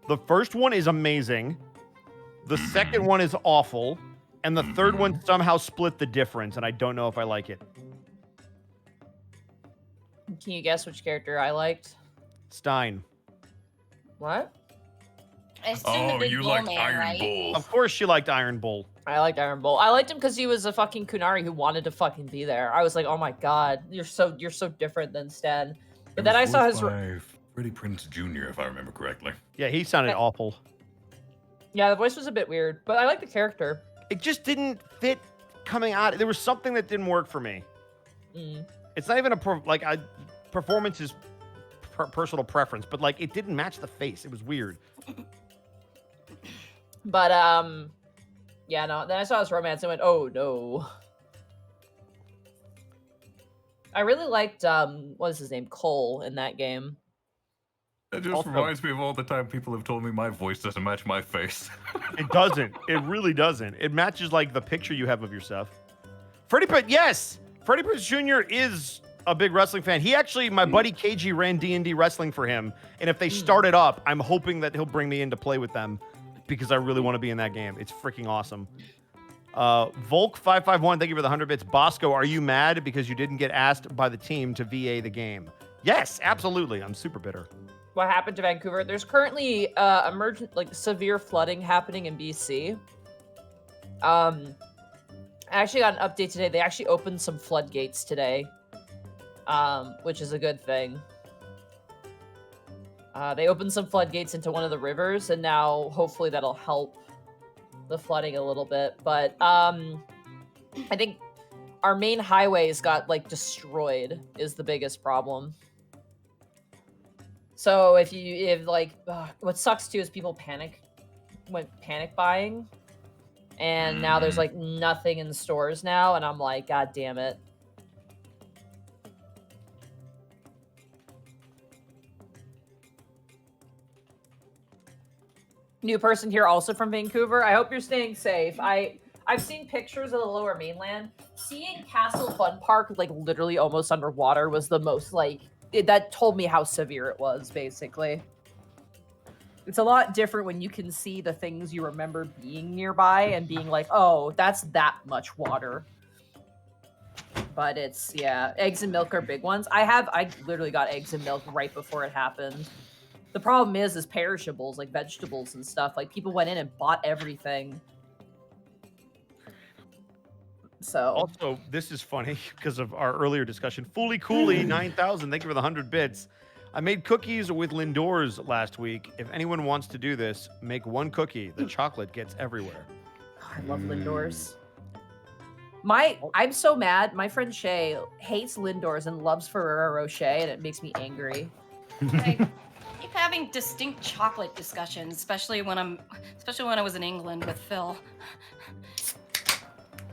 F: The first one is amazing. The second one is awful. And the third one somehow split the difference, and I don't know if I like it.
A: Can you guess which character I liked?
F: Stein.
A: What?
D: I assume the big
B: you
D: bull
B: like
D: man,
B: Iron
D: right?
B: Bull.
F: Of course she liked Iron Bull.
A: I liked Iron Bull. I liked him because he was a fucking Kunari who wanted to fucking be there. I was like, oh my god, you're so different than Stan. But then I saw his.
B: Freddie Prinze Jr., if I remember correctly.
F: Yeah, he sounded awful.
A: Yeah, the voice was a bit weird, but I like the character.
F: It just didn't fit coming out. There was something that didn't work for me. It's not even a performance is personal preference, but like it didn't match the face. It was weird.
A: But yeah, no. Then I saw his romance and went, oh no. I really liked what is his name, Cole, in that game.
B: It just reminds me of all the time people have told me my voice doesn't match my face.
F: It doesn't. It really doesn't. It matches like the picture you have of yourself. Freddie Prinze Jr. is a big wrestling fan. He actually, my buddy KG ran D&D wrestling for him, and if they start it up, I'm hoping that he'll bring me in to play with them because I really want to be in that game. It's freaking awesome. Volk551, thank you for the 100 bits. Bosco, are you mad because you didn't get asked by the team to VA the game? Yes, absolutely. I'm super bitter.
A: What happened to Vancouver? There's currently severe flooding happening in BC. I actually got an update today. They actually opened some floodgates today, which is a good thing. They opened some floodgates into one of the rivers, and now hopefully that'll help the flooding a little bit. But I think our main highways got destroyed is the biggest problem. So what sucks too is people went panic buying, and now there's nothing in the stores now, and I'm like, god damn it. New person here, also from Vancouver. I hope you're staying safe. I I've seen pictures of the Lower Mainland. Seeing Castle Fun Park like literally almost underwater was the most like that told me how severe it was. Basically, it's a lot different when you can see the things you remember being nearby and being like, oh, that's that much water. But it's eggs and milk are big ones. I literally got eggs and milk right before it happened. The problem is perishables like vegetables and stuff. Like people went in and bought everything. So
F: Also, this is funny because of our earlier discussion. Fully Cooley 9000, thank you for the 100 bits. I made cookies with Lindors last week. If anyone wants to do this, make one cookie. The chocolate gets everywhere.
A: Oh, I love Lindors. I'm so mad. My friend Shay hates Lindors and loves Ferrero Rocher, and it makes me angry.
D: I keep having distinct chocolate discussions, especially when I was in England with Phil.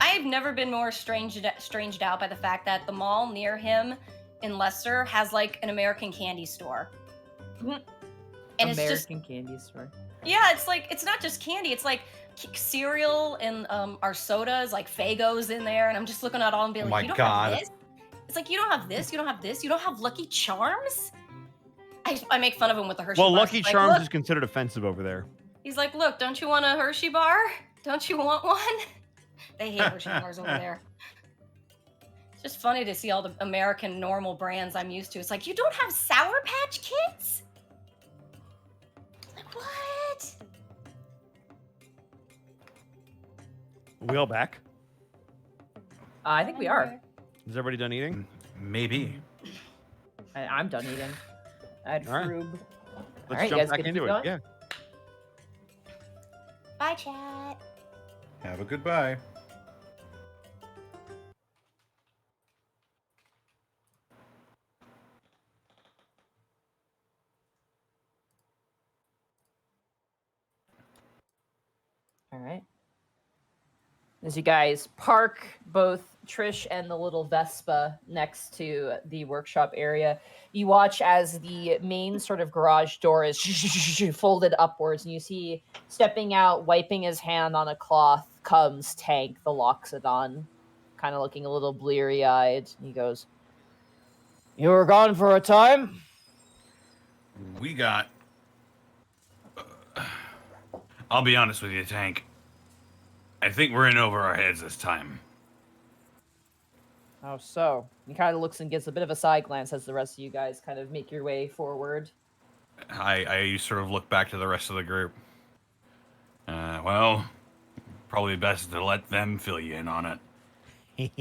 D: I've never been more stranged out by the fact that the mall near him in Leicester has like an American candy store. And
A: American candy store.
D: Yeah, it's like it's not just candy, it's like cereal and our sodas, like Faygo's in there, and I'm just looking at all and being like, you don't have this? It's like you don't have this, you don't have this, you don't have Lucky Charms? I make fun of him with the Hershey
F: Well,
D: bars.
F: Lucky
D: He's like,
F: Charms
D: "Look."
F: is considered offensive over there.
D: He's like, look, don't you want a Hershey bar? Don't you want one? They hate Hershey bars over there. It's just funny to see all the American normal brands I'm used to. It's like, you don't have Sour Patch Kids? Like, what?
F: We all back?
A: I think we are.
F: Is everybody done eating?
C: Maybe.
A: I'm done eating. I had
F: All right.
A: froob.
F: Let's
A: Alright, you
F: jump
A: guys
F: back
A: gonna
F: into
A: keep
F: it.
A: going?
F: Yeah.
D: Bye, chat.
C: Have a goodbye.
A: All right. As you guys park both Trish and the little Vespa next to the workshop area, you watch as the main sort of garage door is folded upwards, and you see stepping out, wiping his hand on a cloth, comes Tank, the Loxodon, kind of looking a little bleary-eyed. He goes, "You were gone for a time?"
E: We got. I'll be honest with you, Tank. I think we're in over our heads this time.
A: How so? He kind of looks and gives a bit of a side glance as the rest of you guys kind of make your way forward.
E: I sort of look back to the rest of the group. Well, probably best to let them fill you in on it.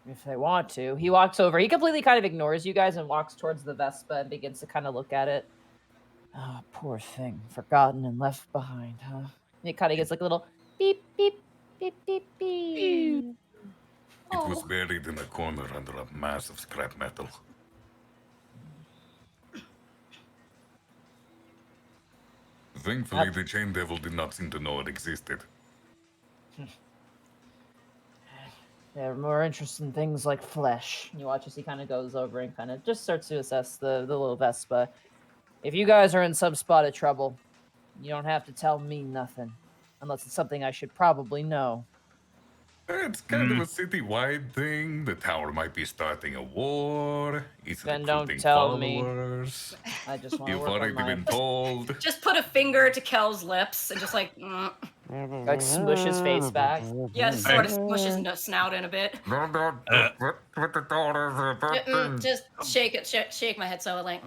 A: If they want to. He walks over. He completely kind of ignores you guys and walks towards the Vespa and begins to kind of look at it. Oh, poor thing. Forgotten and left behind, huh? And it kind of gets like a little beep, beep, beep, beep, beep.
B: It was buried in a corner under a mass of scrap metal. Thankfully, the Chain Devil did not seem to know it existed.
A: There are more interesting things like flesh. You watch as he kind of goes over and kind of just starts to assess the little Vespa. If you guys are in some spot of trouble, you don't have to tell me nothing. Unless it's something I should probably know.
B: It's kind of a city-wide thing. The tower might be starting a war. It's
A: Then don't
B: recruiting
A: tell me.
B: followers.
A: I just want to
B: You've
A: work
B: already
A: on my...
B: been told.
D: Just put a finger to Kel's lips and just like,
A: Like smush his face back.
D: yeah, just sort of smush his snout in a bit. Just shake my head so like.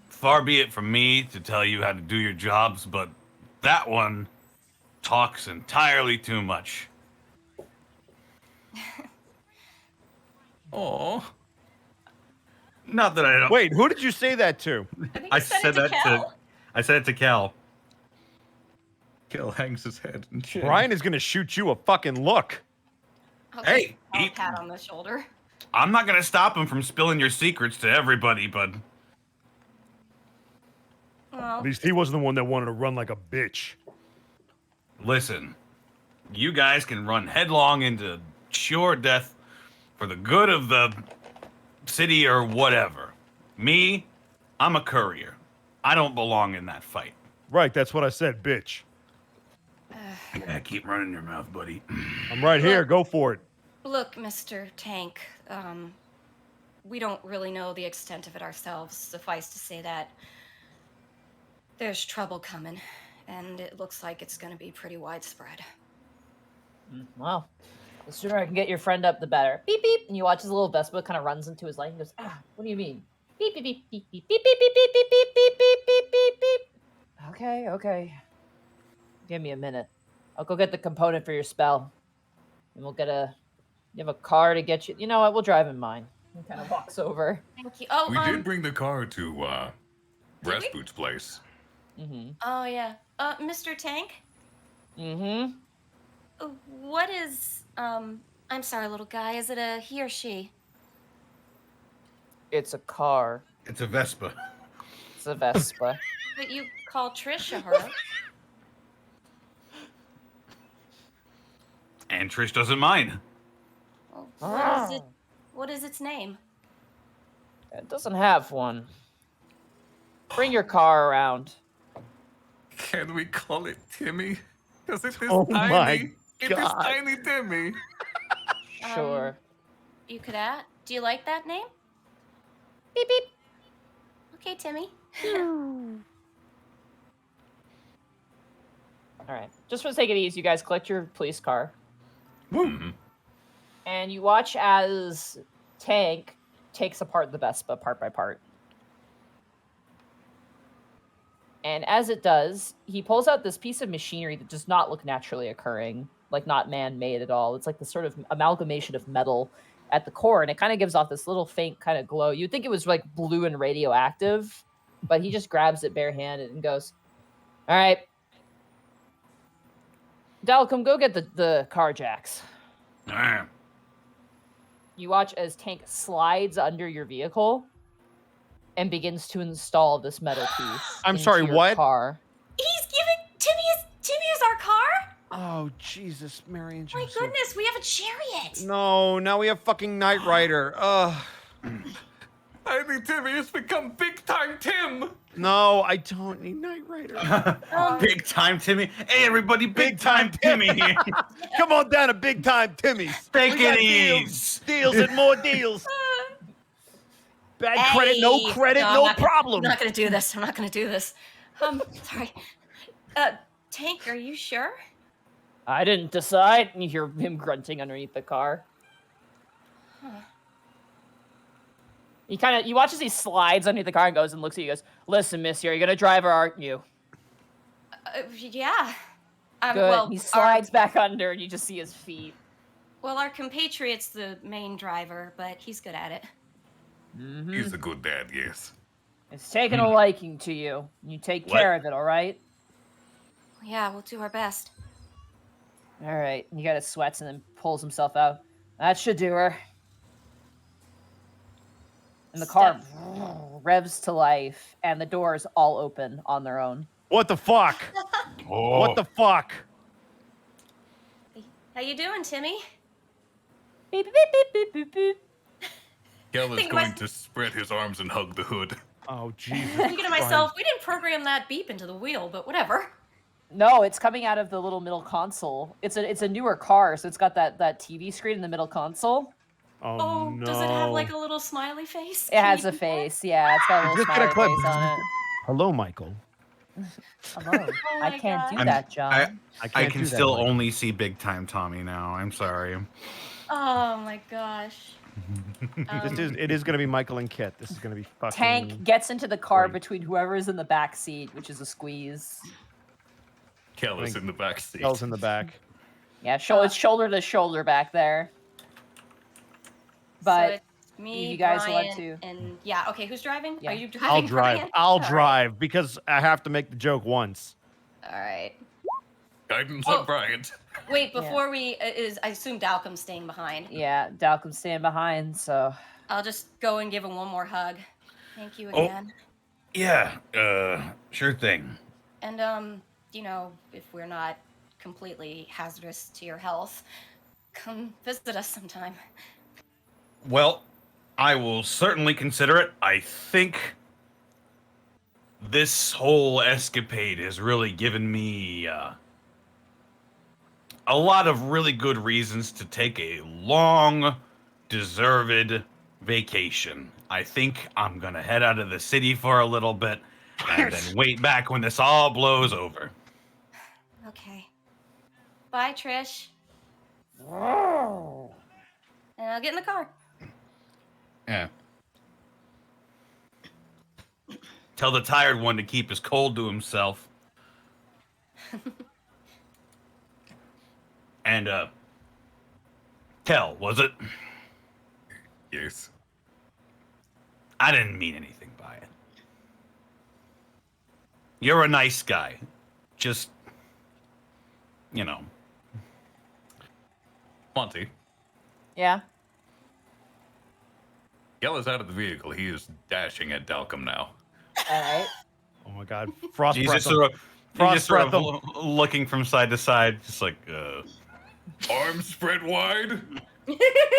E: Far be it from me to tell you how to do your jobs, but that one talks entirely too much.
B: Oh,
E: Not that I don't.
F: Wait, who did you say that to?
E: I said that to. I said it to Cal.
B: Kel hangs his head and shit.
F: Brian is going to shoot you a fucking look.
E: Hey,
D: I'll pat on the shoulder.
E: I'm not gonna stop him from spilling your secrets to everybody, bud.
D: Well,
F: At least he wasn't the one that wanted to run like a bitch.
E: Listen, you guys can run headlong into sure death for the good of the city or whatever. Me, I'm a courier. I don't belong in that fight.
F: Right, that's what I said, bitch.
E: Yeah, keep running your mouth, buddy.
F: I'm right here. Go for it.
D: Look, Mr. Tank, we don't really know the extent of it ourselves. Suffice to say that there's trouble coming, and it looks like it's going to be pretty widespread.
A: Well, the sooner I can get your friend up, the better. Beep beep, and you watch his little Vespa kind of runs into his light and goes, what do you mean? Beep beep beep beep beep beep beep beep beep beep beep beep beep beep beep beep. Okay. Give me a minute. I'll go get the component for your spell, and we'll get a. You have a car to get you. You know what? We'll drive in mine. He kind of walks over.
D: Thank you. Oh,
B: We did bring the car to
D: Did we?
B: Rasputin's place.
A: Mm-hmm.
D: Oh yeah. Mr. Tank,
A: Mm-hmm.
D: what is I'm sorry, little guy. Is it a he or she?
A: It's a car.
C: It's a Vespa.
A: It's a Vespa.
D: But you call Trisha her.
E: And Trish doesn't mind.
D: Well, what is its name?
A: It doesn't have one. Bring your car around.
B: Can we call it Timmy? Because it is
F: Oh my
B: It is
F: God.
B: tiny Timmy.
A: Sure.
D: You could add. Do you like that name? Beep beep. Okay, Timmy.
A: All right. Just to take it easy, you guys collect your police car.
B: Mhm.
A: And you watch as Tank takes apart the Vespa part by part. And as it does, he pulls out this piece of machinery that does not look naturally occurring, like not man-made at all. It's like this sort of amalgamation of metal at the core, and it kind of gives off this little faint kind of glow. You'd think it was like blue and radioactive, but he just grabs it barehanded and goes, "All right, Dalcom, go get the car jacks."
E: Ah,
A: You watch as Tank slides under your vehicle and begins to install this metal piece.
F: I'm
A: into
F: sorry,
A: your
F: what?
A: Car.
D: He's giving Timmy is our car?
F: Oh, Jesus, Mary and
D: My
F: Joseph.
D: goodness, we have a chariot.
F: No, now we have fucking Knight Rider. Ugh.
B: Tiny Timmy has become Big Time Tim.
F: No, I don't need Knight Rider.
E: big time Timmy. Hey, everybody, big time Timmy here.
F: Come on down to Big Time Timmy's.
E: Take
F: We got
E: it
F: deals.
E: easy.
F: Deals and more deals. Bad credit, no
D: Hey.
F: credit,
D: I'm
F: no
D: not
F: problem.
D: I'm not gonna do this. Sorry. Tank, are you sure?
A: I didn't decide. And you hear him grunting underneath the car.
D: Huh.
A: You watch as he slides underneath the car and goes and looks at you and goes, "Listen, miss, are you gonna drive or aren't you?"
D: Yeah.
A: Good.
D: Well,
A: He slides back under and you just see his feet.
D: our compatriot's the main driver, but he's good at it.
A: Mm-hmm.
B: He's a good dad, yes.
A: It's taken a liking to you. You take
E: What?
A: care of it, all right?
D: Yeah, we'll do our best.
A: All right. You got his sweats and then pulls himself out. That should do her. And the car revs to life, and the doors all open on their own.
F: What the fuck?
E: Oh.
F: What the fuck?
D: How you doing, Timmy?
A: Beep, beep, beep, beep, beep, beep.
B: Kel is
D: Think
B: going
D: about-
B: to spread his arms and hug the hood.
F: Oh, Jesus.
D: Thinking to myself, we didn't program that beep into the wheel, but whatever.
A: No, it's coming out of the little middle console. It's a newer car, so it's got that TV screen in the middle console.
F: Oh, no.
D: Does it have like a little smiley face?
A: It has a face, yeah. It's got a little
F: Just get a
A: smiley
F: clip.
A: face on it.
F: Hello, Michael.
A: Hello.
D: Oh
A: I
D: my
A: can't do
D: God.
A: that, John.
F: I
E: I
F: can't
E: can
F: do that,
E: still
F: Michael.
E: only see big time Tommy now. I'm sorry.
D: Oh my gosh.
F: It is going to be Michael and Kit. This is going to be fucking...
A: Tank gets into the car
F: great.
A: between whoever is in the back seat, which is a squeeze.
B: Kel is
F: Thank-
B: in the back seat.
F: Kel's in the back.
A: Yeah, it's shoulder to shoulder back there.
D: So
A: But
D: it's me,
A: you guys
D: Brian,
A: want to-
D: and yeah. Okay, who's driving?
A: Yeah.
D: Are you driving?
F: I'll drive.
D: Brian?
F: I'll
D: All right.
F: drive because I have to make the joke once.
D: All right.
B: Guidance
D: Oh.
B: on Bryant.
D: Wait, before we I assume Dalcom's staying behind.
A: yeah, Dalcom's staying behind, so
D: I'll just go and give him one more hug. Thank you
E: Oh.
D: again.
E: Yeah, sure thing.
D: And if we're not completely hazardous to your health, come visit us sometime.
E: Well, I will certainly consider it. I think this whole escapade has really given me a lot of really good reasons to take a long, deserved vacation. I think I'm gonna head out of the city for a little bit and then wait back when this all blows over.
D: Okay. Bye, Trish. And I'll get in the car.
C: Yeah.
E: Tell the tired one to keep his cold to himself. And, Kel, was it?
B: Yes.
E: I didn't mean anything by it. You're a nice guy. Just, you know.
B: Monty,
A: Yeah.
B: Kel is out of the vehicle. He is dashing at Dalcom now.
A: All right.
F: Oh my God, frost
E: He's
F: breath.
E: just sort of,
F: Frost
E: he's just sort of
F: breath
E: looking from side to side, just like,
B: Arms spread wide.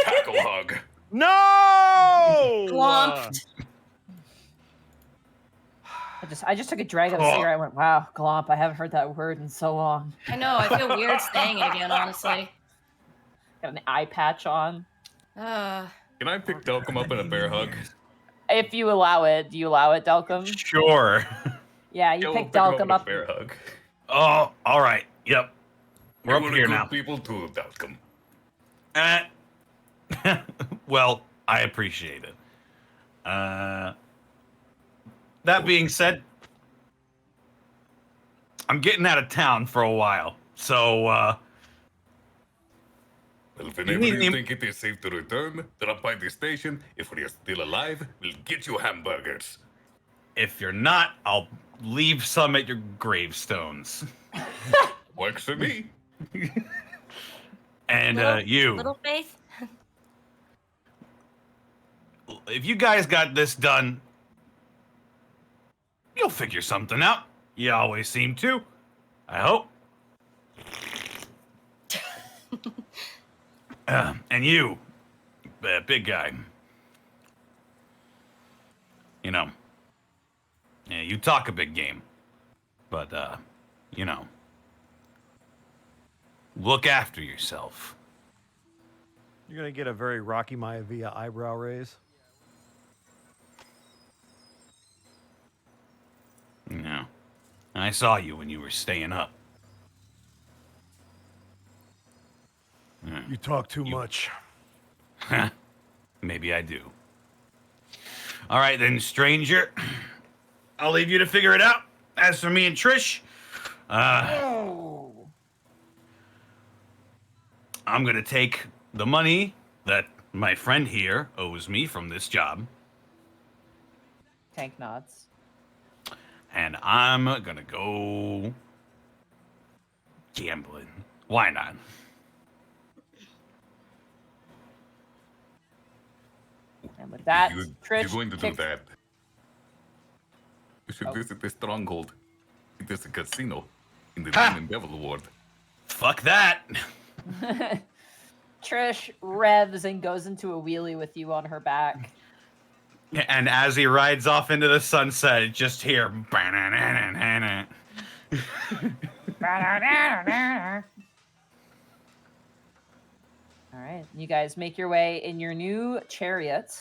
B: Tackle hug.
F: No!
D: Glomped.
A: I just took a drag of the
E: Oh.
A: cigarette. I went, wow, glomp. I haven't heard that word in so long.
D: I know, I feel weird saying it again, honestly.
A: Got an eye patch on.
D: Uh,
B: Can I pick Dalcom up in a bear hug?
A: If you allow it, do you allow it, Delcom?
E: sure.
A: Yeah, you
B: Kel will
A: pick
B: pick him up in
A: Delcom
B: a
A: up.
B: bear hug.
E: Oh, all right. Yep. We're
B: We're
E: up here
B: good
E: now.
B: people too, Dalcom.
E: Well, I appreciate it. That being said, I'm getting out of town for a while, so
B: Well, whenever
E: need
B: you
E: him-
B: think it is safe to return, drop by the station. If we are still alive, we'll get you hamburgers.
E: if you're not, I'll leave some at your gravestones.
B: Works for me.
E: And
D: little,
E: you,
D: Little Faith?
E: if you guys got this done, you'll figure something out. You always seem to. I hope. And you, big guy. You know, yeah, you talk a big game, but you know, look after yourself.
F: You're gonna get a very Rocky Maivia eyebrow raise.
E: You know, I saw you when you were staying up.
F: You talk too much.
E: Maybe I do. All right, then, stranger. I'll leave you to figure it out. As for me and Trish,
A: Oh.
E: I'm going to take the money that my friend here owes me from this job,
A: Tank nods.
E: and I'm going to go gambling. Why not?
A: And with that,
B: If
A: Trish
B: you're going to do
A: kicks-
B: that, you should
A: Oh.
B: visit the Stronghold. It is a casino in the
E: Ha!
B: Demon Devil Ward.
E: Fuck that.
A: Trish revs and goes into a wheelie with you on her back.
E: And as he rides off into the sunset, just hear.
A: All right, you guys make your way in your new chariot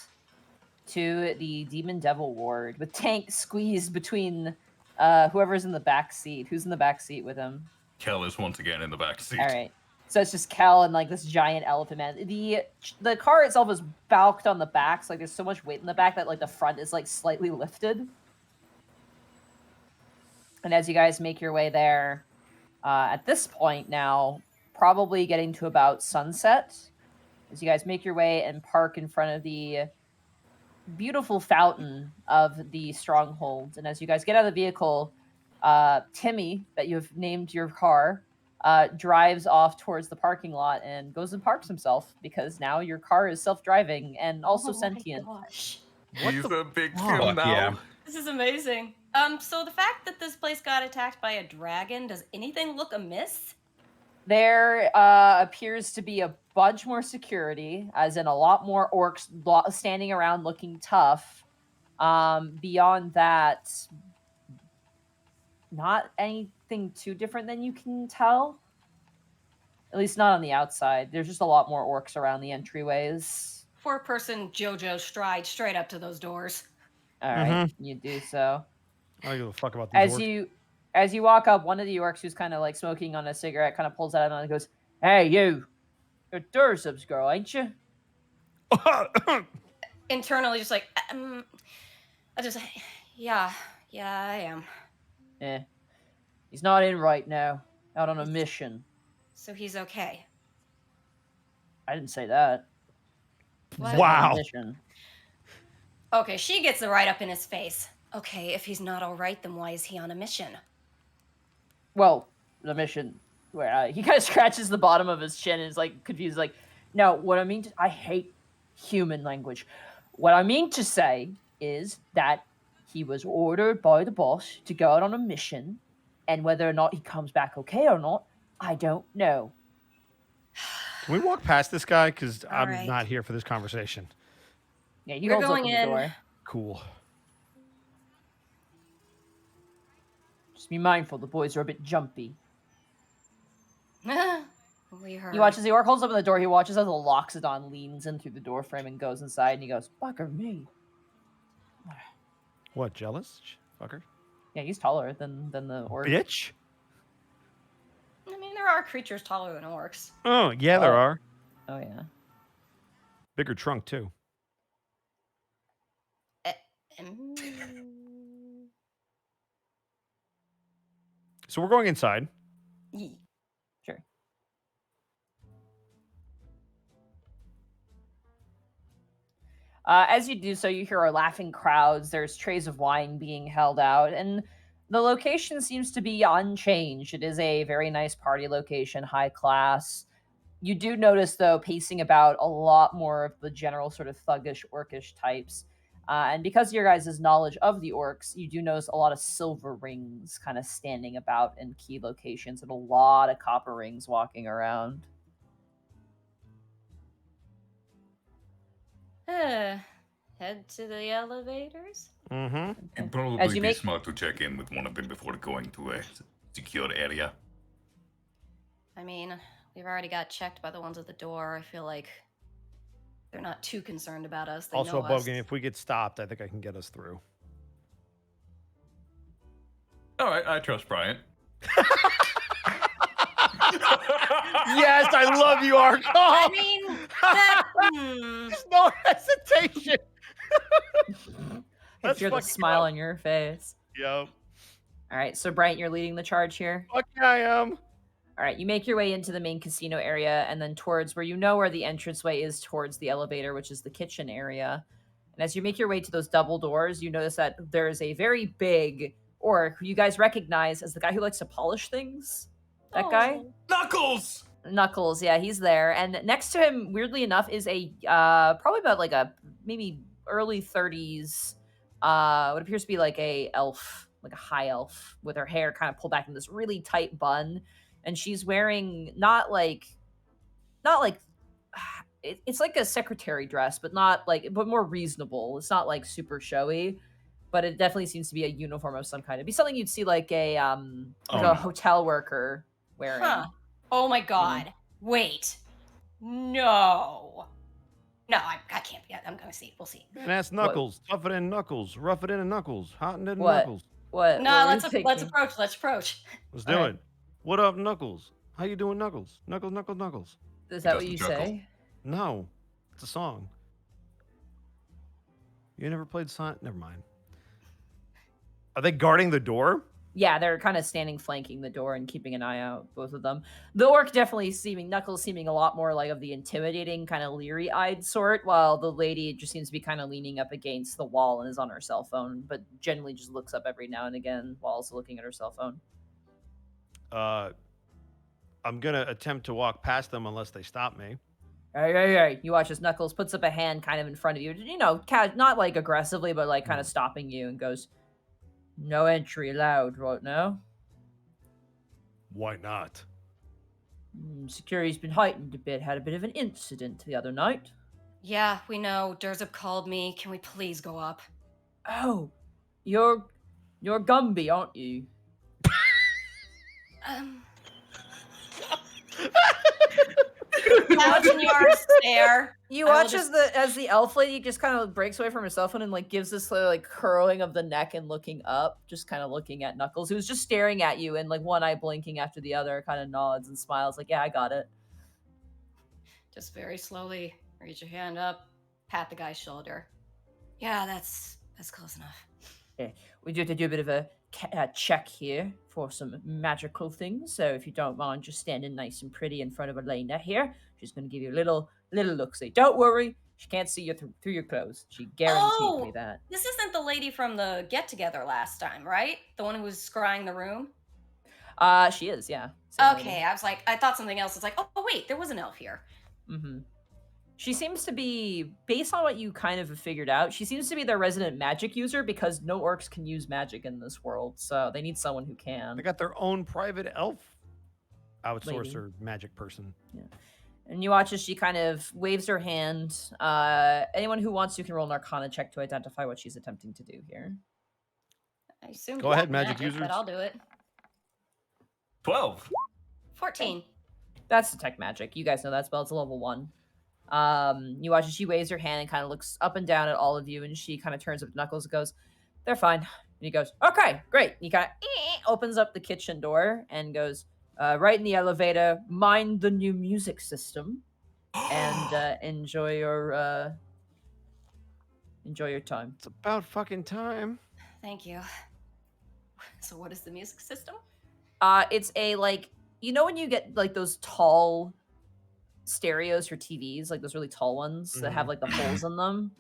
A: to the Demon Devil Ward with Tank squeezed between whoever's in the back seat. Who's in the back seat with him?
B: Kel is once again in the back seat.
A: All right. So it's just Kel and like this giant elephant man. The car itself is balked on the back, so like there's so much weight in the back that like the front is like slightly lifted. And as you guys make your way there, at this point now, probably getting to about sunset, as you guys make your way and park in front of the beautiful fountain of the stronghold. And as you guys get out of the vehicle, Timmy, that you have named your car, drives off towards the parking lot and goes and parks himself because now your car is self-driving and also
D: Oh my
A: sentient.
D: gosh.
B: He's a big
F: fuck?
B: Tim now.
C: Yeah.
D: This is amazing. So the fact that this place got attacked by a dragon, does anything look amiss?
A: There appears to be a bunch more security, as in a lot more orcs standing around looking tough. Beyond that, not anything too different than you can tell. At least not on the outside. There's just a lot more orcs around the entryways.
D: 4-person JoJo stride straight up to those doors.
A: All right, you do so.
F: I don't give a fuck about these
A: As you walk up, one of the orcs who's kind of like smoking on a cigarette kind of pulls that out and goes, "Hey, you! You're Dursub's girl, ain't you?"
F: orcs.
D: Internally, just like, yeah, I am.
A: He's not in right now. Out on a mission.
D: So he's okay.
A: I didn't say that. I said
F: Wow.
A: on a mission.
D: Okay, she gets the right up in his face. Okay, if he's not all right, then why is he on a mission?
A: Well, the mission where he kind of scratches the bottom of his chin and is like confused. Like, no, what I mean, I hate human language. What I mean to say is that he was ordered by the boss to go out on a mission, and whether or not he comes back okay or not, I don't know.
F: Can we walk past this guy? Because I'm
D: right.
F: not here for this conversation.
A: Yeah, he
D: We're
A: holds
D: going
A: open
D: in.
A: the door.
F: Cool.
A: Just be mindful, the boys are a bit jumpy.
D: We heard.
A: He watches the orc holds open the door. He watches as the Loxodon leans in through the door frame and goes inside, and he goes, "Fucker me."
F: What, jealous? Fucker?
A: Yeah, he's taller than the orc.
F: Bitch?
D: I mean, there are creatures taller than orcs.
F: Oh, yeah, there
A: Oh.
F: are.
A: Oh yeah.
F: Bigger trunk, too. So we're going inside.
A: Sure. As you do so, you hear laughing crowds. There's trays of wine being held out, and the location seems to be unchanged. It is a very nice party location, high class. You do notice, though, pacing about a lot more of the general sort of thuggish, orcish types. And because of your guys' knowledge of the orcs, you do notice a lot of silver rings kind of standing about in key locations and a lot of copper rings walking around.
D: Head to the elevators?
F: Mm-hmm.
B: It'd probably
A: As you
B: be
A: make-
B: smart to check in with one of them before going to a secure area.
D: I mean, we've already got checked by the ones at the door. I feel like they're not too concerned about us. They
F: Also,
D: know
F: above
D: us.
F: game, if we get stopped, I think I can get us through.
B: All right, I trust Bryant.
F: Yes, I love you, Arco.
D: I mean, that,
F: There's no hesitation.
A: I
F: That's
A: hear the
F: fucking
A: smile
F: up.
A: on your face.
F: Yep.
A: All right, so Bryant, you're leading the charge here.
F: Fuck yeah, I am.
A: All right, you make your way into the main casino area and then towards where you know where the entranceway is towards the elevator, which is the kitchen area. And as you make your way to those double doors, you notice that there is a very big orc who you guys recognize as the guy who likes to polish things. That guy?
D: Oh.
B: Knuckles!
A: Knuckles, yeah, he's there. And next to him, weirdly enough, is a probably about like a maybe early 30s, what appears to be like a elf, like a high elf, with her hair kind of pulled back in this really tight bun. And she's wearing not like it's like a secretary dress, but but more reasonable. It's not like super showy, but it definitely seems to be a uniform of some kind. It'd be something you'd see like a
B: no.
A: hotel worker wearing.
D: Huh. Oh my god. Wait. No. No, I can't be. I'm gonna see. We'll see.
F: And that's Knuckles. Tougher than Knuckles. Rougher than Knuckles. Hotter than
A: What?
F: Knuckles.
A: What?
D: No,
A: what were
D: let's
A: you
D: let's
A: thinking?
D: approach. Let's approach.
F: Let's do
A: Alright.
F: it. What up, Knuckles? How you doing, Knuckles? Knuckles, Knuckles, Knuckles.
A: Is that what
B: Doesn't
A: you
B: chuckle.
A: say?
F: No, it's a song. You never played Sonic? Never mind. Are they guarding the door?
A: Yeah, they're kind of standing flanking the door and keeping an eye out, both of them. The orc definitely Knuckles seeming a lot more like of the intimidating, kind of leery-eyed sort, while the lady just seems to be kind of leaning up against the wall and is on her cell phone, but generally just looks up every now and again while also looking at her cell phone.
F: I'm gonna attempt to walk past them unless they stop me.
A: Hey. You watch as Knuckles puts up a hand kind of in front of you, not like aggressively, but like kind of stopping you and goes, "No entry allowed right now.
F: Why not?
A: Security's been heightened a bit. Had a bit of an incident the other night."
D: Yeah, we know. Durzup called me. Can we please go up?
A: "Oh, you're Gumby, aren't you?"
D: 1,000 yards there.
A: You
D: I will
A: watch
D: just-
A: as the elf lady just kind of breaks away from her cell phone and like gives this like curling of the neck and looking up, just kind of looking at Knuckles, who's just staring at you and like one eye blinking after the other, kind of nods and smiles like, yeah, I got it.
D: Just very slowly reach your hand up, pat the guy's shoulder. Yeah, that's close enough.
A: We do have to do a bit of a check here for some magical things. So if you don't mind just standing nice and pretty in front of Elena here, she's going to give you a little look-see. Don't worry, she can't see you through your clothes. She guaranteed me that.
D: This isn't the lady from the get-together last time, right? The one who was scrying the room?
A: She is, yeah. Same lady.
D: Okay, I was like, I thought something else. It's like, oh wait, there was an elf here.
A: Mm-hmm. She seems to be, based on what you kind of have figured out, she seems to be their resident magic user because no orcs can use magic in this world, so they need someone who can.
F: They got their own private elf outsourcer magic person.
A: Yeah. And you watch as she kind of waves her hand. Anyone who wants to can roll an Arcana check to identify what she's attempting to do here.
D: I assume.
F: Go ahead, magic users.
D: But I'll do it.
G: 12.
D: 14.
A: That's detect magic. You guys know that spell. It's a level 1. You watch as she waves her hand and kind of looks up and down at all of you, and she kind of turns up to Knuckles and goes, "They're fine." And he goes, "Okay, great." And he kind of opens up the kitchen door and goes, "Right in the elevator. Mind the new music system, and enjoy your time."
F: It's about fucking time.
D: Thank you. So what is the music system?
A: It's a like, you know when you get like those tall stereos for TVs, like those really tall ones that have like the holes in them.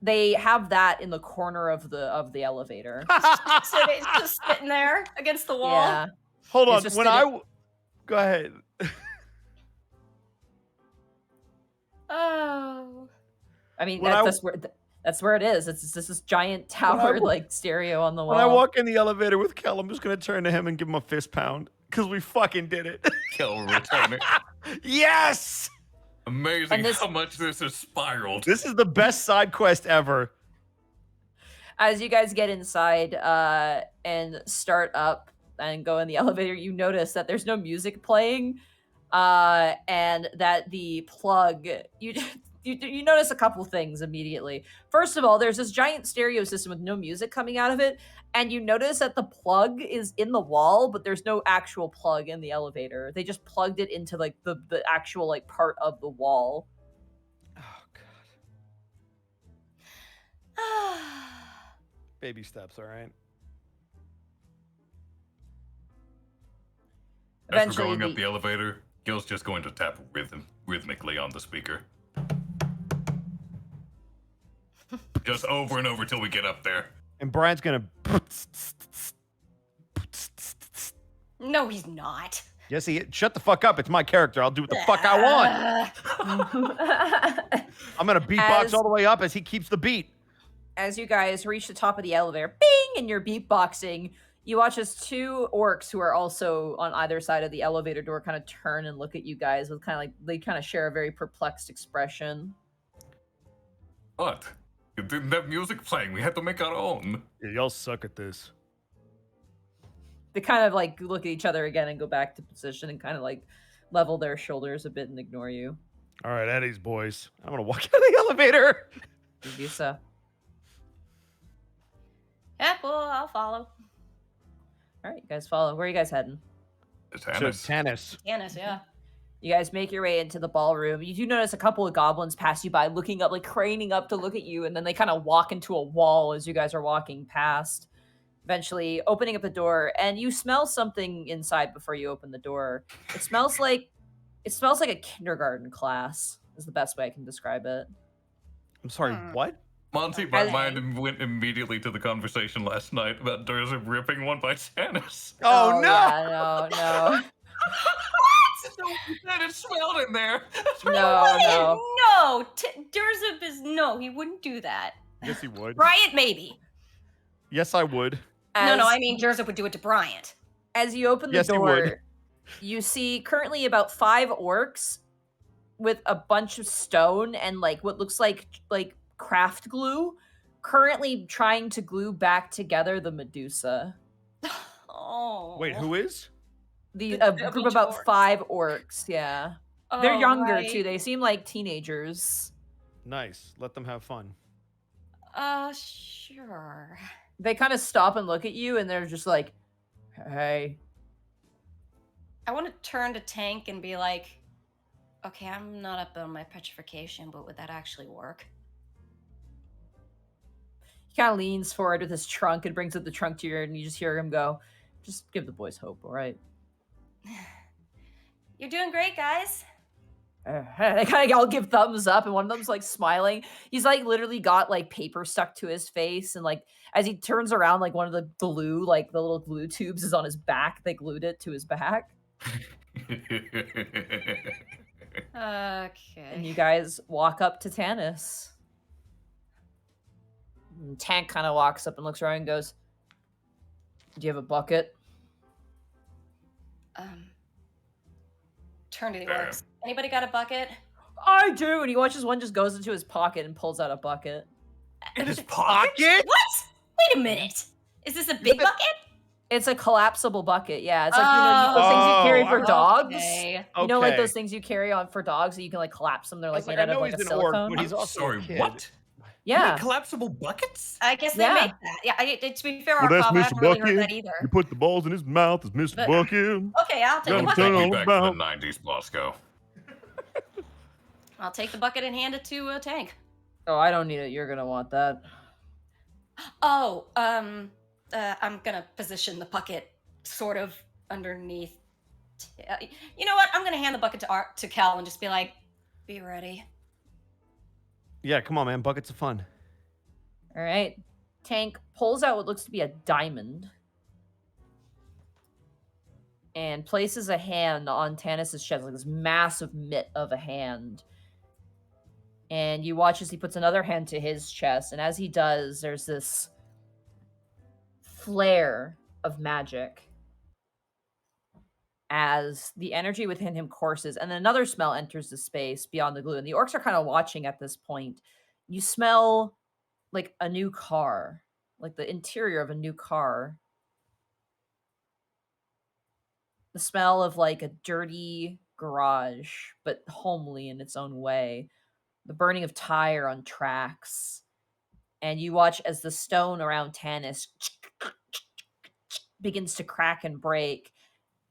A: They have that in the corner of the elevator.
D: So it's just sitting there against the wall.
A: Yeah.
F: Hold on.
A: It's just
F: When go ahead.
D: Oh.
A: I mean,
F: When
A: that's where it is. It's this giant tower like stereo on the wall.
F: When I walk in the elevator with Kel, I'm just gonna turn to him and give him a fist pound because we fucking did it.
B: Kel will return it.
F: Yes.
B: Amazing how much this has spiraled.
F: This is the best side quest ever.
A: As you guys get inside and start up and go in the elevator, you notice that there's no music playing, and that the plug you notice a couple things immediately. First of all, there's this giant stereo system with no music coming out of it, and you notice that the plug is in the wall, but there's no actual plug in the elevator. They just plugged it into like the actual like part of the wall.
F: Oh god. Baby steps, all right.
B: As we're going up the elevator, Gil's just going to tap rhythmically on the speaker. Just over and over till we get up there.
F: And Brian's gonna.
D: No, he's not.
F: Yes, shut the fuck up. It's my character. I'll do what the fuck I want. I'm gonna beatbox all the way up as he keeps the beat.
A: As you guys reach the top of the elevator, bing, and you're beatboxing, you watch as two orcs who are also on either side of the elevator door kind of turn and look at you guys with kind of like, they kind of share a very perplexed expression.
B: What? You didn't have music playing. We had to make our own.
F: Yeah, y'all suck at this.
A: They kind of like look at each other again and go back to position and kind of like level their shoulders a bit and ignore you.
F: All right, Eddie's boys. I'm gonna walk out of the elevator.
A: You do so.
D: Yeah, well, I'll follow.
A: All right, you guys follow. Where are you guys heading?
B: It's
F: Tannis.
D: Janice, yeah.
A: You guys make your way into the ballroom. You do notice a couple of goblins pass you by, looking up, like craning up to look at you, and then they kind of walk into a wall as you guys are walking past. Eventually opening up the door, and you smell something inside before you open the door. It smells like a kindergarten class, is the best way I can describe it.
F: I'm sorry, what?
B: Monty, my mind went immediately to the conversation last night about Durza ripping one by Tannis.
F: Oh no!
A: Yeah, no.
B: What? It smelled in there.
A: No.
D: No, Durzub is no. He wouldn't do that.
F: Yes, he would.
D: Bryant, maybe.
F: Yes, I would.
D: No, I mean Durzub would do it to Bryant.
A: As you open the
F: Yes, he
A: door,
F: would.
A: you see currently about 5 orcs with a bunch of stone and like what looks like craft glue, currently trying to glue back together the Medusa.
D: Oh.
F: Wait, who is?
A: A
D: The
A: group of
D: bunch of
A: about
D: orcs.
A: 5 orcs, yeah. They're
D: Oh,
A: younger
D: right.
A: too. They seem like teenagers.
F: Nice. Let them have fun.
D: Sure.
A: They kind of stop and look at you, and they're just like, "Hey."
D: I want to turn to Tank and be like, okay, I'm not up on my petrification, but would that actually work?
A: He kind of leans forward with his trunk and brings up the trunk to you, and you just hear him go, "Just give the boys hope, all right?"
D: You're doing great, guys.
A: They kind of all give thumbs up, and one of them's like smiling. He's like literally got like paper stuck to his face, and like as he turns around, like one of the glue, like the little glue tubes, is on his back. They glued it to his back. And you
D: Okay.
A: guys walk up to Tanis. And Tank kind of walks up and looks around and goes, "Do you have a bucket?"
D: Turn to the orcs. Anybody got a bucket?
A: "I do." And he watches one just goes into his pocket and pulls out a bucket.
E: In his pocket?
D: What? Wait a minute. Is this a big bucket?
A: It's a collapsible bucket. Yeah, it's like those things you carry for dogs.
D: Okay.
A: You know, like
F: Okay.
A: those things you carry on for dogs that you can like collapse them. They're
F: I
A: like
F: was
A: made
F: like, I
A: out of
F: know
A: like a
F: he's an orc,
A: silicone.
F: but he's also a
G: Sorry,
F: kid.
G: what? You
A: Yeah.
G: make collapsible buckets?
D: I guess they
A: Yeah.
D: make that. Yeah, to be fair,
F: Well, that's
D: Arcov, I
F: Mr.
D: haven't really heard
F: Bucket.
D: that either.
F: You put the balls in his mouth as Mr.
D: But-
F: Bucket.
D: Okay, I'll take
F: Gotta
D: the
B: Don't
F: turn
B: take
D: bucket.
F: on
B: me back to the
F: about-
B: 90s, Bosco.
D: I'll take the bucket and hand it to Tank.
A: Oh, I don't need it. You're gonna want that.
D: Oh, I'm gonna position the bucket sort of underneath. You know what? I'm gonna hand the bucket to Cal and just be like, "Be ready."
F: Yeah, come on, man. Buckets of fun.
A: All right. Tank pulls out what looks to be a diamond and places a hand on Tanis's chest, like this massive mitt of a hand. And you watch as he puts another hand to his chest, and as he does, there's this flare of magic as the energy within him courses, and then another smell enters the space beyond the glue. And the orcs are kind of watching at this point. You smell like a new car, like the interior of a new car. The smell of like a dirty garage, but homely in its own way. The burning of tire on tracks. And you watch as the stone around Tanis begins to crack and break.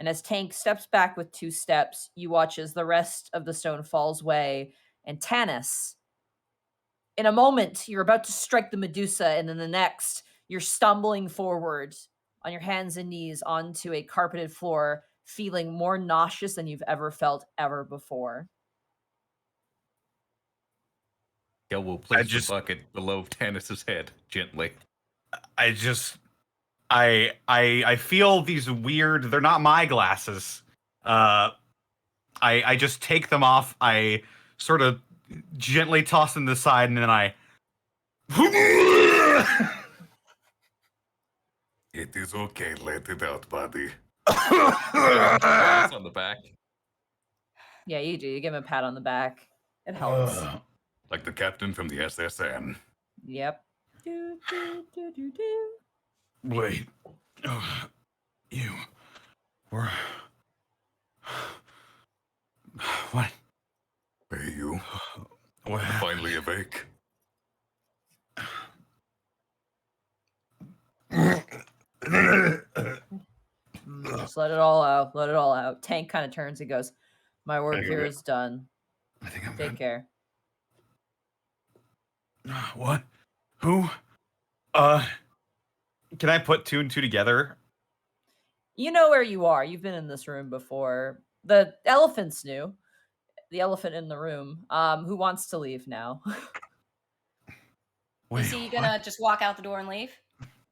A: And as Tank steps back with 2 steps, you watch as the rest of the stone falls away. And Tanis, in a moment, you're about to strike the Medusa, and then the next, you're stumbling forward on your hands and knees onto a carpeted floor, feeling more nauseous than you've ever felt ever before.
G: Kel will place
E: just-
G: the bucket below Tanis's head gently.
E: I feel these weird. They're not my glasses. I just take them off. I sort of gently toss them to the side, and then I.
B: It is okay, let it out, buddy.
G: Pats on the back.
A: Yeah, you do. You give him a pat on the back. It helps.
B: Like the captain from the SSN.
A: Yep. Do, do, do, do, do.
E: Wait. You were. What?
B: Hey, you.
E: What?
B: Finally awake.
A: Just let it all out. Let it all out. Tank kind of turns and goes, "My work
E: Thank you,
A: here
E: Rick.
A: is done.
E: I think I'm
A: Take
E: good.
A: care."
E: What? Who? Can I put 2 and 2 together?
A: You know where you are. You've been in this room before. The elephant's new. The elephant in the room. Who wants to leave now?
E: Wait,
D: Is he gonna just walk out the door and leave?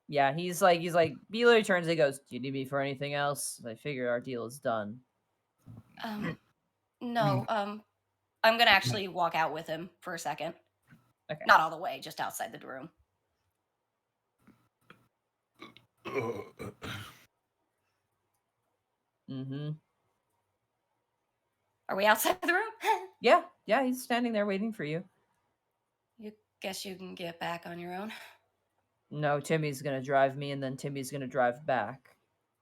A: Yeah, he's like, he literally turns and he goes, "Do you need me for anything else? I figure our deal is done."
D: No. I'm gonna actually walk out with him for a second.
A: Okay.
D: Not all the way, just outside the room.
A: Mm-hmm.
D: Are we outside the room?
A: Yeah, he's standing there waiting for you.
D: You guess you can get back on your own.
A: No, Timmy's gonna drive me, and then Timmy's gonna drive back.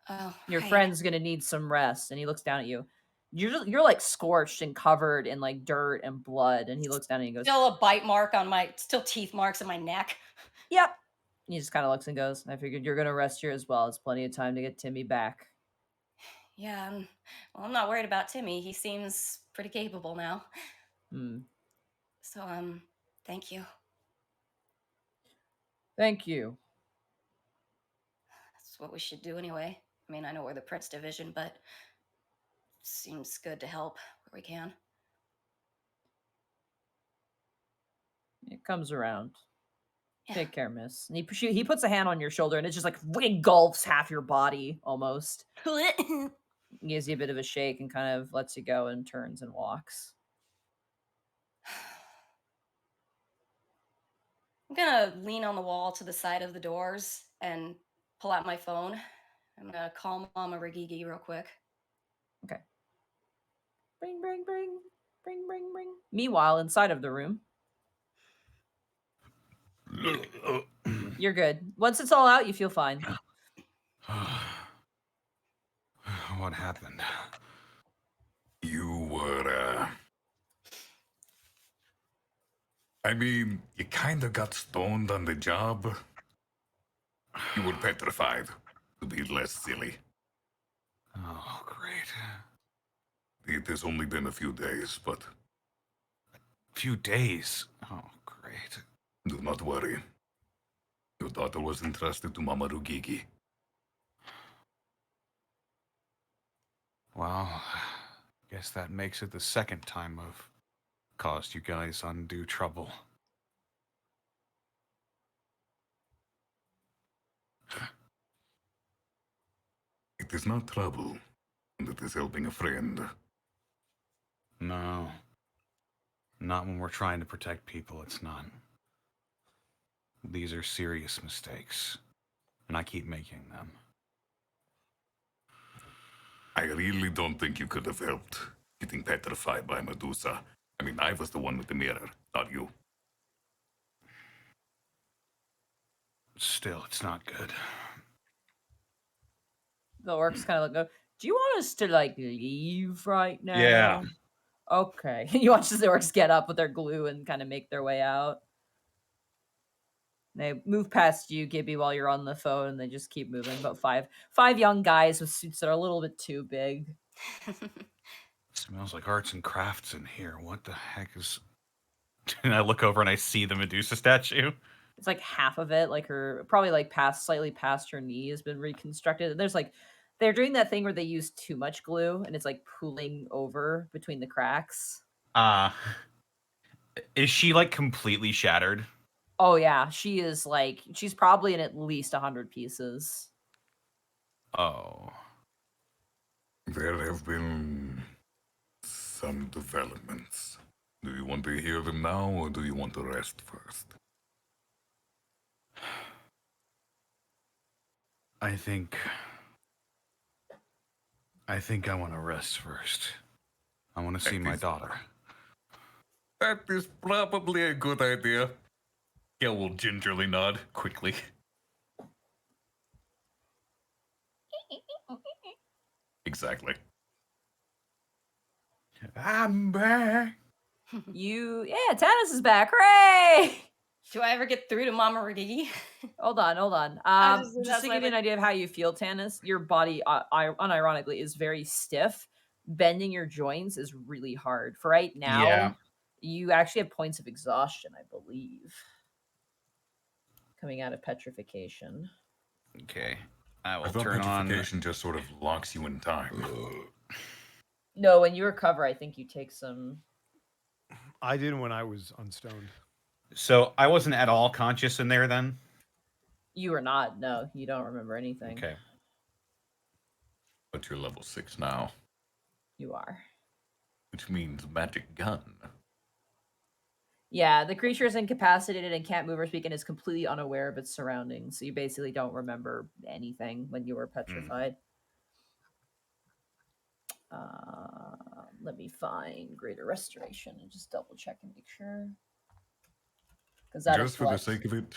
D: Oh,
A: Your
D: right.
A: friend's gonna need some rest. And he looks down at you. you're like scorched and covered in like dirt and blood. And he looks down and he goes,
D: Still a bite mark on my, still teeth marks on my neck.
A: "Yep." He just kind of looks and goes, "I figured you're gonna rest here as well. It's plenty of time to get Timmy back."
D: Yeah, well, I'm not worried about Timmy. He seems pretty capable now.
A: Hmm.
D: So, thank you.
A: Thank you.
D: That's what we should do anyway. I mean, I know we're the Prince Division, but seems good to help where we can.
A: It comes around.
D: Yeah.
A: Take care, miss. And he puts a hand on your shoulder, and it just like engulfs half your body almost. He gives you a bit of a shake and kind of lets you go and turns and walks.
D: I'm gonna lean on the wall to the side of the doors and pull out my phone. I'm gonna call Mama Rigigi real quick.
A: Okay. Bring, bring, bring. Bring, bring, bring. Meanwhile, inside of the room, you're good. Once it's all out, you feel fine.
E: What happened?
B: You were, I mean, you kinda got stoned on the job. You were petrified, to be less silly.
E: Oh, great.
B: It has only been a few days, but
E: Few days. Oh, great.
B: do not worry. Your daughter was entrusted to Mama Rugigi.
E: Well, guess that makes it the second time I've caused you guys undue trouble.
B: It is not trouble, and it is helping a friend.
E: No. Not when we're trying to protect people, it's not. These are serious mistakes, and I keep making them.
B: I really don't think you could have helped getting petrified by Medusa. I mean, I was the one with the mirror, not you.
E: Still, it's not good.
A: The orcs kind of go, "Do you want us to like leave right now?"
E: Yeah.
A: Okay. You watch the orcs get up with their glue and kind of make their way out. They move past you, Gibby, while you're on the phone, and they just keep moving. About five young guys with suits that are a little bit too big.
E: Smells like arts and crafts in here. What the heck is... And I look over and I see the Medusa statue.
A: It's like half of it, like her, probably like slightly past her knee has been reconstructed. And there's like, they're doing that thing where they use too much glue and it's like pooling over between the cracks.
E: Is she like completely shattered?
A: Oh yeah, she is like, she's probably in at least 100 pieces.
E: Oh.
B: There have been some developments. Do you want to hear them now, or do you want to rest first?
E: I think I want to rest first. I want to see my daughter.
B: That is probably a good idea. Gil will gingerly nod quickly. Exactly.
E: I'm back.
A: Yeah, Tanis is back. Hooray!
D: Do I ever get through to Mama Rigigi?
A: Hold on.
D: that's
A: Just to
D: my
A: give you an idea of how you feel, Tanis, your body, unironically, is very stiff. Bending your joints is really hard. For right now,
E: Yeah.
A: you actually have points of exhaustion, I believe, coming out of petrification.
E: Okay. I
B: I
E: will
B: thought
E: turn on.
B: petrification just sort of locks you in time.
A: No, when you recover, I think you take some.
F: I did when I was unstoned.
C: So I wasn't at all conscious in there then?
A: You are not. No, you don't remember anything.
C: Okay.
B: But you're level 6 now,
A: You are.
B: which means magic gun.
A: Yeah, the creature is incapacitated and can't move or speak and is completely unaware of its surroundings. So you basically don't remember anything when you were petrified. Let me find Greater Restoration and just double check and make sure. Because that
B: Just
A: is
B: for the
A: what-
B: sake of it,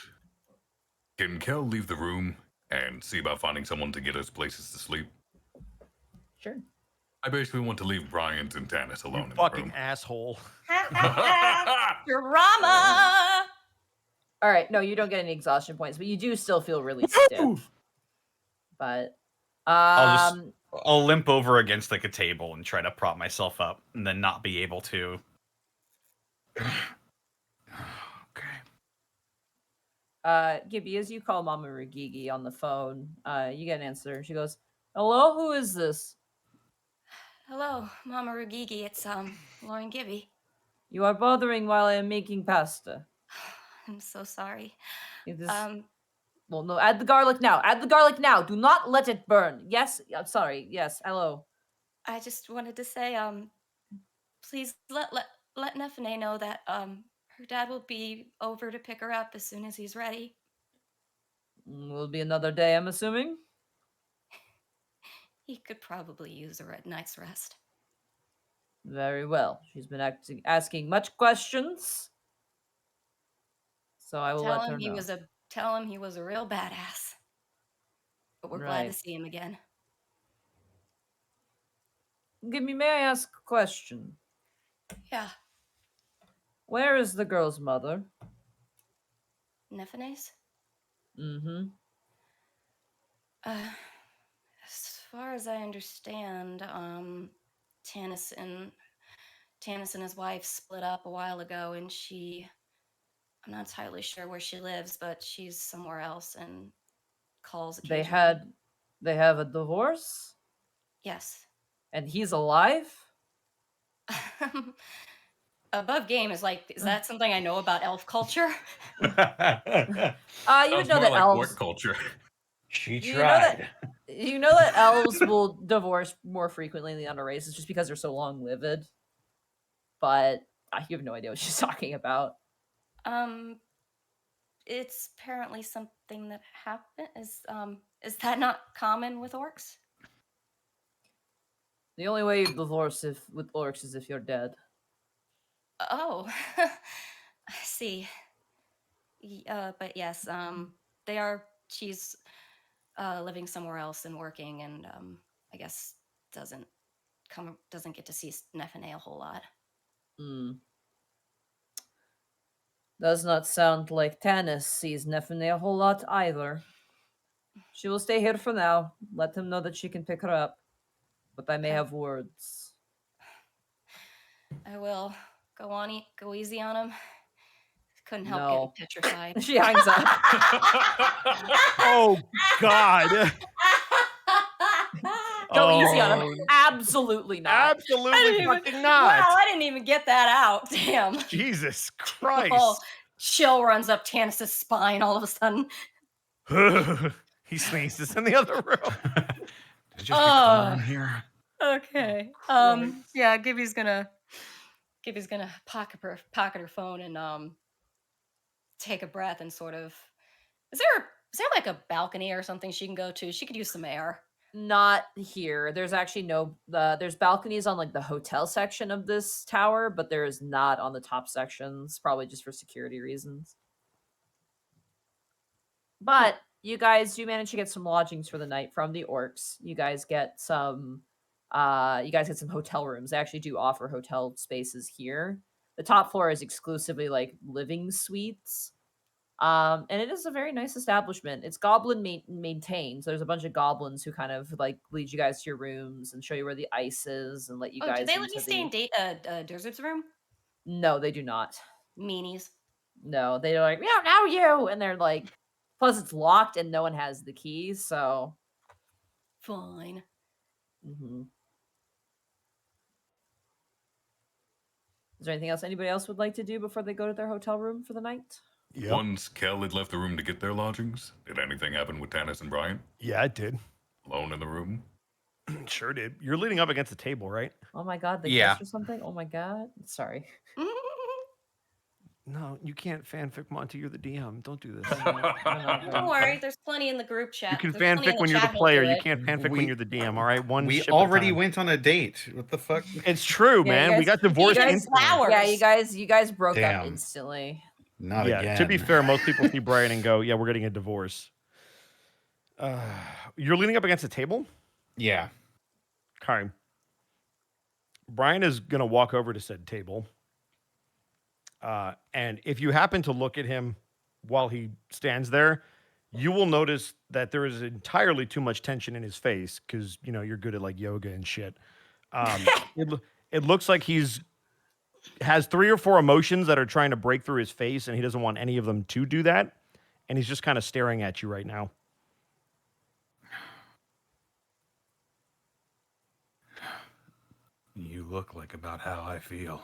B: can Kel leave the room and see about finding someone to get us places to sleep?
A: Sure.
B: I basically want to leave Bryant and Tannis
F: You
B: alone in the
F: fucking
B: room.
F: asshole.
D: Drama.
A: All right, no, you don't get any exhaustion points, but you do still feel really stiff. But
C: I'll limp over against like a table and try to prop myself up, and then not be able to. Okay.
A: Gibby, as you call Mama Rigigi on the phone, you get an answer. She goes, "Hello, who is this?
D: Hello, Mama Rugigi. It's Lauren Gibby.
A: You are bothering while I am making pasta."
D: I'm so sorry.
A: It is... Well, no, add the garlic now. Add the garlic now. Do not let it burn. Yes, I'm sorry. Yes, hello.
D: I just wanted to say, please let Nefene know that her dad will be over to pick her up as soon as he's ready.
A: Will be another day, I'm assuming.
D: He could probably use a night's rest.
A: Very well. She's been asking much questions, so I will let her know.
D: Tell him he was a real badass. But we're glad to see him again.
A: Gibby, may I ask a question?
D: Yeah.
A: Where is the girl's mother?
D: Nefene's?
A: Mm-hmm.
D: As far as I understand, Tannis and his wife split up a while ago, and I'm not entirely sure where she lives, but she's somewhere else and calls occasionally.
A: They have a divorce?
D: Yes.
A: And he's alive?
D: Above game is that something I know about elf culture?
A: You would know that
B: like
A: elves.
B: What culture?
E: She tried.
A: You know that elves will divorce more frequently than the other races just because they're so long-lived. But you have no idea what she's talking about.
D: It's apparently something that happened. Is that not common with orcs?
A: The only way you divorce with orcs is if you're dead.
D: Oh, I see. But yes, she's living somewhere else and working, and I guess doesn't get to see Nefene a whole lot.
A: Does not sound like Tannis sees Nefene a whole lot either. She will stay here for now. Let him know that she can pick her up. But I may have words.
D: I will. Go easy on him. Couldn't help
A: No.
D: getting petrified.
A: She hangs up.
F: Oh, God.
A: Go easy on him. Absolutely not.
F: Absolutely fucking not.
D: Wow, I didn't even get that out. Damn.
F: Jesus Christ.
D: Oh, chill runs up Tannis' spine all of a sudden.
F: He sneezes in the other room.
E: It's just calm here.
D: Okay. Yeah, Gibby's gonna pocket her phone and take a breath and sort of. Is there like a balcony or something she can go to? She could use some air.
A: Not here. There's actually no. There's balconies on like the hotel section of this tower, but there is not on the top sections. Probably just for security reasons. But you guys do manage to get some lodgings for the night from the orcs. You guys get some. You guys get some hotel rooms. They actually do offer hotel spaces here. The top floor is exclusively like living suites. And it is a very nice establishment. It's goblin maintained. So there's a bunch of goblins who kind of like lead you guys to your rooms and show you where the ice is and let you guys.
D: Do they let me stay in Desert's room?
A: No, they do not.
D: Meanies.
A: No, they're like, we don't know you, and they're like, plus it's locked and no one has the key, so
D: fine.
A: Mm-hmm. Is there anything else anybody else would like to do before they go to their hotel room for the night?
F: Yep.
B: Once Kel had left the room to get their lodgings, did anything happen with Tannis and Brian?
F: Yeah, it did.
B: Alone in the room?
F: Sure did. You're leaning up against the table, right?
A: Oh my god, they
C: Yeah.
A: kissed or something? Oh my god. Sorry.
F: No, you can't fanfic Monty. You're the DM. Don't do this.
D: Don't worry, there's plenty in the group chat.
F: You can
D: There's plenty in
F: fanfic when you're the
D: chat who'll
F: player.
D: do
F: You
D: it.
F: can't fanfic when you're the DM. All right, one.
C: We
F: ship at a
C: already
F: time.
C: went on a date. What the fuck?
F: It's true,
A: Yeah,
F: man.
A: you
F: We
A: guys-
F: got divorced
D: you guys-
F: instantly.
D: flowers.
A: Yeah, you guys broke up
E: Damn.
A: instantly.
E: Not
F: Yeah.
E: again.
F: To be fair, most people see Brian and go, "Yeah, we're getting a divorce." You're leaning up against the table.
E: Yeah.
F: Okay. Brian is going to walk over to said table. And if you happen to look at him while he stands there, you will notice that there is entirely too much tension in his face because, you know, you're good at like yoga and shit. It looks like has 3 or 4 emotions that are trying to break through his face, and he doesn't want any of them to do that. And he's just kind of staring at you right now.
E: You look like about how I feel.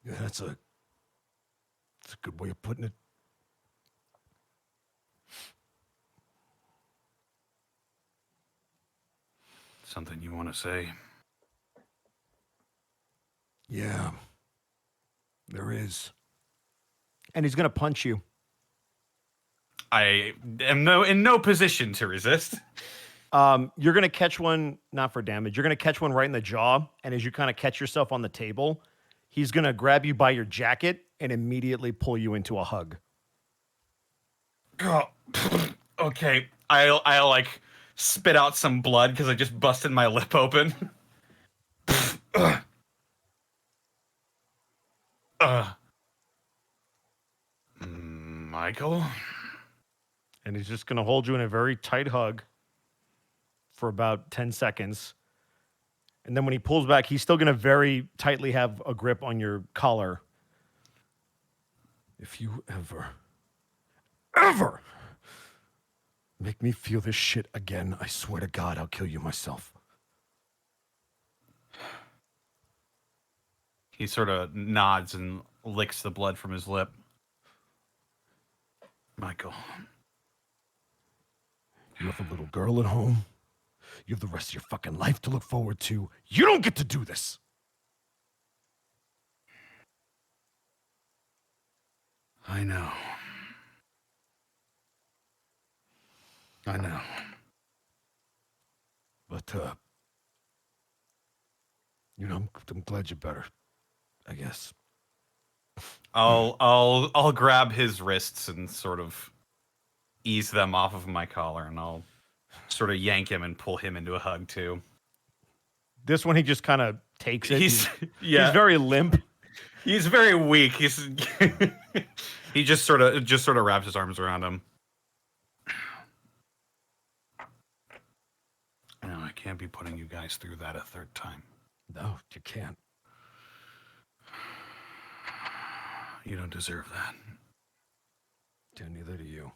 F: Yeah, that's a good way of putting it.
E: Something you want to say?
F: Yeah, there is. And he's going to punch you.
E: I am in no position to resist.
F: You're going to catch one, not for damage. You're going to catch one right in the jaw. And as you kind of catch yourself on the table, he's going to grab you by your jacket and immediately pull you into a hug.
E: Oh, okay. I'll like spit out some blood because I just busted my lip open. Michael?
F: And he's just going to hold you in a very tight hug for about 10 seconds. And then when he pulls back, he's still going to very tightly have a grip on your collar. If you ever make me feel this shit again, I swear to God, I'll kill you myself.
E: He sort of nods and licks the blood from his lip. Michael.
F: You have a little girl at home. You have the rest of your fucking life to look forward to. You don't get to do this.
E: I know.
F: But, you know, I'm glad you're better, I guess.
E: I'll grab his wrists and sort of ease them off of my collar, and I'll sort of yank him and pull him into a hug too.
F: This one, he just kind of takes it.
E: He's
F: very limp.
E: He's very weak. He just sort of wraps his arms around him. No, I can't be putting you guys through that a third time.
F: No, you can't.
E: You don't deserve that.
F: Yeah, neither do you.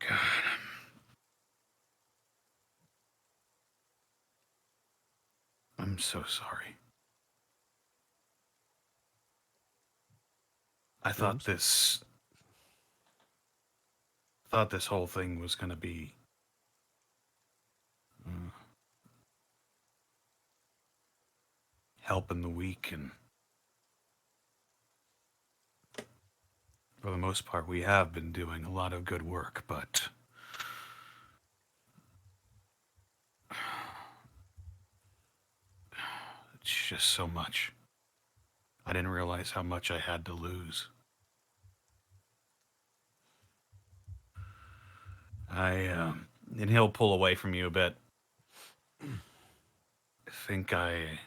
E: God. I'm so sorry. I thought this whole thing was going to be helping the weak, and for the most part we have been doing a lot of good work, but it's just so much. I didn't realize how much I had to lose. And he'll pull away from you a bit. I think I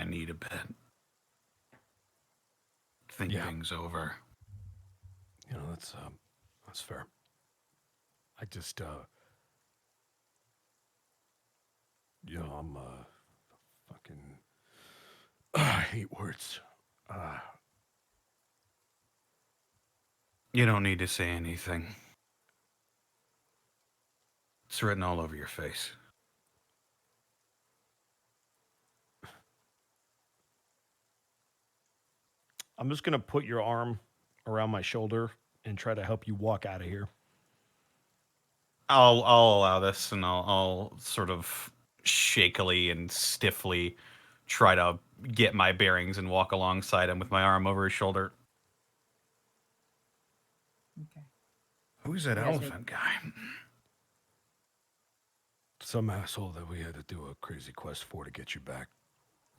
E: need a bit. Think things over.
F: You know, that's fair. I just, you know, I'm, fucking, I hate words.
E: You don't need to say anything. It's written all over your face.
F: I'm just going to put your arm around my shoulder and try to help you walk out of here.
E: I'll allow this, and I'll sort of shakily and stiffly try to get my bearings and walk alongside him with my arm over his shoulder.
A: Okay.
E: Who's that
A: Yes,
E: elephant guy?
F: Some asshole that we had to do a crazy quest for to get you back.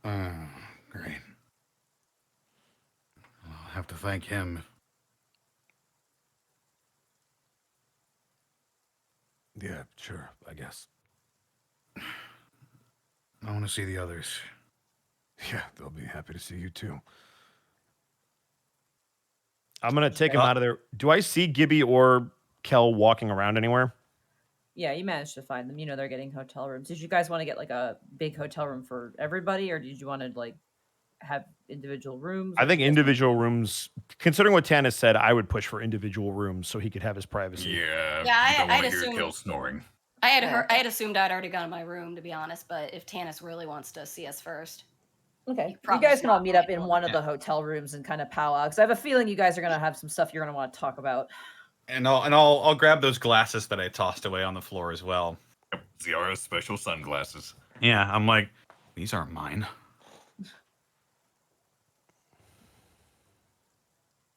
E: Great. I'll have to thank him.
F: Yeah, sure, I guess.
E: I want to see the others.
F: Yeah, they'll be happy to see you too. I'm gonna take him out of there. Do I see Gibby or Kel walking around anywhere?
A: Yeah, you managed to find them. You know they're getting hotel rooms. Did you guys want to get like a big hotel room for everybody, or did you want to like have individual rooms?
F: I
A: What did
F: think
A: you guys wanna
F: individual
A: do?
F: rooms, considering what Tannis said, I would push for individual rooms so he could have his privacy.
B: Yeah,
D: Yeah,
B: you don't
D: I'd
B: want to hear
D: assume-
B: Kel snoring.
D: I had
A: Yeah.
D: I had assumed I'd already gone to my room, to be honest. But if Tannis really wants to see us first,
A: Okay,
D: You
A: you
D: probably
A: guys can all
D: not
A: meet up
D: really
A: in
D: want
A: one of
C: that.
A: the hotel rooms and kind of powwow. Because I have a feeling you guys are gonna have some stuff you're gonna want to talk about.
C: And I'll grab those glasses that I tossed away on the floor as well.
B: Yep, Ziara's special sunglasses.
C: Yeah, I'm like, these aren't mine.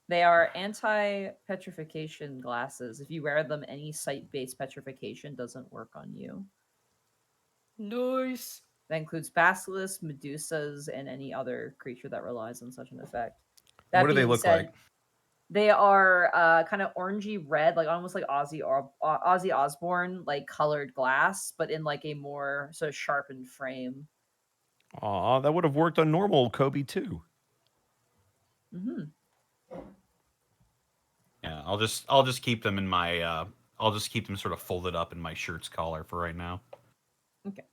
A: They are anti-petrification glasses. If you wear them, any sight-based petrification doesn't work on you.
D: nice.
A: That includes basilisks, medusas, and any other creature that relies on such an effect.
C: What do they look like?
A: They are kind of orangey red, like almost like Ozzy Osbourne, like colored glass, but in like a more sort of sharpened frame.
F: Aw, that would have worked on normal Kobe too.
A: Hmm.
C: Yeah, I'll just keep them in my I'll just keep them sort of folded up in my shirt's collar for right now.
A: Okay.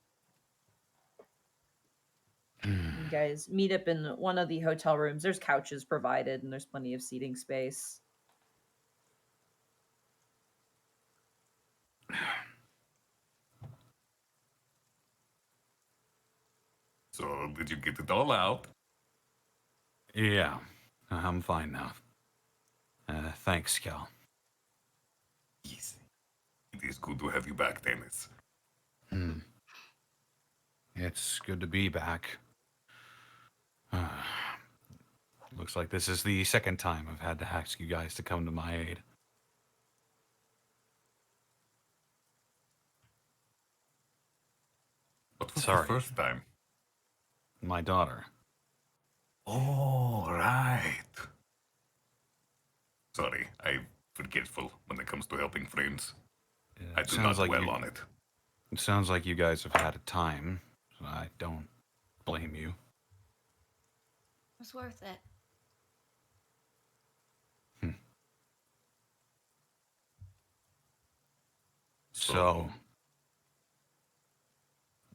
A: You guys meet up in one of the hotel rooms. There's couches provided, and there's plenty of seating space.
B: So, did you get it all out?
C: Yeah, I'm fine now. Thanks, Cal.
B: Yes. It is good to have you back, Dennis.
C: It's good to be back. Looks like this is the second time I've had to ask you guys to come to my aid.
B: What was
C: Sorry.
B: the first time?
C: My daughter.
B: Oh, right. Sorry, I'm forgetful when it comes to helping friends. I do not dwell on it.
C: It sounds like you guys have had a time. So I don't blame you.
D: It was worth it.
C: So,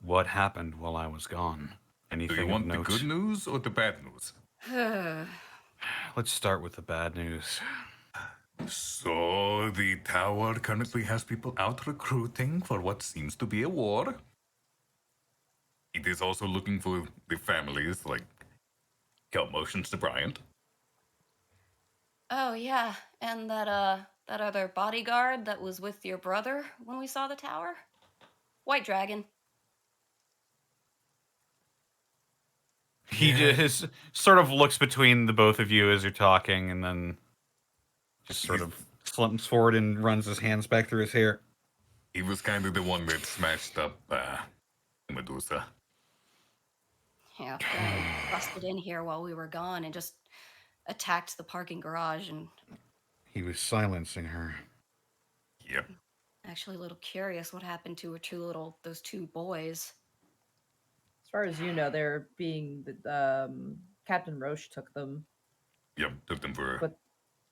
C: what happened while I was gone?
B: Do
C: Anything
B: you
C: of
B: want the
C: note?
B: good news or the bad news?
C: Let's start with the bad news.
B: So, the tower currently has people out recruiting for what seems to be a war. It is also looking for the families, like Kel motions to Bryant.
D: Oh yeah, and that other bodyguard that was with your brother when we saw the tower, White Dragon.
C: He just sort of looks between the both of you as you're talking, and then just sort of slumps forward and runs his hands back through his hair.
B: He was kind of the one that smashed up Medusa.
D: Yeah, apparently busted in here while we were gone and just attacked the parking garage. And
C: He was silencing her.
B: Yep.
D: actually a little curious what happened to those two boys.
A: As far as you know, they're being Captain Roche took them.
B: Yep, took them for
A: But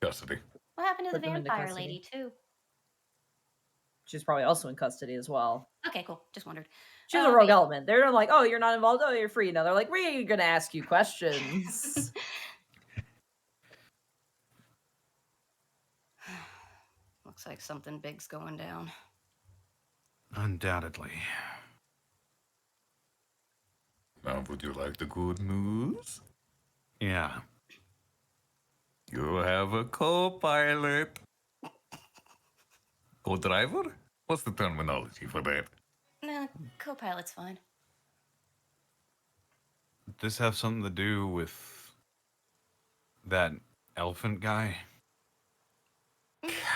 B: custody.
D: What happened to the
A: Put them into
D: vampire
A: custody.
D: lady too?
A: she's probably also in custody as well.
D: Okay, cool. Just wondered.
A: She's a rogue element. They're like, oh, you're not involved. Oh, you're free. No, they're like, we're gonna ask you questions.
D: Looks like something big's going down.
E: Undoubtedly.
B: Now, would you like the good news?
E: Yeah.
B: You have a co-pilot. Co-driver? What's the terminology for that?
D: Nah, co-pilot's fine.
E: Does this have something to do with that elephant guy?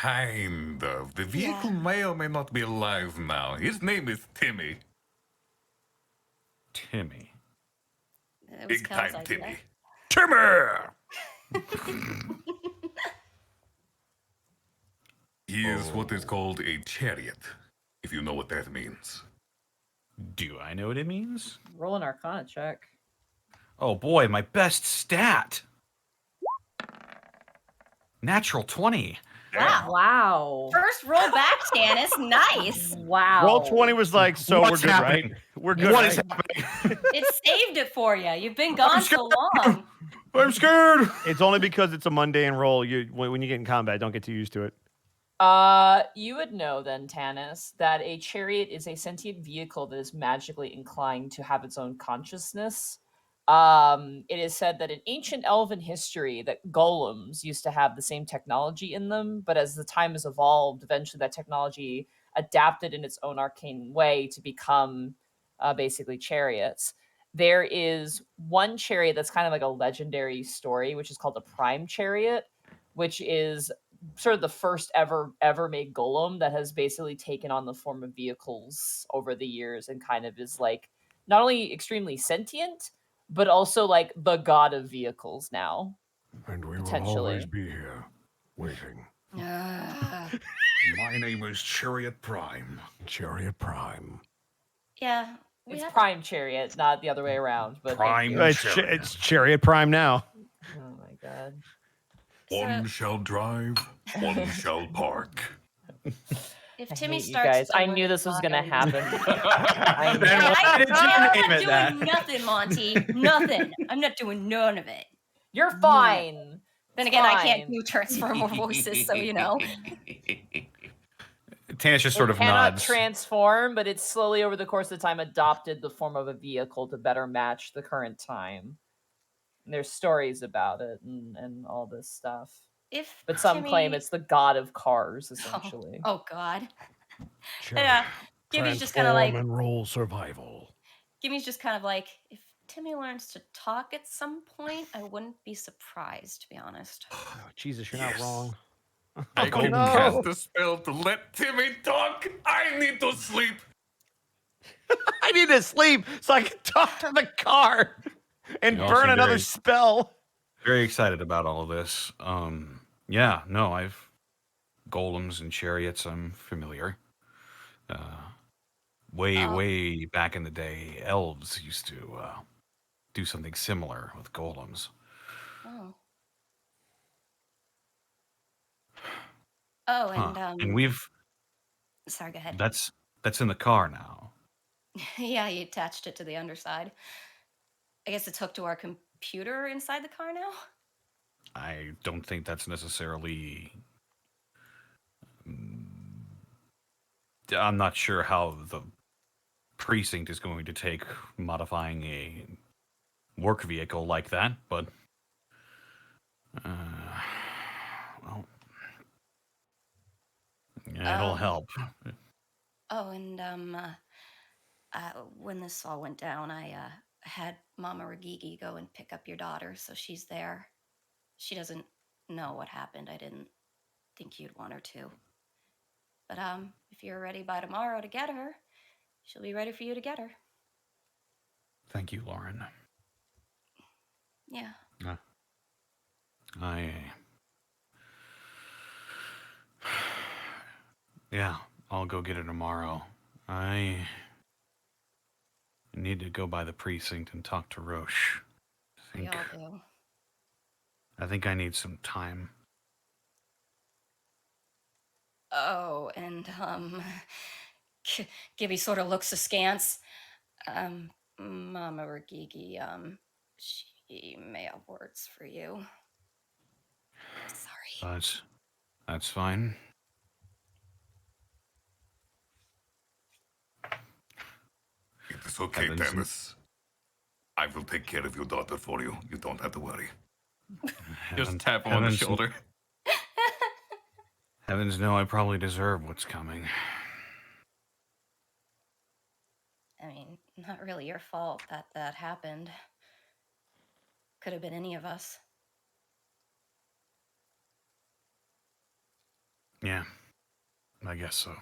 B: Kind of. The vehicle may or may not be alive now. His name is Timmy.
E: Timmy.
D: It was
B: Big
D: Kel's
B: time
D: idea.
B: Timmy.
F: Timmy!
B: He is what is called a chariot. if you know what that means.
C: Do I know what it means?
A: Roll an Arcana check.
C: Oh boy, my best stat. Natural 20.
D: Wow.
A: Wow.
D: First roll back, Tannis. Nice.
A: Wow.
F: Roll 20 was like, so
C: What's
F: we're good,
C: happening?
F: right? We're good,
C: What
F: right?
C: is happening?
D: It saved it for you. You've been gone so long.
C: I'm scared.
F: It's only because it's a mundane roll. When you get in combat, don't get too used to it.
A: You would know then, Tanis, that a chariot is a sentient vehicle that is magically inclined to have its own consciousness. It is said that in ancient elven history that golems used to have the same technology in them, but as the time has evolved, eventually that technology adapted in its own arcane way to become basically chariots. There is one chariot that's kind of like a legendary story, which is called the Prime Chariot, which is sort of the first ever made golem that has basically taken on the form of vehicles over the years and kind of is like not only extremely sentient but also like the god of vehicles now.
H: And we will
A: Potentially.
H: always be here, waiting.
D: Uh,
E: My name is Chariot Prime.
H: Chariot Prime.
D: yeah.
A: It's Prime Chariot, not the other way around. But
E: Prime
A: thank you.
E: Chariot.
F: It's Chariot Prime now.
A: Oh my god.
B: One shall drive, one shall park.
D: If
A: I
D: Timmy
A: hate you
D: starts,
A: guys. I
D: someone
A: knew
D: is
A: this was
D: not
A: gonna
D: gonna
A: happen.
C: Then
A: know.
C: why did you
D: I'm
C: name
D: not
C: it that?
D: doing nothing, Monty. Nothing. I'm not doing none of it.
A: You're fine.
D: Then
A: It's
D: again, I can't
A: fine.
D: do transformer voices, so you know.
C: Tannis just sort
A: It
C: of
A: cannot
C: nods.
A: transform, but it's slowly over the course of time adopted the form of a vehicle to better match the current time. And there's stories about it and all this stuff.
D: If
A: But some
D: Timmy...
A: claim it's the god of cars, essentially.
D: Oh God.
H: Chariot.
D: Gimmy's just kind of like...
H: and roll survival.
D: Gimmy's just kind of like, if Timmy learns to talk at some point, I wouldn't be surprised, to be honest.
F: Oh, Jesus, you're not wrong.
B: I
F: Oh,
B: can
F: no.
B: cast a spell to let Timmy talk. I need to sleep.
F: I need to sleep so I can talk to the car and
C: You all
F: burn
C: seem
F: another
C: very-
F: spell.
C: Very excited about all of this. Yeah, no, I've golems and chariots. I'm familiar. Way back in the day, elves used to do something similar with golems.
D: Oh. Oh, and
C: And we've
D: sorry, go ahead.
C: that's in the car now.
D: Yeah, you attached it to the underside. I guess it's hooked to our computer inside the car now.
C: I don't think that's necessarily. I'm not sure how the precinct is going to take modifying a work vehicle like that, but well, yeah, it'll help.
D: Oh, and when this all went down, I had Mama Regigi go and pick up your daughter, so she's there. She doesn't know what happened. I didn't think you'd want her to. But if you're ready by tomorrow to get her, she'll be ready for you to get her.
C: Thank you, Lauren.
D: Yeah.
C: Yeah, I'll go get her tomorrow. I need to go by the precinct and talk to Roche.
D: We all do.
C: I think I need some time.
D: Oh, and Gibby sort of looks askance. Mama Regigi, she may have words for you. Sorry.
C: That's fine.
B: It is okay,
C: Heavens.
B: Dennis. I will take care of your daughter for you. You don't have to worry.
G: Just tap him on the
C: Heavens-
G: shoulder.
C: Heavens know I probably deserve what's coming.
D: I mean, not really your fault that happened. Could have been any of us.
C: Yeah, I guess so.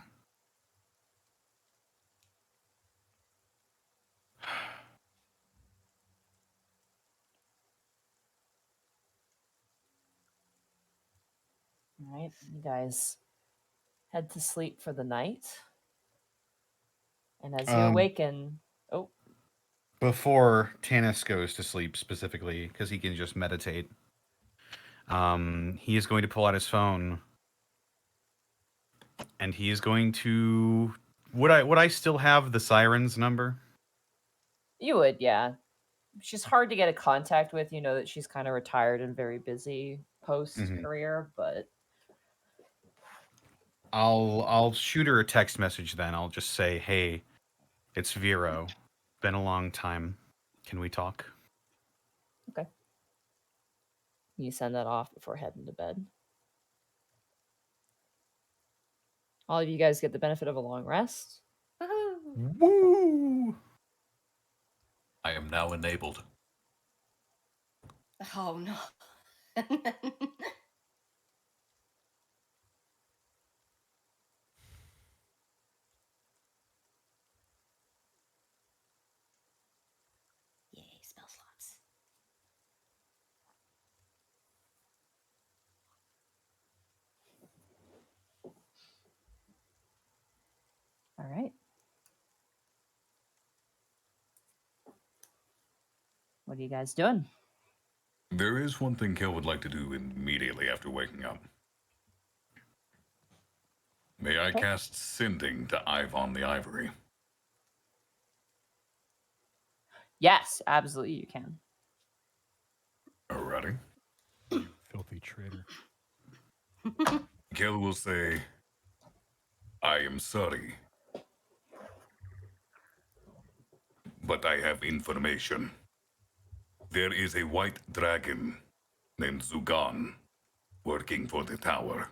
A: All right, you guys head to sleep for the night. And as you
C: Um,
A: awaken, oh,
C: Before Tanis goes to sleep specifically, because he can just meditate, he is going to pull out his phone and he is going to. Would I still have the siren's number?
A: you would, yeah. She's hard to get a contact with. You know that she's kind of retired and very busy post career, but
C: I'll shoot her a text message then. I'll just say, "Hey, it's Vero. Been a long time. Can we talk?"
A: okay. You send that off before heading to bed. All of you guys get the benefit of a long rest.
D: Woohoo.
C: Woo!
G: I am now enabled.
D: Oh no. Yay, spell slots.
A: All right. What are you guys doing?
B: There is one thing Kel would like to do immediately after waking up. May I
A: Okay.
B: cast Sending to Ivon the Ivory?
A: Yes, absolutely you can.
B: Alrighty.
F: Filthy traitor.
B: Kel will say, I am sorry, but I have information. There is a white dragon named Zugan working for the tower.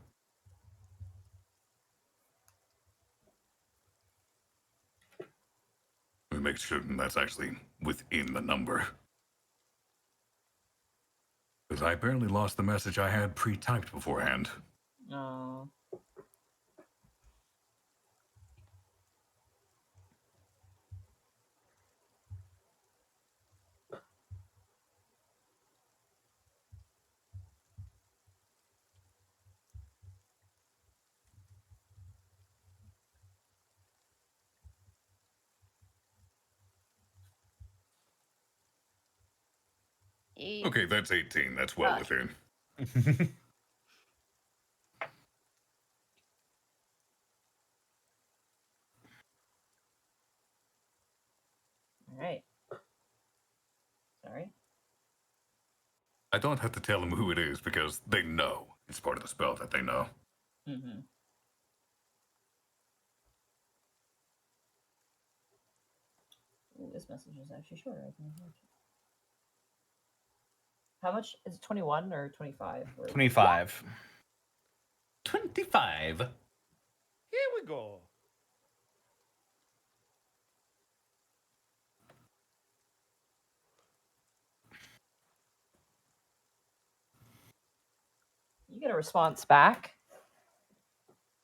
B: We make certain that's actually within the number. Because I apparently lost the message I had pre-typed beforehand.
A: Oh.
B: Okay, that's 18. That's well
A: Ah.
B: within.
A: All right. Sorry.
B: I don't have to tell them who it is because they know. It's part of the spell that they know.
A: Mm-hmm. Ooh, this message is actually shorter. I can watch it. How much is it? 21 or 25?
C: 25.
G: 25.
F: Here we go.
A: You get a response back.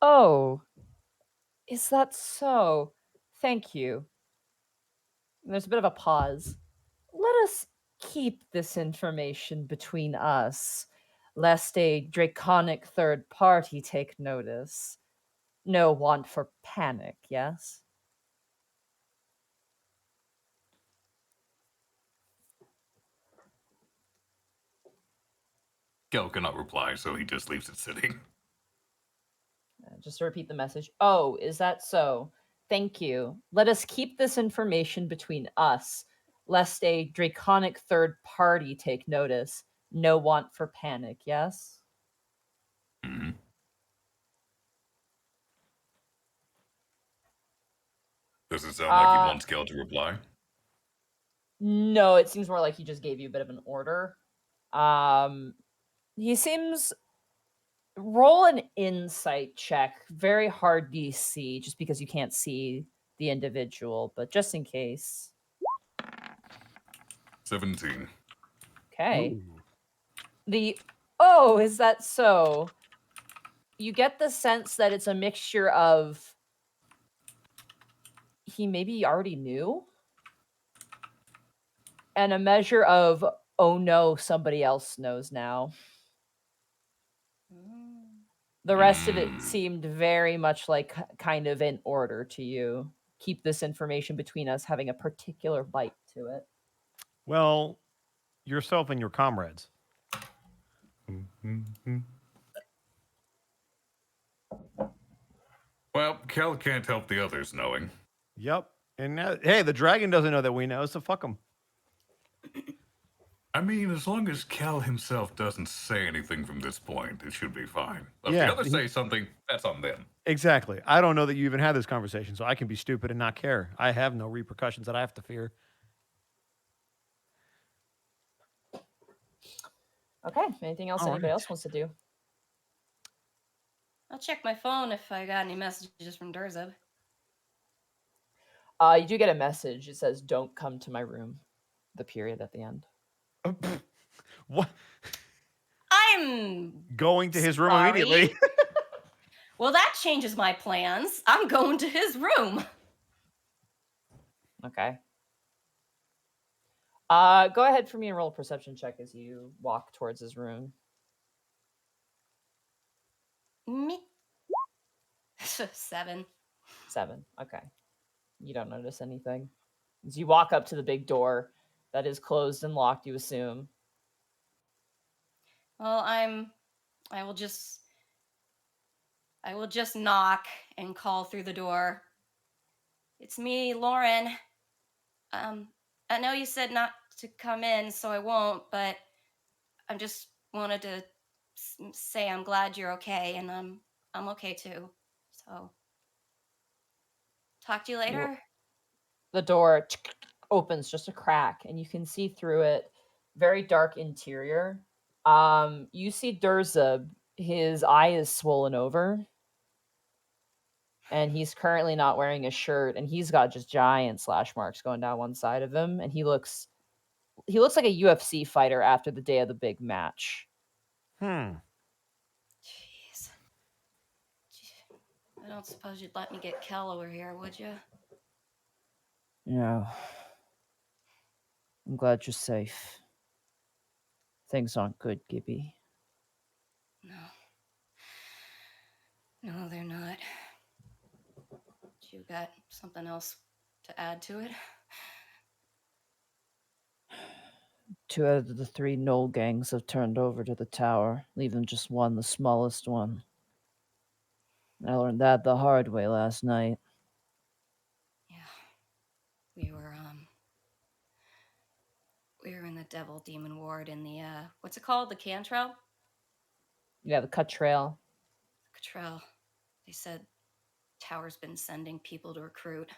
A: Oh, is that so? Thank you. And there's a bit of a pause. Let us keep this information between us, lest a draconic third party take notice. No want for panic, yes?
B: Kel cannot reply, so he just leaves it sitting.
A: Just to repeat the message. Oh, is that so? Thank you. Let us keep this information between us, lest a draconic third party take notice. No want for panic, yes?
B: Mm-hmm. Does it sound like he wants Kel to reply?
A: No, it seems more like he just gave you a bit of an order. He seems roll an insight check. Very hard DC, just because you can't see the individual, but just in case.
B: 17.
A: Okay. Oh, is that so? You get the sense that it's a mixture of he maybe already knew, and a measure of, oh no, somebody else knows now. The rest of it seemed very much like kind of in order to you. keep this information between us having a particular bite to it.
F: Well, yourself and your comrades.
B: Well, Cal can't help the others knowing.
F: Yep. And hey, the dragon doesn't know that we know, so fuck him.
B: I mean, as long as Cal himself doesn't say anything from this point, it should be fine. If
F: Yeah,
B: the others say something, that's on them.
F: Exactly. I don't know that you even had this conversation, so I can be stupid and not care. I have no repercussions that I have to fear.
A: Okay. Anything else anybody
F: Alright.
A: else wants to do?
D: I'll check my phone if I got any messages from Durzub.
A: You do get a message. It says, "Don't come to my room." The period at the end.
F: What?
D: I'm
F: Going to his room
D: sorry.
F: immediately.
D: Well, that changes my plans. I'm going to his room.
A: Okay. Go ahead for me and roll a perception check as you walk towards his room.
D: Me. 7.
A: 7. Okay. You don't notice anything. As you walk up to the big door that is closed and locked, you assume.
D: Well, I will just knock and call through the door. It's me, Lauren. I know you said not to come in, so I won't, but I just wanted to say I'm glad you're okay, and I'm okay too. So, talk to you later.
A: The door opens just a crack, and you can see through it. Very dark interior. You see Durzub. His eye is swollen over, and he's currently not wearing a shirt, and he's got just giant slash marks going down one side of him, and he looks like a UFC fighter after the day of the big match.
D: Jeez. I don't suppose you'd let me get Kel over here, would you?
A: Yeah. I'm glad you're safe. Things aren't good, Gibby.
D: No. No, they're not. You got something else to add to it?
A: 2 out of the 3 Knoll gangs have turned over to the tower, leaving just one, the smallest one. I learned that the hard way last night.
D: Yeah. We were in the Devil Demon Ward in the what's it called? The Cantrell?
A: Yeah, the cut trail.
D: Cottrell. They said Tower's been sending people to recruit.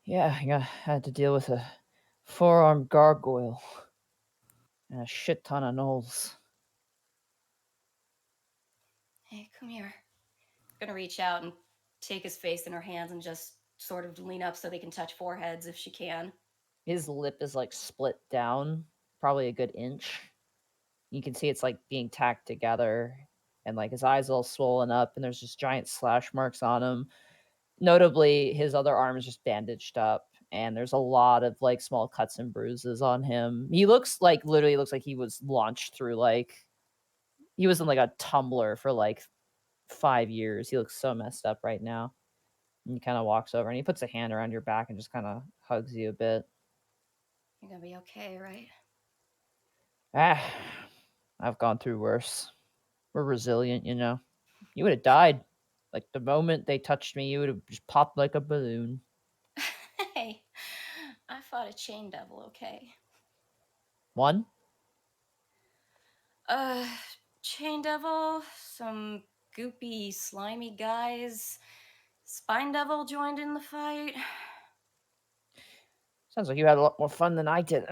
A: Yeah, I had to deal with a 4-armed gargoyle and a shit ton of gnolls.
D: Hey, come here. I'm gonna reach out and take his face in her hands and just sort of lean up so they can touch foreheads if she can.
A: His lip is like split down, probably a good inch. You can see it's like being tacked together, and like his eyes all swollen up, and there's just giant slash marks on him. Notably, his other arm is just bandaged up, and there's a lot of like small cuts and bruises on him. He literally looks like he was launched through he was in like a tumbler for like 5 years. He looks so messed up right now. And he kind of walks over and he puts a hand around your back and just kind of hugs you a bit.
D: You're gonna be okay, right?
A: I've gone through worse. We're resilient, you know. You would have died. Like the moment they touched me, you would have just popped like a balloon.
D: Hey, I fought a chain devil, okay?
A: One?
D: Chain devil, some goopy, slimy guys. Spine devil joined in the fight.
A: Sounds like you had a lot more fun than I did.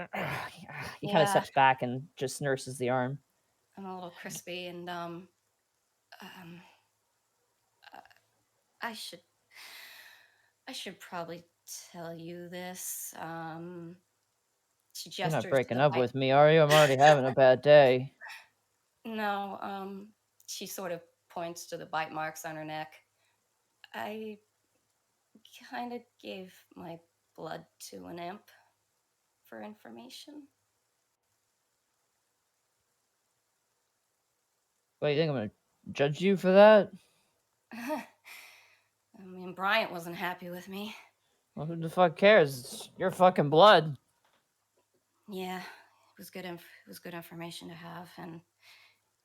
A: He kind of
D: Yeah.
A: steps back and just nurses the arm.
D: I'm a little crispy, and I should probably tell you this. She
A: You're
D: gestures
A: not breaking
D: to the
A: up with me, are you? I'm already having a bad day.
D: No, she sort of points to the bite marks on her neck. I kind of gave my blood to an imp for information.
A: What, you think I'm going to judge you for that?
D: I mean, Bryant wasn't happy with me.
A: Well, who the fuck cares? It's your fucking blood.
D: Yeah, it was good. It was good information to have, and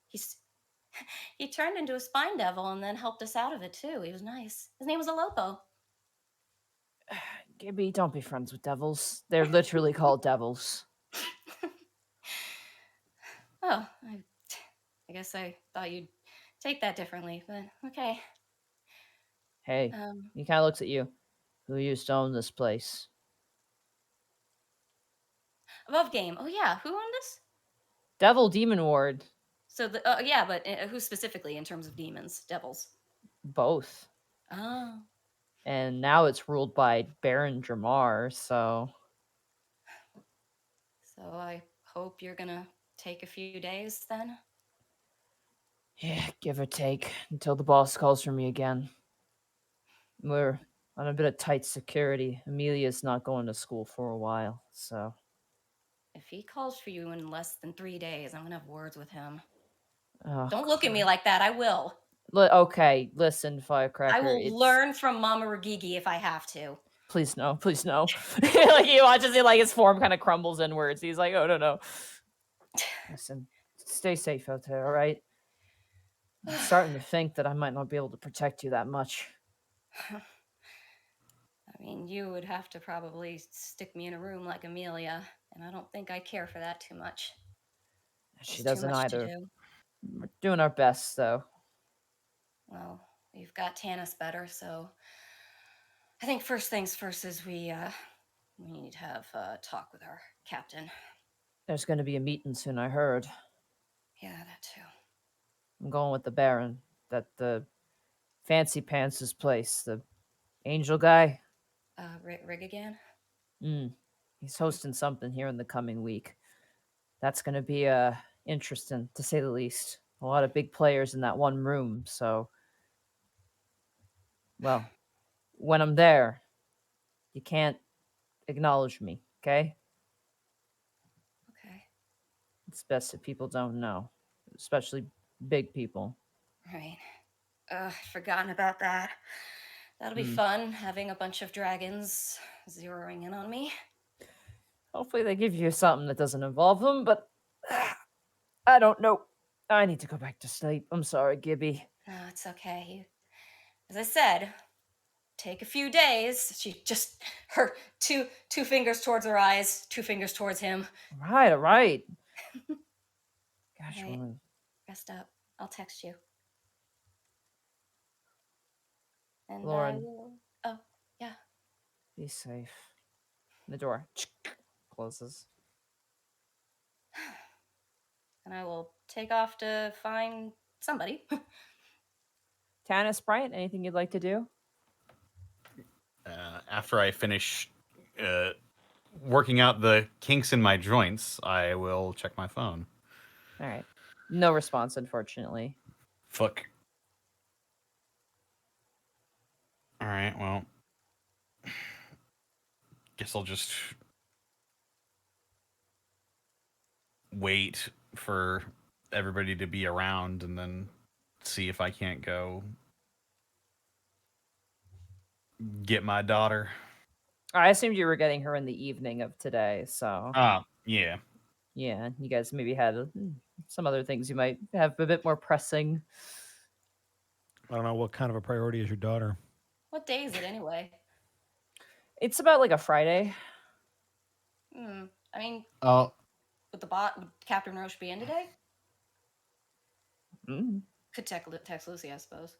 D: he's he turned into a spine devil and then helped us out of it too. He was nice. His name was Alopo.
A: Gibby, don't be friends with devils. They're literally called devils.
D: Oh, I guess I thought you'd take that differently, but okay.
A: Hey, he kind of looks at you. Who used to own this place?
D: Above game. Oh yeah, who owned this?
A: Devil Demon Ward.
D: So yeah, but who specifically in terms of demons, devils?
A: Both.
D: Oh,
A: And now it's ruled by Baron Dramar, so
D: so I hope you're gonna take a few days then.
A: yeah, give or take, until the boss calls for me again. We're on a bit of tight security. Amelia's not going to school for a while, so
D: If he calls for you in less than 3 days, I'm gonna have words with him.
A: oh,
D: Don't look at me like that. I will.
A: Okay, listen, Firecracker.
D: I will learn from Mama Ragigi if I have to.
A: Please no, please no. Like he watches it, like his form kind of crumbles inwards. He's like, oh no. Listen, stay safe out there, all right? I'm starting to think that I might not be able to protect you that much.
D: I mean, you would have to probably stick me in a room like Amelia, and I don't think I care for that too much.
A: She
D: There's too
A: doesn't
D: much to
A: either.
D: do.
A: We're doing our best, though.
D: Well, we've got Tanis better, so I think first things first is we need to have a talk with our captain.
A: There's going to be a meeting soon, I heard.
D: Yeah, that too.
A: I'm going with the Baron. That the Fancy Pants' place. The angel guy.
D: Rig again?
A: He's hosting something here in the coming week. That's going to be interesting, to say the least. A lot of big players in that one room, so... Well, when I'm there, you can't acknowledge me, okay?
D: Okay.
A: It's best if people don't know, especially big people.
D: Right. I've forgotten about that. That'll be fun, having a bunch of dragons zeroing in on me.
A: Hopefully they give you something that doesn't involve them, but I don't know. I need to go back to sleep. I'm sorry, Gibby.
D: No, it's okay. As I said, take a few days. She just her two fingers towards her eyes, 2 fingers towards him.
A: All right. Gosh,
D: Right.
A: woman.
D: Rest up. I'll text you. And I
A: Lauren.
D: will. Oh, yeah.
A: Be safe. The door closes.
D: And I will take off to find somebody.
A: Tanis, Bryant, anything you'd like to do?
E: After I finish working out the kinks in my joints, I will check my phone.
A: All right. No response, unfortunately.
E: Fuck. All right, well, guess I'll just wait for everybody to be around and then see if I can't go get my daughter.
A: I assumed you were getting her in the evening of today, so
E: Yeah.
A: yeah, you guys maybe had some other things you might have a bit more pressing.
F: I don't know what kind of a priority is your daughter.
D: What day is it anyway?
A: It's about like a Friday.
D: I mean,
E: Oh,
D: would Captain Roche be in today?
A: Mm.
D: Could text Lucy, I suppose.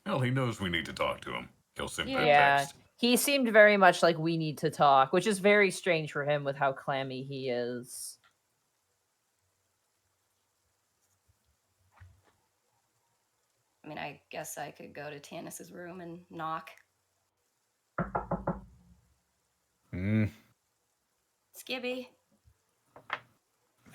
B: Well, he knows we need to talk to him. He'll send that
A: Yeah,
B: text.
A: he seemed very much like we need to talk, which is very strange for him with how clammy he is.
D: I mean, I guess I could go to Tanis's room and knock. Skibby.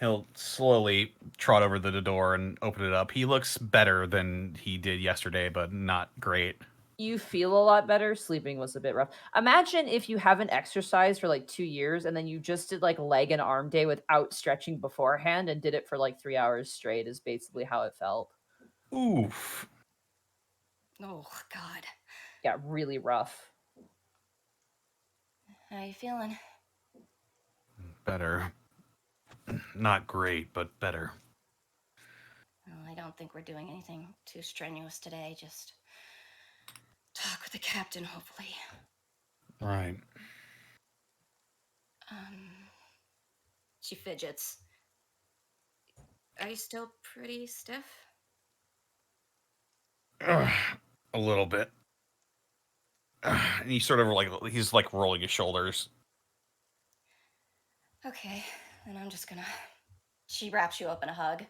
E: He'll slowly trot over to the door and open it up. He looks better than he did yesterday, but not great.
A: You feel a lot better. Sleeping was a bit rough. Imagine if you haven't exercised for like 2 years and then you just did like leg and arm day without stretching beforehand and did it for like 3 hours straight is basically how it felt.
E: Oof.
D: Oh God.
A: Got really rough.
D: How you feeling?
E: Better. Not great, but better.
D: Well, I don't think we're doing anything too strenuous today. Just talk with the captain, hopefully.
E: Right.
D: She fidgets. Are you still pretty stiff?
E: A little bit. And he's sort of he's like rolling his shoulders.
D: Okay, then I'm just gonna. She wraps you up in a hug.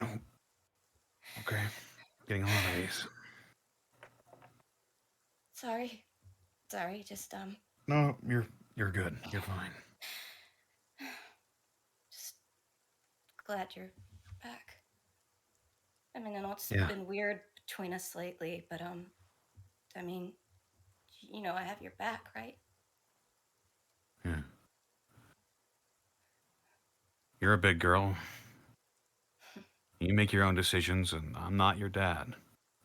E: Okay. Getting a lot of these.
D: Sorry, just
E: No, you're good. You're fine.
D: just glad you're back. I mean, I know it's
E: Yeah.
D: been weird between us lately, but I mean, you know, I have your back, right?
E: Yeah. You're a big girl. You make your own decisions, and I'm not your dad,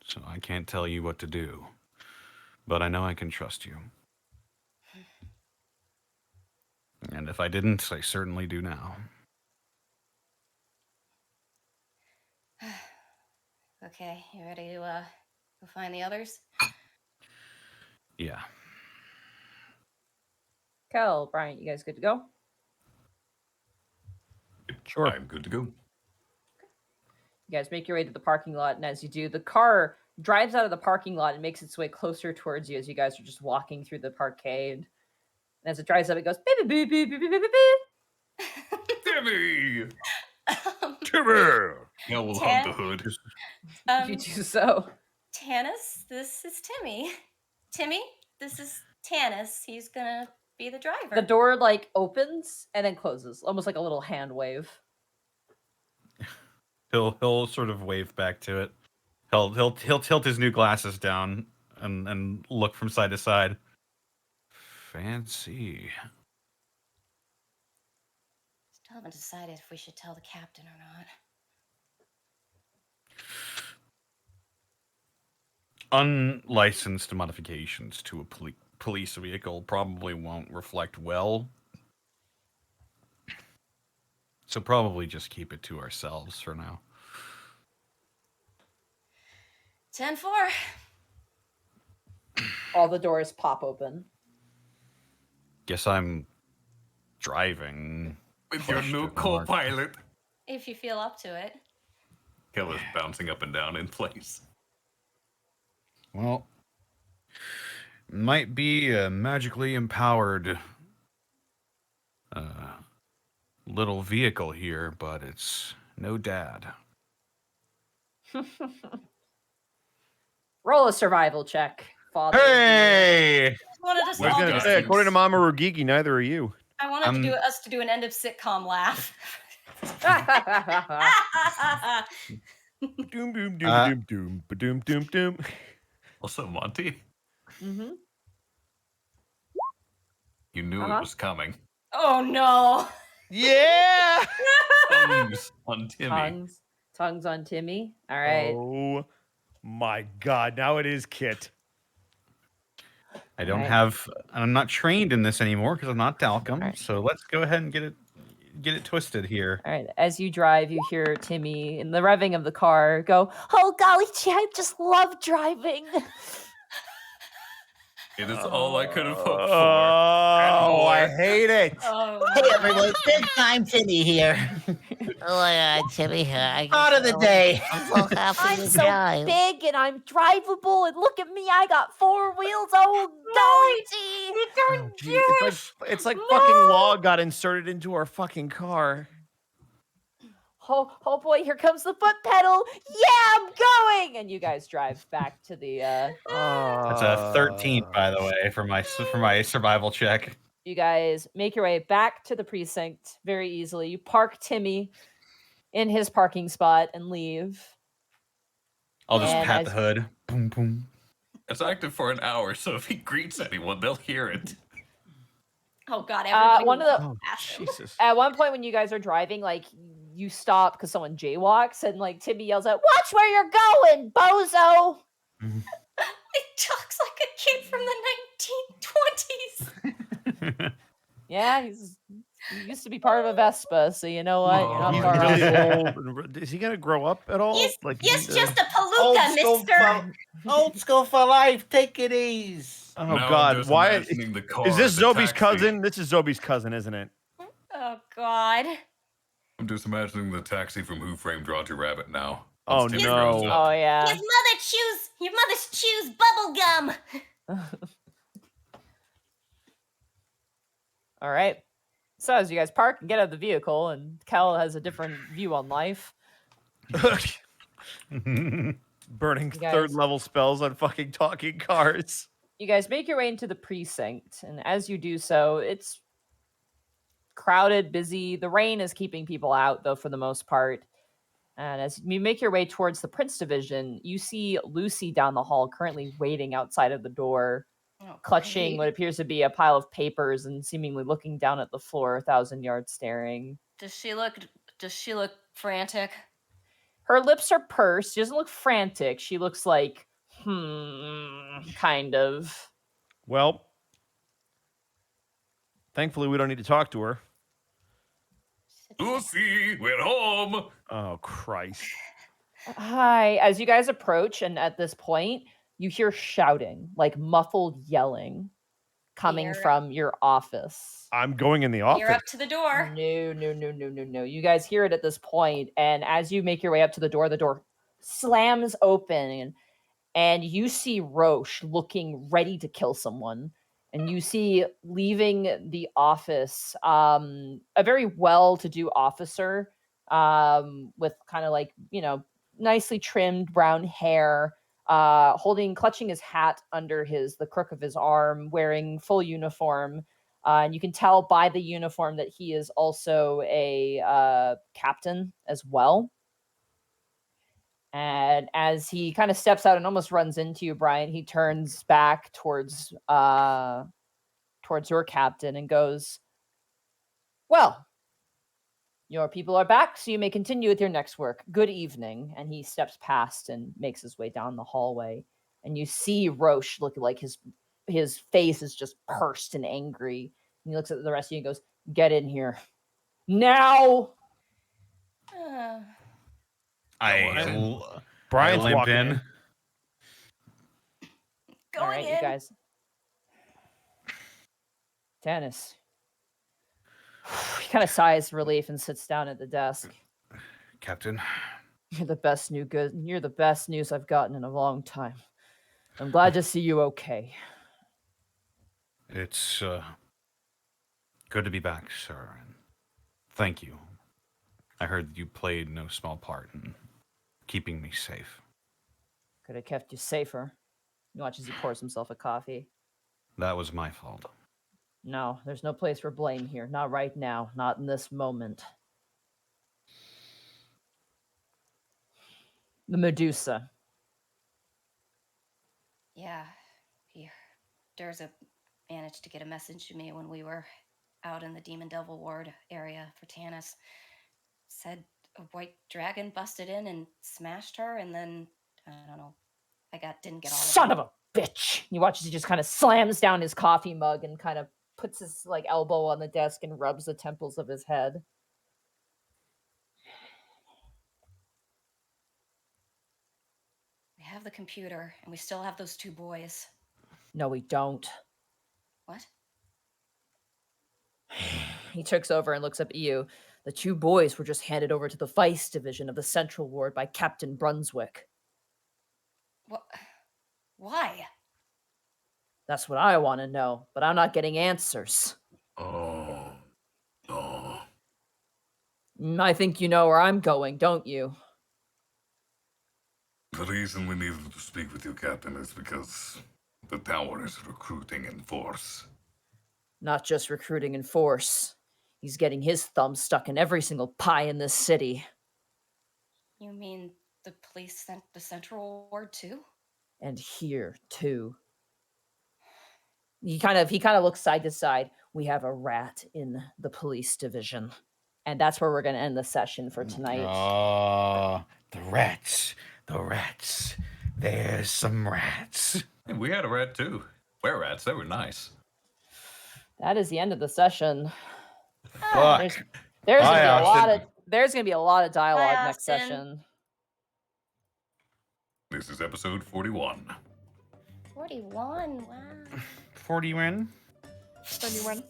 E: so I can't tell you what to do. But I know I can trust you. And if I didn't, I certainly do now.
D: Okay, you ready to go find the others?
E: Yeah.
A: Kel, Bryant, you guys good to go?
F: Sure.
B: I'm good to go.
A: You guys make your way to the parking lot, and as you do, the car drives out of the parking lot and makes its way closer towards you as you guys are just walking through the parkade. And as it drives up, it goes beep beep beep beep beep beep beep beep.
B: Timmy!
H: Timmy!
B: Yeah, we'll
D: Tan-
B: hug the hood.
A: You do so.
D: Tanis, this is Timmy. Timmy, this is Tanis. He's gonna be the driver.
A: The door like opens and then closes, almost like a little hand wave.
C: He'll sort of wave back to it. He'll tilt his new glasses down and look from side to side.
E: Fancy.
D: Still haven't decided if we should tell the captain or not.
E: Unlicensed modifications to a police vehicle probably won't reflect well. So probably just keep it to ourselves for now.
D: 10-4.
A: All the doors pop open.
E: Guess I'm driving.
B: With your new
E: Question mark.
B: co-pilot.
D: If you feel up to it.
B: Kel is bouncing up and down in place.
E: Well, might be a magically empowered little vehicle here, but it's no dad.
A: Roll a survival check, father.
F: Hey!
D: Wanted us to
B: Where's
D: all
B: the
D: do-
B: guy?
F: According to Mama Rugigi, neither are you.
D: I wanted to do us to do an end of sitcom laugh.
F: Doom, doom, doom,
E: Uh,
F: doom, doom, ba-doom, doom, doom.
B: Also, Monty,
A: Mm-hmm.
B: you knew
A: Uh-huh.
B: it was coming.
D: Oh no.
F: Yeah!
B: Tongues on Timmy.
A: Tongues on Timmy. All right.
F: Oh my God! Now it is Kit.
C: I don't
A: Alright.
C: I'm not trained in this anymore because I'm not talcum.
A: Alright.
C: So let's go ahead and get it twisted here.
A: All right. As you drive, you hear Timmy in the revving of the car go, "Oh golly gee, I just love driving."
B: It is all I could have hoped for.
F: Oh, I hate it.
D: Oh,
I: Hey everyone, big time Timmy here.
J: Oh my God, Timmy here. I
I: Part of the day.
J: I'm so happy
A: I'm
J: to
A: so
J: drive.
A: big and I'm drivable, and look at me, I got 4 wheels. Oh golly gee.
F: Oh, geez. It's like fucking log got inserted into our fucking car.
A: Oh boy, here comes the foot pedal. Yeah, I'm going. And you guys drive back to the
C: That's a 13, by the way, for my survival check.
A: you guys make your way back to the precinct very easily. You park Timmy in his parking spot and leave.
C: I'll just
A: And
C: pat
A: as-
C: the hood. Boom, boom.
B: It's active for an hour, so if he greets anyone, they'll hear it.
D: oh God, everybody.
A: one of the-
F: Oh,
D: ask him.
F: Jesus.
A: At one point when you guys are driving, like you stop because someone jaywalks and like Timmy yells out, "Watch where you're going, bozo!"
D: It talks like a kid from the 1920s.
A: Yeah, he used to be part of a Vespa, so you know what? You're not
F: He's
A: far
F: really
A: off.
F: old. Is he gonna grow up at all?
D: He's,
F: Like
D: he's
F: he-
D: just a
I: Old
D: palooka,
I: school
D: mister.
I: Old school for life. Take it easy.
F: Oh
B: Now I'm
F: God!
B: just
F: Why
B: imagining the car,
F: is this
B: the
F: Zobi's
B: taxi.
F: cousin? This is Zobi's cousin, isn't it?
D: Oh, God.
B: I'm just imagining the taxi from Who Framed Roger Rabbit now.
F: Oh,
B: Once Timmy
F: no.
B: grows up.
A: Oh yeah.
D: Your mother's chews bubble gum.
A: All right. So as you guys park and get out of the vehicle, and Kel has a different view on life.
F: Burning
A: You guys-
F: third level spells on fucking talking cars.
A: You guys make your way into the precinct, and as you do so, it's crowded, busy. The rain is keeping people out, though, for the most part. And as you make your way towards the Prince Division, you see Lucy down the hall, currently waiting outside of the door,
D: Oh,
A: clutching
D: great.
A: what appears to be a pile of papers and seemingly looking down at the floor, 1,000 yards staring.
D: Does she look frantic?
A: Her lips are pursed. She doesn't look frantic. She looks like, kind of.
F: Well, thankfully we don't need to talk to her.
B: Lucy, we're home.
F: Oh Christ!
A: Hi. As you guys approach, and at this point, you hear shouting, like muffled yelling, coming
D: Here.
A: from your office.
F: I'm going in the office.
D: You're up to the door.
A: No. You guys hear it at this point, and as you make your way up to the door slams open, and you see Roche looking ready to kill someone. And you see leaving the office a very well-to-do officer with kind of like, nicely trimmed brown hair, clutching his hat under the crook of his arm, wearing full uniform. And you can tell by the uniform that he is also a captain as well. And as he kind of steps out and almost runs into you, Brian, he turns back towards your captain and goes, "Well, your people are back, so you may continue with your next work. Good evening." And he steps past and makes his way down the hallway. And you see Roche look like his face is just pursed and angry. And he looks at the rest of you and goes, "Get in here. Now!"
F: Brian's
E: limp
F: walking in.
A: All right,
D: Going
A: you guys. Tannis. He kind of sighs relief and sits down at the desk.
C: Captain.
A: You're the best news I've gotten in a long time. I'm glad to see you okay.
C: It's good to be back, sir. And thank you. I heard you played no small part in keeping me safe.
A: Could have kept you safer. You watch as he pours himself a coffee.
C: That was my fault.
A: No, there's no place for blame here. Not right now. Not in this moment. The Medusa.
D: Yeah, Durza managed to get a message to me when we were out in the Demon Devil Ward area for Tannis. Said a white dragon busted in and smashed her, and then I don't know. Didn't get all
A: Son
D: of
A: of a bitch! You watch as he just kind of slams down his coffee mug and kind of puts his elbow on the desk and rubs the temples of his head.
D: We have the computer, and we still have those two boys.
A: No, we don't.
D: What?
A: He turns over and looks up at you. The two boys were just handed over to the Vice Division of the Central Ward by Captain Brunswick.
D: What? Why?
A: That's what I want to know, but I'm not getting answers.
B: Oh, no.
A: I think you know where I'm going, don't you?
B: The reason we needed to speak with you, Captain, is because the tower is recruiting in force.
A: Not just recruiting in force. He's getting his thumb stuck in every single pie in this city.
D: You mean the police sent the Central Ward too?
A: And here, too. He kind of looks side to side. We have a rat in the police division. And that's where we're going to end the session for tonight.
E: The rats.
C: There's some rats.
B: Hey, we had a rat too. Were rats, they were nice.
A: That is the end of the session.
C: Fuck.
A: There's
C: Bye,
A: gonna be
C: Austin.
A: there's gonna be a lot of dialogue
D: Bye,
A: next
D: Austin.
A: session.
B: This is episode 41.
D: 41. Wow.
C: 40 win.
A: 21.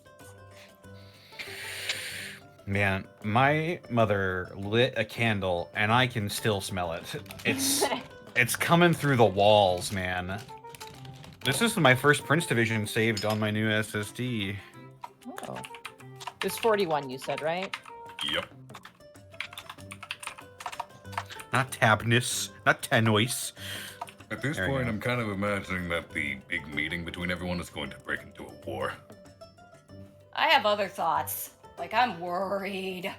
C: Man, my mother lit a candle and I can still smell it. It's coming through the walls, man. This is my first Prince Division saved on my new SSD.
A: Oh. It's 41, you said, right?
B: Yep.
C: Not tabness, not tenoise.
B: At this
C: There we
B: point,
C: go.
B: I'm kind of imagining that the big meeting between everyone is going to break into a war.
D: I have other thoughts. Like, I'm worried.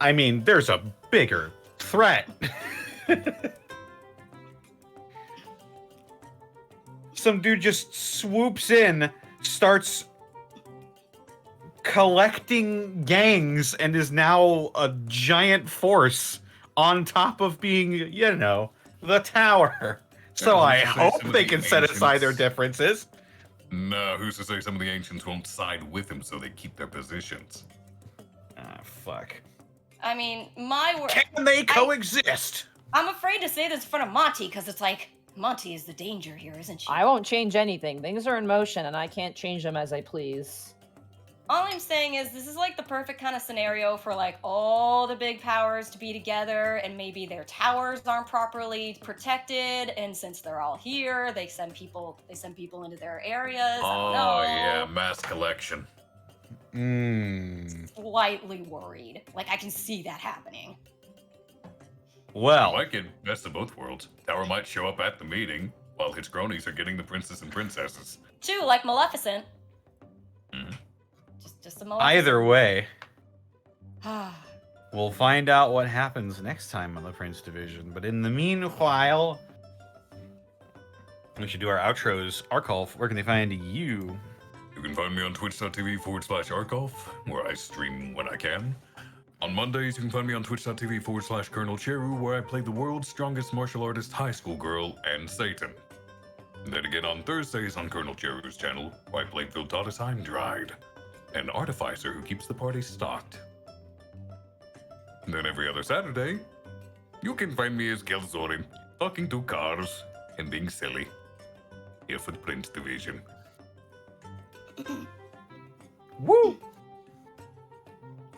C: I mean, there's a bigger threat. Some dude just swoops in, starts collecting gangs, and is now a giant force on top of being, you know, the tower. So
B: Yeah,
C: I
B: who's to say
C: hope
B: some of
C: they
B: the
C: can set aside their
B: ancients-
C: differences.
B: No, who's to say some of the ancients won't side with him so they keep their positions?
C: Ah, fuck.
D: I mean, my word.
C: Can they coexist?
D: I'm afraid to say this in front of Monty because it's like, Monty is the danger here, isn't she?
A: I won't change anything. Things are in motion, and I can't change them as I please.
D: All I'm saying is this is like the perfect kind of scenario for like all the big powers to be together and maybe their towers aren't properly protected, and since they're all here, they send people into their areas. I don't know.
B: Oh, yeah, mass collection.
D: Slightly worried. Like I can see that happening.
B: You
C: Well,
B: might get best of both worlds. Tower might show up at the meeting, while his cronies are getting the princes and princesses.
D: Too, like Maleficent.
B: Mhm.
D: Just a Maleficent.
C: either way, we'll find out what happens next time on the Prince Division. But in the meanwhile, we should do our outros. Arkolf, where can they find you?
B: You can find me on twitch.tv/Arkolf, where I stream when I can. On Mondays, you can find me on twitch.tv/Colonel Cheru, where I play the world's strongest martial artist high school girl and Satan. And then again on Thursdays on Colonel Cheru's channel, where I play Vildatus Dried, an artificer who keeps the party stocked. And then every other Saturday, you can find me as Gelzorin, talking to cars and being silly. Here for the Prince Division.
C: Woo!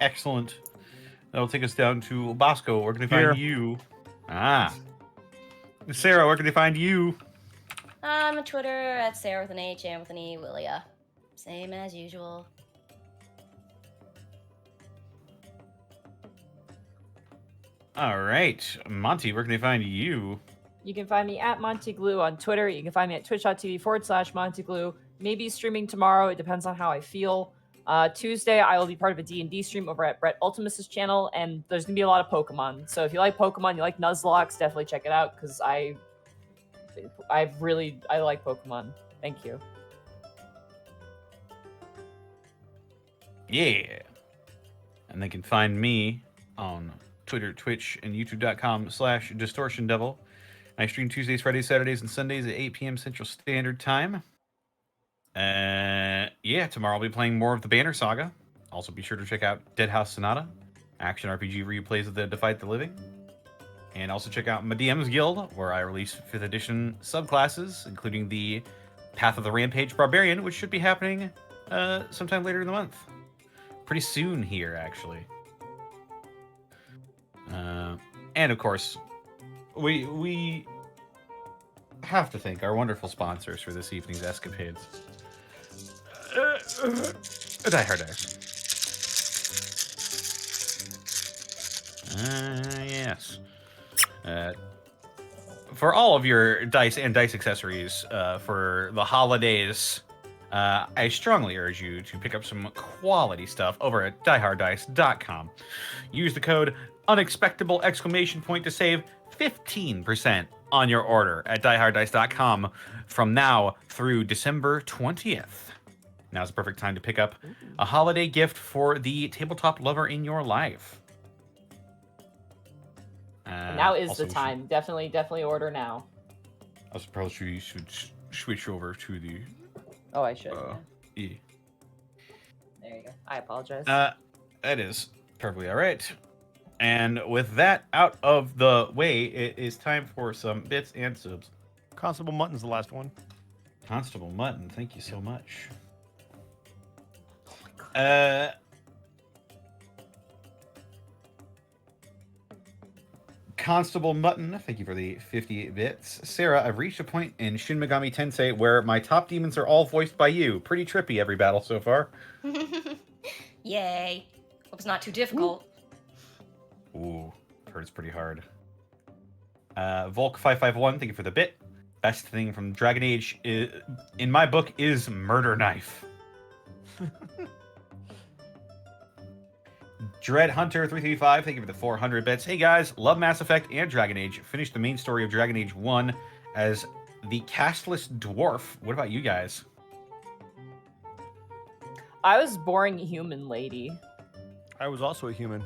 C: Excellent. That'll take us down to Bosco. Where can they
F: Here.
C: find you? Ah. Sarah, where can they find you?
D: I'm on Twitter at Sarah with an H and with an E, Willia. Same as usual.
C: All right. Monty, where can they find you?
A: You can find me at Montyglue on Twitter. You can find me at twitch.tv/Montyglue. Maybe streaming tomorrow. It depends on how I feel. Tuesday, I will be part of a D&D stream over at Brett Ultimus's channel, and there's going to be a lot of Pokemon. So if you like Pokemon, you like Nuzlocke, definitely check it out, because I like Pokemon. Thank you.
C: Yeah. And they can find me on Twitter, Twitch, and YouTube.com/DistortionDevil. I stream Tuesdays, Fridays, Saturdays, and Sundays at 8 p.m. Central Standard Time. Yeah, tomorrow I'll be playing more of the Banner Saga. Also, be sure to check out Dead House Sonata, action RPG replays of the Defight the Living. And also check out my DM's Guild, where I release 5th edition subclasses, including the Path of the Rampage Barbarian, which should be happening sometime later in the month. Pretty soon here, actually. And of course, we have to thank our wonderful sponsors for this evening's escapades. Die Hard Dice. Yes. For all of your dice and dice accessories for the holidays, I strongly urge you to pick up some quality stuff over at dieharddice.com. Use the code Unexpectable to save 15% on your order at dieharddice.com from now through December 20th. Now's the perfect time to pick up a holiday gift for the tabletop lover in your life.
A: Now is
C: Also,
A: the time. Definitely order now.
C: Also, probably you should switch over to the.
A: Oh, I should.
C: Yeah.
A: There you go. I apologize.
C: That is perfectly all right. And with that out of the way, it is time for some bits and subs.
F: Constable Mutton's the last one.
C: Constable Mutton, thank you so much.
A: Oh my god.
C: Constable Mutton, thank you for the 50 bits. Sarah, I've reached a point in Shin Megami Tensei where my top demons are all voiced by you. Pretty trippy every battle so far.
D: Yay. Hope it's not too difficult.
C: Ooh, heard it's pretty hard. Volk551, thank you for the bit. Best thing from Dragon Age, in my book, is Murder Knife. Dread Hunter 335, thank you for the 400 bits. Hey guys, love Mass Effect and Dragon Age. Finished the main story of Dragon Age 1 as the castless dwarf. What about you guys?
A: I was boring human lady.
F: I was also a human.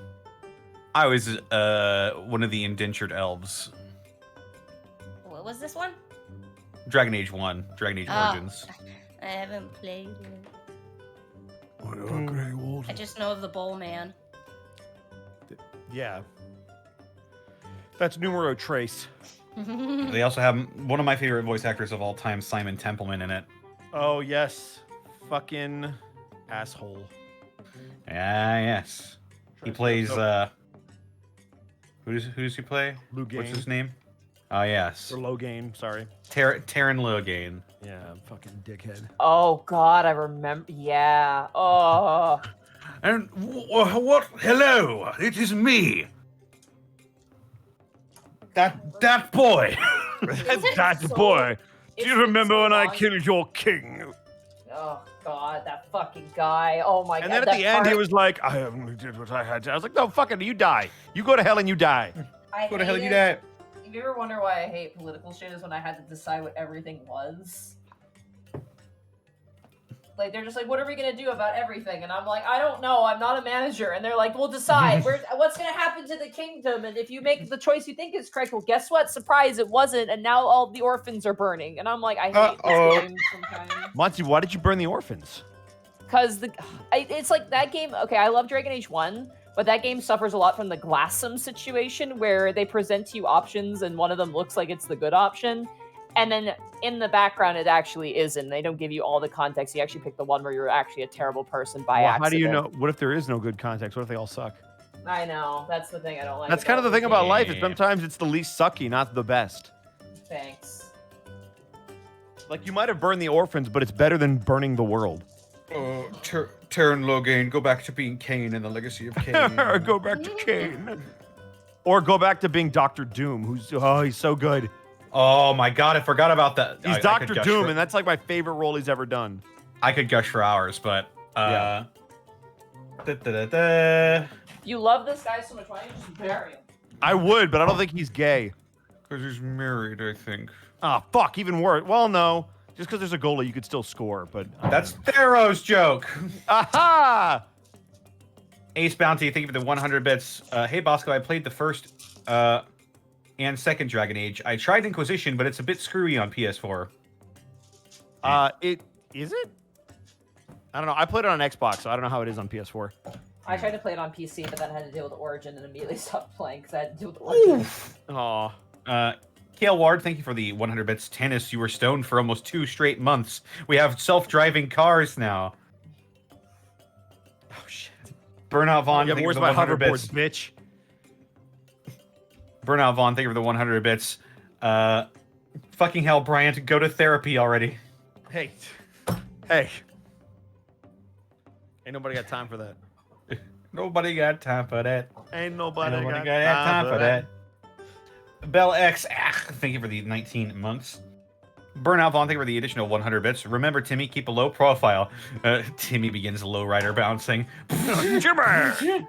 C: I was one of the indentured elves.
D: What was this one?
C: Dragon Age 1, Dragon Age Origins.
D: I haven't played it.
F: Mm.
D: I just know of the Bowl Man.
F: Yeah. That's numero trace.
C: They also have one of my favorite voice actors of all time, Simon Templeman, in it.
F: Oh, yes. Fucking asshole.
C: Yes. He plays, who does he play?
F: Lugane.
C: What's his name? Oh, yes.
F: Or Logain, sorry.
C: Taron Logain.
F: Yeah, fucking dickhead.
A: Oh god, I remember. Yeah. Oh.
H: And what? Hello, it is me. That boy.
F: That
A: so-
F: boy. Do
A: it's
F: you
A: been
F: remember
A: so
F: when I
A: long.
F: killed your king?
A: Oh god, that fucking guy. Oh my
F: And
A: god.
F: then at
A: that
F: the end, he
A: part-
F: was like, I only did what I had to. I was like, no, fuck it, you die. You go to hell and you die.
A: I
C: What the hell
A: hate
C: you
A: it.
C: that?
A: If you ever wonder why I hate political shit, is when I had to decide what everything was. Like, they're just like, what are we gonna do about everything? And I'm like, I don't know, I'm not a manager. And they're like, we'll decide. What's gonna happen to the kingdom? And if you make the choice you think is correct, well, guess what? Surprise, it wasn't. And now all the orphans are burning. And I'm like, I hate this game sometimes.
F: Monty, why did you burn the orphans?
A: Because it's like that game. Okay, I love Dragon Age 1, but that game suffers a lot from the Glassum situation where they present to you options and one of them looks like it's the good option. And then in the background, it actually isn't. They don't give you all the context. You actually pick the one where you're actually a terrible person by accident.
F: How do you know? What if there is no good context? What if they all suck?
A: I know. That's the thing I don't like.
F: That's kind of the thing about life. Is
C: Yeah.
F: sometimes it's the least sucky, not the best.
A: Thanks.
F: Like you might have burned the orphans, but it's better than burning the world.
C: Taron Logain, go back to being Cain in the Legacy of Cain.
F: Or go back to Cain. Or go back to being Doctor Doom, he's so good.
C: Oh my god, I forgot about that.
F: He's
C: I
F: Doctor
C: could gush
F: Doom,
C: for-
F: and that's like my favorite role he's ever done.
C: I could gush for hours, but
F: Yeah.
A: If you love this guy so much, why don't you just bury him?
F: I would, but I don't think he's gay.
C: Because he's married, I think.
F: Ah, fuck, even worse. Well, no. Just because there's a goalie, you could still score, but...
C: That's Thero's joke.
F: Aha!
C: Ace Bounty, thank you for the 100 bits. Hey, Bosco, I played the first and second Dragon Age. I tried Inquisition, but it's a bit screwy on PS4.
F: Is it? I don't know. I played it on Xbox, so I don't know how it is on PS4.
A: I tried to play it on PC, but then I had to deal with Origin and immediately stopped playing because I had to deal with Origin.
F: Aw.
C: Kale Ward, thank you for the 100 bits. Tennis, you were stoned for almost 2 straight months. We have self-driving cars now.
F: Oh, shit.
C: Burnout Vaughn,
F: Yeah,
C: thank
F: but
C: you for
F: where's
C: the
F: my
C: 100 bits.
F: hoverboards, bitch?
C: Burnout Vaughn, thank you for the 100 bits. Fucking hell, Bryant, go to therapy already.
F: Hey. Hey. Ain't nobody got time for that.
C: Nobody got time for that.
F: Ain't nobody,
C: Nobody
F: got
C: time for that. Bell X, thank you for the 19 months. Burnout Vaughn, thank you for the additional 100 bits. Remember, Timmy, keep a low profile. Timmy begins lowrider bouncing.
H: Jimmy!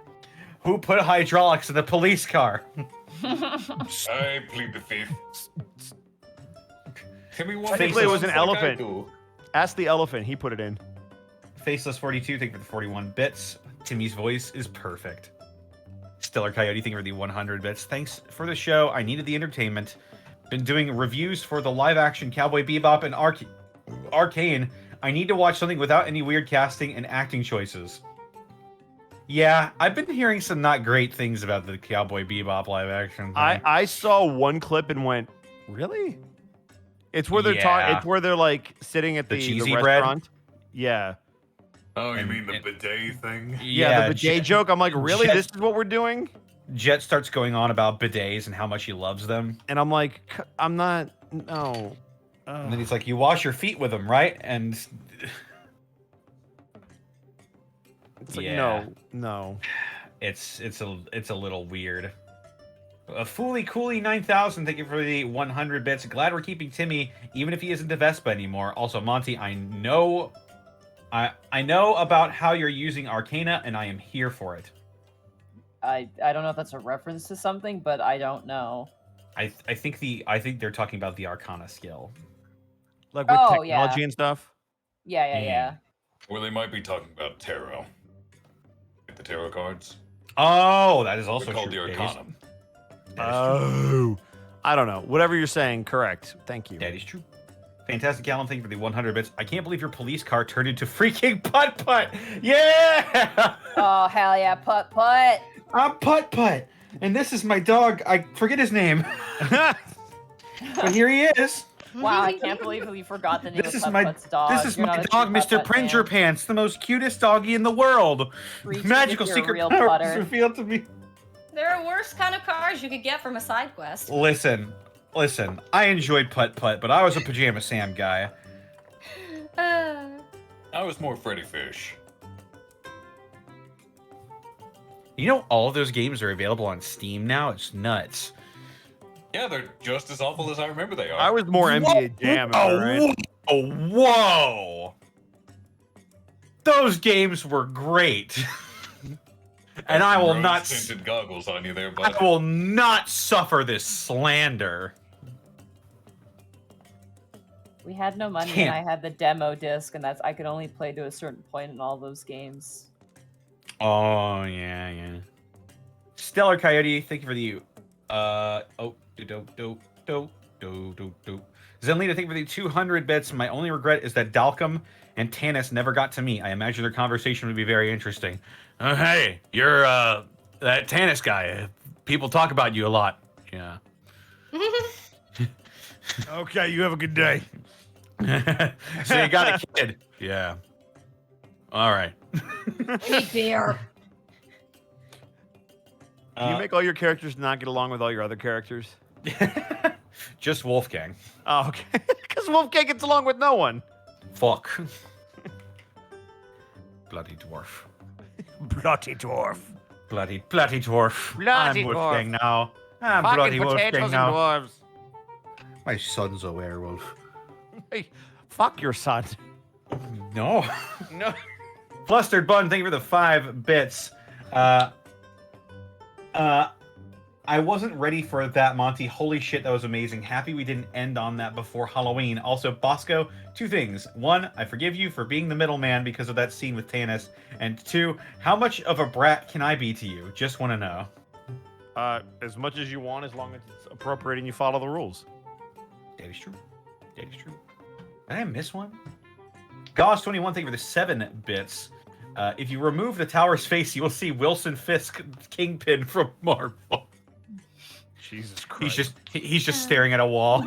C: Who put hydraulics in the police car?
B: I plead the fifth. Timmy wants
F: Technically, it was an
B: like I
F: elephant.
B: do.
F: Ask the elephant. He put it in.
C: Faceless 42, thank you for the 41 bits. Timmy's voice is perfect. Stellar Coyote, thank you for the 100 bits. Thanks for the show. I needed the entertainment. Been doing reviews for the live-action Cowboy Bebop and Arcane. I need to watch something without any weird casting and acting choices. Yeah, I've been hearing some not great things about the Cowboy Bebop live-action thing.
F: I saw one clip and went, really? It's where they're
C: Yeah.
F: It's where they're like sitting at
C: The
F: the
C: cheesy bread?
F: restaurant. Yeah.
B: Oh, you mean the bidet thing?
F: Yeah, the bidet joke. I'm like, really?
C: Jet-
F: This is what we're doing?
C: Jet starts going on about bidets and how much he loves them.
F: And I'm like, I'm not. No.
C: And then he's like, you wash your feet with them, right? And
F: It's like,
C: yeah.
F: no.
C: It's a little weird. Fooly Cooly 9000, thank you for the 100 bits. Glad we're keeping Timmy, even if he isn't the Vespa anymore. Also, Monty, I know about how you're using Arcana, and I am here for it.
A: I don't know if that's a reference to something, but I don't know.
C: I think they're talking about the Arcana skill.
F: Like with
A: Oh, yeah.
F: technology and stuff.
A: Yeah.
B: Or they might be talking about tarot. Like the tarot cards.
C: Oh, that is also
B: They're called
C: true.
B: the
C: That is-
B: Arcanum.
C: that is true.
F: Oh. I don't know. Whatever you're saying, correct. Thank you.
C: That is true. Fantastic, Callum. Thank you for the 100 bits. I can't believe your police car turned into freaking Putt Putt. Yeah!
A: Oh, hell yeah, Putt.
C: I'm Putt Putt, and this is my dog. I forget his name, but here he is.
A: Wow, I can't believe we forgot the name
C: This
A: of
C: is
A: Putt
C: my
A: Putt's dog.
C: this is
A: You're
C: my
A: not a
C: dog,
A: true Putt
C: Mr.
A: Putt
C: Pringer
A: fan.
C: Pants, the most cutest doggy in the world.
A: Reach
C: Magical
A: into your
C: secret
A: real
C: power
A: putter.
C: was revealed to me.
D: There are worse kind of cars you could get from a side quest.
C: Listen. I enjoyed Putt Putt, but I was a Pajama Sam guy.
B: I was more Freddy Fish.
C: You know, all of those games are available on Steam now. It's nuts.
B: Yeah, they're just as awful as I remember they are.
F: I was more NBA Jam, am I right?
C: Whoa! Those games were great. And I will not
B: tinted goggles on you there, bud.
C: I will not suffer this slander.
A: We had no money,
C: Can't.
A: and I had the demo disc, and I could only play to a certain point in all those games.
C: Oh yeah. Stellar Coyote, thank you for the Zenlita, thank you for the 200 bits. My only regret is that Dalcom and Tanis never got to meet. I imagine their conversation would be very interesting. Hey, you're that Tanis guy. People talk about you a lot. Yeah.
F: Okay, you have a good day.
C: So you got a kid. Yeah. All right.
D: We need beer.
F: Do you make all your characters not get along with all your other characters?
C: Just Wolfgang.
F: Oh, okay. Because Wolfgang gets along with no one.
C: Fuck. Bloody dwarf.
F: Bloody dwarf.
C: Bloody dwarf.
F: Bloody
C: I'm Wolfgang now. I'm
F: Fucking
C: bloody
F: potatoes
C: Wolfgang
F: and
C: now.
F: dwarves.
I: My son's a werewolf.
F: Hey, fuck your son.
C: No.
F: No.
C: Flustered Bun, thank you for the 5 bits. I wasn't ready for that, Monty. Holy shit, that was amazing. Happy we didn't end on that before Halloween. Also, Bosco, 2 things. 1, I forgive you for being the middleman because of that scene with Tanis. And 2, how much of a brat can I be to you? Just want to know.
F: As much as you want, as long as it's appropriate and you follow the rules.
C: That is true. That is true. Did I miss one? Gauss21, thank you for the 7 bits. If you remove the tower's face, you will see Wilson Fisk, Kingpin from Marvel.
F: Jesus Christ.
C: He's just staring at a wall.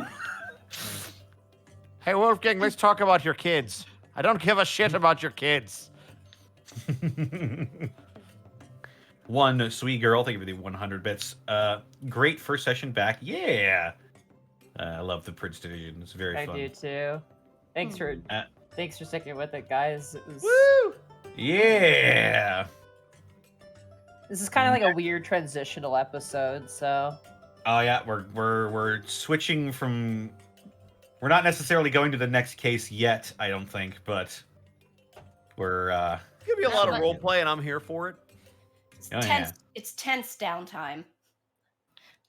F: Hey, Wolfgang, let's talk about your kids. I don't give a shit about your kids.
C: One sweet girl, thank you for the 100 bits. Great first session back. Yeah. I love the Prince Division. It's very
A: I
C: fun.
A: do too. Thanks for sticking with it, guys. It was...
C: Woo! Yeah.
A: This is kind of like a weird transitional episode, so.
C: Oh yeah, we're switching from. We're not necessarily going to the next case yet, I don't think, but we're.
F: Give me a lot of role play, and I'm here for it.
D: It's
C: Oh,
D: tense.
C: yeah.
D: It's tense downtime.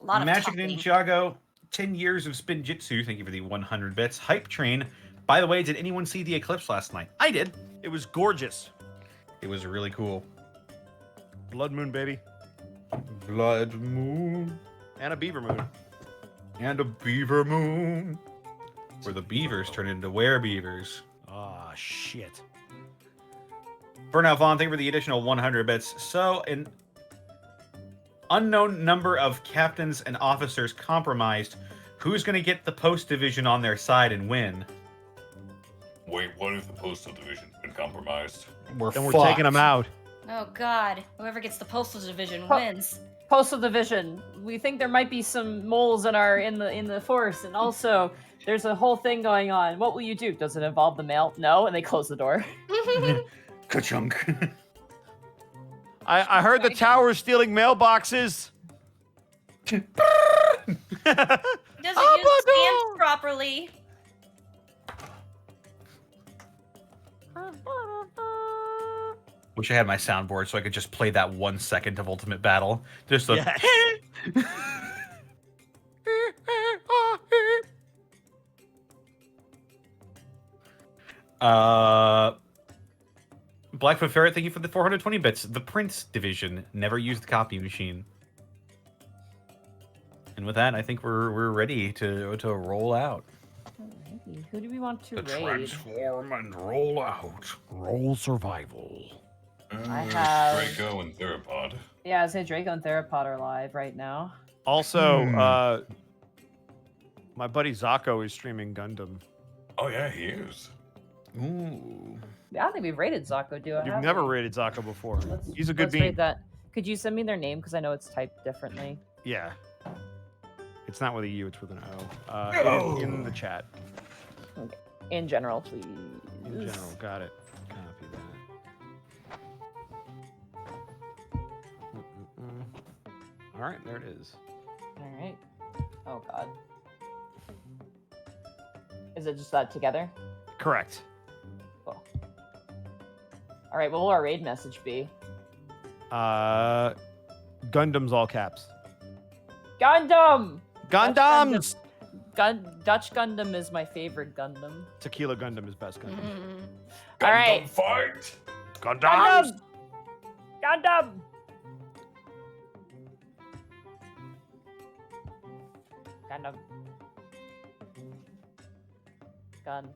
D: A lot of
C: Magic
D: talking.
C: Ninjago, 10 years of spin jitsu. Thank you for the 100 bits. Hype Train. By the way, did anyone see the eclipse last night? I did.
F: It was gorgeous.
C: It was really cool.
F: Blood moon, baby.
C: blood moon.
F: And a beaver moon.
C: And a beaver moon. Where the beavers turn into werebeavers.
F: Ah, shit.
C: Burnout Vaughn, thank you for the additional 100 bits. So, an unknown number of captains and officers compromised. Who's going to get the post division on their side and win?
B: Wait, what if the postal division's been compromised?
F: Then we're taking them out.
D: Oh God! Whoever gets the postal division
A: Po-
D: wins.
A: Postal division. We think there might be some moles in the force, and also there's a whole thing going on. What will you do? Does it involve the mail? No, and they close the door.
C: Ka-chunk.
F: I heard the tower's stealing mailboxes.
D: Doesn't use stamps properly.
C: Wish I had my soundboard so I could just play that 1 second of Ultimate Battle. Just the. Blackfoot Ferret, thank you for the 420 bits. The Prince division never used the copy machine. And with that, I think we're ready to roll out.
A: Alrighty. Who do we want to raid?
H: Transform and roll out.
F: Roll survival.
A: I have-
B: Draco and Theropod.
A: Yeah, I was saying Draco and Theropod are live right now.
F: Also, my buddy Zako is streaming Gundam.
B: Oh yeah, he is.
C: Ooh.
A: I don't think we've rated Zako, do I?
F: You've
A: Have
F: never
A: we?
F: rated Zako before.
A: Let's-
F: He's a good
A: let's raid
F: bean.
A: that. Could you send me their name? Because I know it's typed differently.
F: Yeah. It's not with a U, it's with an O.
H: Oh.
F: In the chat.
A: In general, please.
F: In general, got it. Copy that. All right, there it is.
A: All right. Oh God. Is it just that together?
F: Correct.
A: Cool. All right. What will our raid message be?
F: Gundam's all caps.
A: Gundam.
F: Gundams!
A: Dutch Gundam is my favorite Gundam.
F: Tequila Gundam is best Gundam.
A: All right.
B: Gundam fight!
F: Gundams!
A: Gundam. Gundam. Gun.